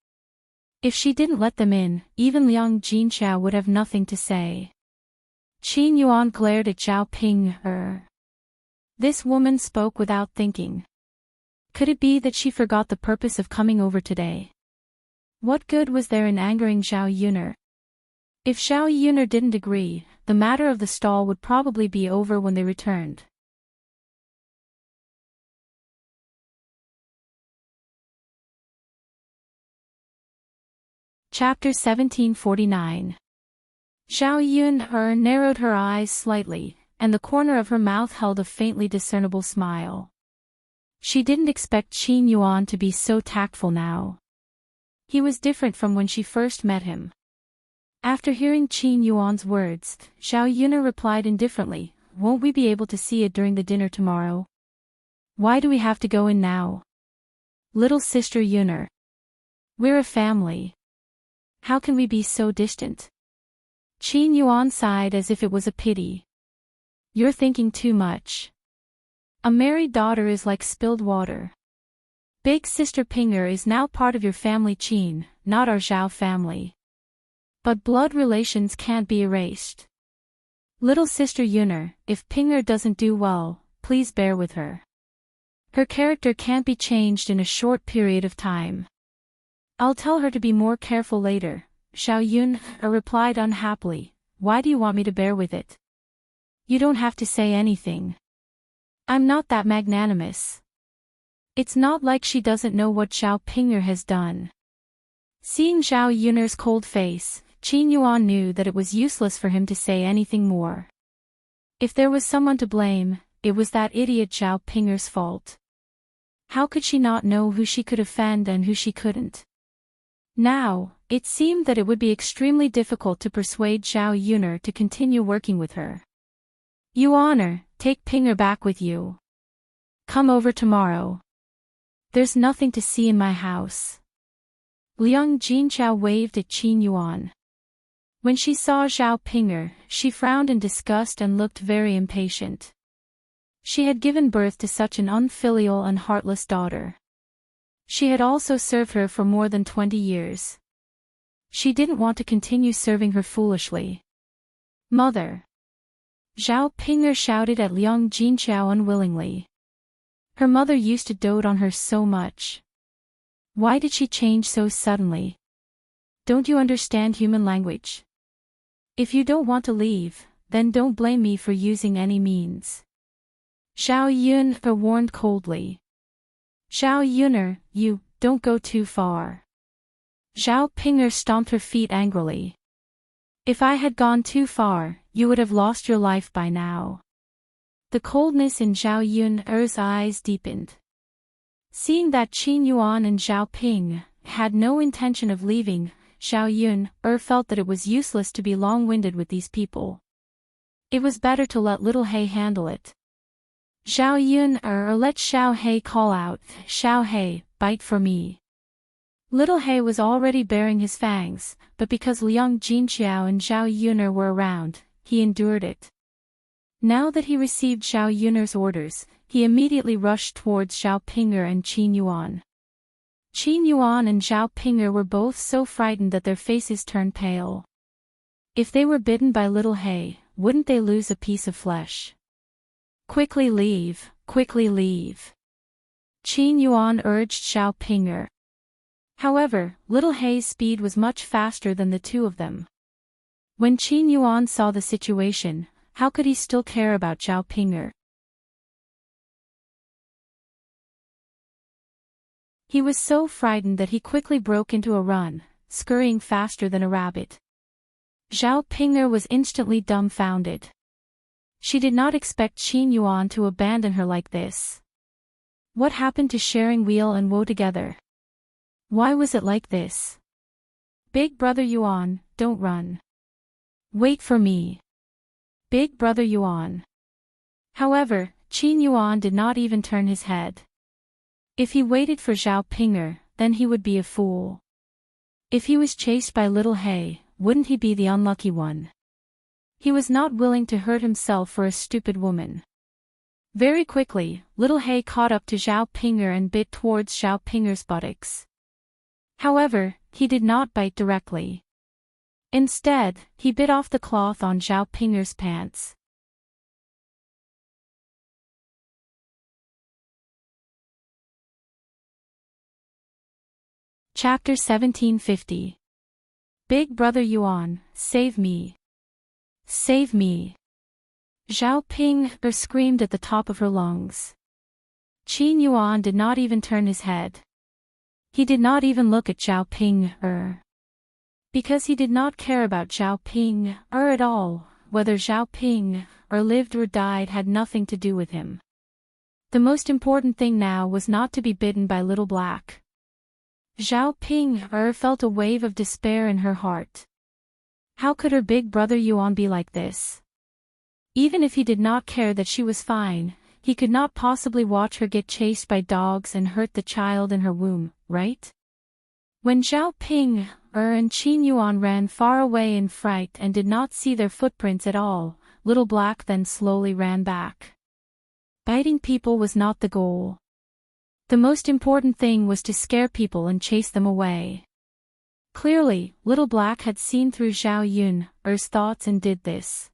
If she didn't let them in, even Liang Jinqiao would have nothing to say. Qin Yuan glared at Xiao Ping. This woman spoke without thinking. Could it be that she forgot the purpose of coming over today? What good was there in angering Xiao Yuner? If Xiao Yuner didn't agree, the matter of the stall would probably be over when they returned. Chapter 1749. Xiao Yuner narrowed her eyes slightly, and the corner of her mouth held a faintly discernible smile. She didn't expect Qin Yuan to be so tactful now. He was different from when she first met him. After hearing Qin Yuan's words, Xiao Yuner replied indifferently, "Won't we be able to see it during the dinner tomorrow? Why do we have to go in now? Little sister Yuner. We're a family. How can we be so distant?" Qin Yuan sighed as if it was a pity. "You're thinking too much. A married daughter is like spilled water. Big sister Pinger is now part of your family Qin, not our Zhao family. But blood relations can't be erased. Little sister Yuner, if Pinger doesn't do well, please bear with her. Her character can't be changed in a short period of time. I'll tell her to be more careful later." Xiao Yun replied unhappily, "Why do you want me to bear with it? You don't have to say anything. I'm not that magnanimous. It's not like she doesn't know what Xiao Pinger has done." Seeing Xiao Yuner's cold face, Qin Yuan knew that it was useless for him to say anything more. If there was someone to blame, it was that idiot Xiao Pinger's fault. How could she not know who she could offend and who she couldn't? Now, it seemed that it would be extremely difficult to persuade Xiao Yuner to continue working with her. "Yuaner, take Pinger back with you. Come over tomorrow. There's nothing to see in my house. Liang Jinqiao waved at Qin Yuan. When she saw Zhao Ping'er, she frowned in disgust and looked very impatient. She had given birth to such an unfilial and heartless daughter. She had also served her for more than 20 years. She didn't want to continue serving her foolishly. Mother! Zhao Ping'er shouted at Liang Jinqiao unwillingly. Her mother used to dote on her so much. Why did she change so suddenly? Don't you understand human language? If you don't want to leave, then don't blame me for using any means. Zhao Yun warned coldly. Zhao Yuner, you, don't go too far. Zhao Ping'er stomped her feet angrily. If I had gone too far, you would have lost your life by now. The coldness in Zhao Yun's eyes deepened. Seeing that Qin Yuan and Zhao Ping had no intention of leaving, Zhao Yun felt that it was useless to be long-winded with these people. It was better to let little He handle it. Zhao Yun let Xiao He call out, Xiao He, bite for me. Little He was already baring his fangs, but because Liang Jinqiao and Zhao Yuner were around, he endured it. Now that he received Zhao Yuner's orders, he immediately rushed towards Zhao Ping'er and Qin Yuan. Qin Yuan and Zhao Ping'er were both so frightened that their faces turned pale. If they were bitten by little He, wouldn't they lose a piece of flesh? Quickly leave, quickly leave. Qin Yuan urged Zhao Ping'er. However, little He's speed was much faster than the two of them. When Qin Yuan saw the situation, how could he still care about Zhao Ping'er? He was so frightened that he quickly broke into a run, scurrying faster than a rabbit. Zhao Ping'er was instantly dumbfounded. She did not expect Qin Yuan to abandon her like this. What happened to sharing weal and woe together? Why was it like this? Big brother Yuan, don't run. Wait for me. Big brother Yuan. However, Qin Yuan did not even turn his head. If he waited for Zhao Ping'er, then he would be a fool. If he was chased by little He, wouldn't he be the unlucky one? He was not willing to hurt himself for a stupid woman. Very quickly, little He caught up to Zhao Ping'er and bit towards Zhao Ping'er's buttocks. However, he did not bite directly. Instead, he bit off the cloth on Zhao Ping'er's pants. Chapter 1750. Big brother Yuan, save me. Save me. Zhao Ping'er screamed at the top of her lungs. Qin Yuan did not even turn his head. He did not even look at Zhao Ping'er. Because he did not care about Zhao Ping'er at all, whether Zhao Ping'er lived or died had nothing to do with him. The most important thing now was not to be bitten by Little Black. Zhao Ping'er felt a wave of despair in her heart. How could her big brother Yuan be like this? Even if he did not care that she was fine, he could not possibly watch her get chased by dogs and hurt the child in her womb, right? When Zhao Ping'er and Qin Yuan ran far away in fright and did not see their footprints at all, Little Black then slowly ran back. Biting people was not the goal. The most important thing was to scare people and chase them away. Clearly, Little Black had seen through Zhao Yun's thoughts and did this.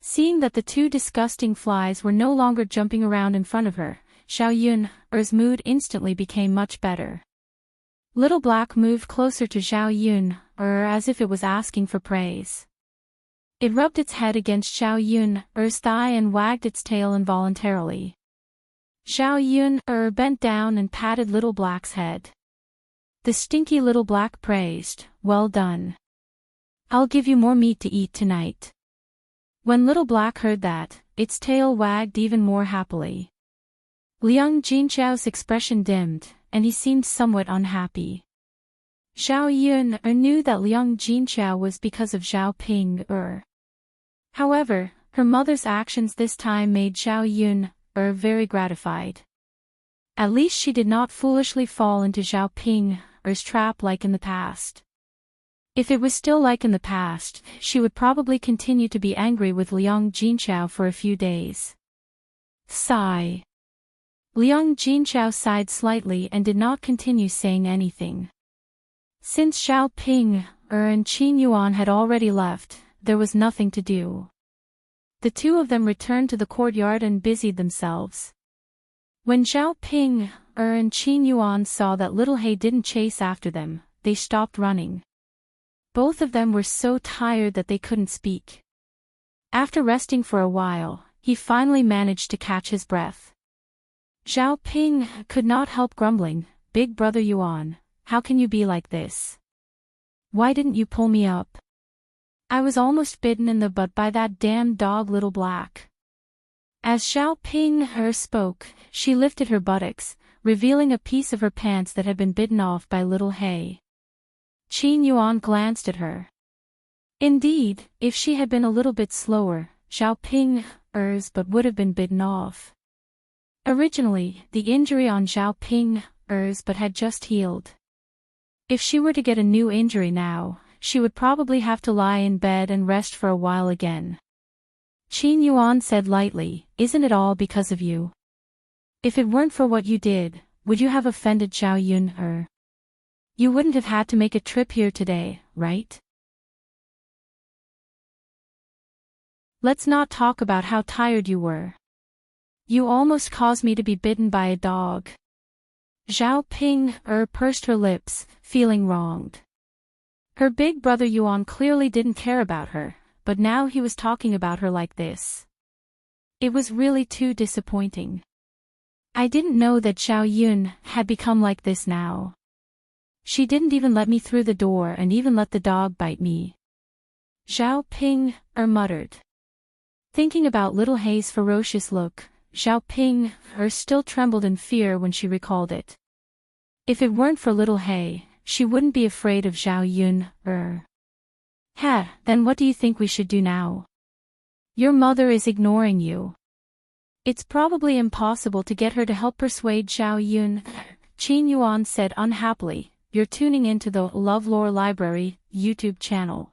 Seeing that the two disgusting flies were no longer jumping around in front of her, Zhao Yun's mood instantly became much better. Little Black moved closer to Zhao Yun, as if it was asking for praise. It rubbed its head against Zhao Yun's thigh and wagged its tail involuntarily. Zhao Yun bent down and patted Little Black's head. The stinky Little Black praised, "Well done. I'll give you more meat to eat tonight." When Little Black heard that, its tail wagged even more happily. Liang Jinqiao's expression dimmed, and he seemed somewhat unhappy. Zhao Yun knew that Liang Jinqiao was because of Zhao Ping'er. However, her mother's actions this time made Zhao Yun very gratified. At least she did not foolishly fall into Zhao Ping'er's Er's trap like in the past. If it was still like in the past, she would probably continue to be angry with Liang Jinchao for a few days. Sigh. Liang Jinchao sighed slightly and did not continue saying anything. Since Xiao Ping, and Qin Yuan had already left, there was nothing to do. The two of them returned to the courtyard and busied themselves. When Xiao Ping, and Qin Yuan saw that Little Hay didn't chase after them, they stopped running. Both of them were so tired that they couldn't speak. After resting for a while, he finally managed to catch his breath. Xiao Ping could not help grumbling, "Big brother Yuan, how can you be like this? Why didn't you pull me up? I was almost bitten in the butt by that damn dog Little Black." As Xiao Ping spoke, she lifted her buttocks, revealing a piece of her pants that had been bitten off by Little Hay. Qin Yuan glanced at her. Indeed, if she had been a little bit slower, Xiao Ping's butt would have been bitten off. Originally, the injury on Xiao Ping's butt had just healed. If she were to get a new injury now, she would probably have to lie in bed and rest for a while again. Qin Yuan said lightly, "Isn't it all because of you? If it weren't for what you did, would you have offended Xiao Yun? You wouldn't have had to make a trip here today, right? Let's not talk about how tired you were. You almost caused me to be bitten by a dog." Xiao Ping pursed her lips, feeling wronged. Her big brother Yuan clearly didn't care about her, but now he was talking about her like this. It was really too disappointing. I didn't know that Xiao Yun had become like this now. She didn't even let me through the door and even let the dog bite me. Xiao Ping muttered. Thinking about Little Hay's ferocious look, Xiao Ping still trembled in fear when she recalled it. If it weren't for Little Hay, she wouldn't be afraid of Xiao Yun. Then what do you think we should do now? Your mother is ignoring you. It's probably impossible to get her to help persuade Xiao Yun. Qin Yuan said unhappily. You're tuning into the LoveLore Library YouTube channel.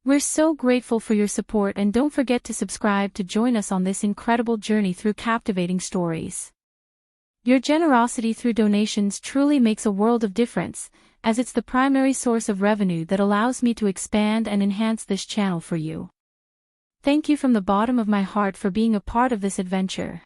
We're so grateful for your support, and don't forget to subscribe to join us on this incredible journey through captivating stories. Your generosity through donations truly makes a world of difference, as it's the primary source of revenue that allows me to expand and enhance this channel for you. Thank you from the bottom of my heart for being a part of this adventure.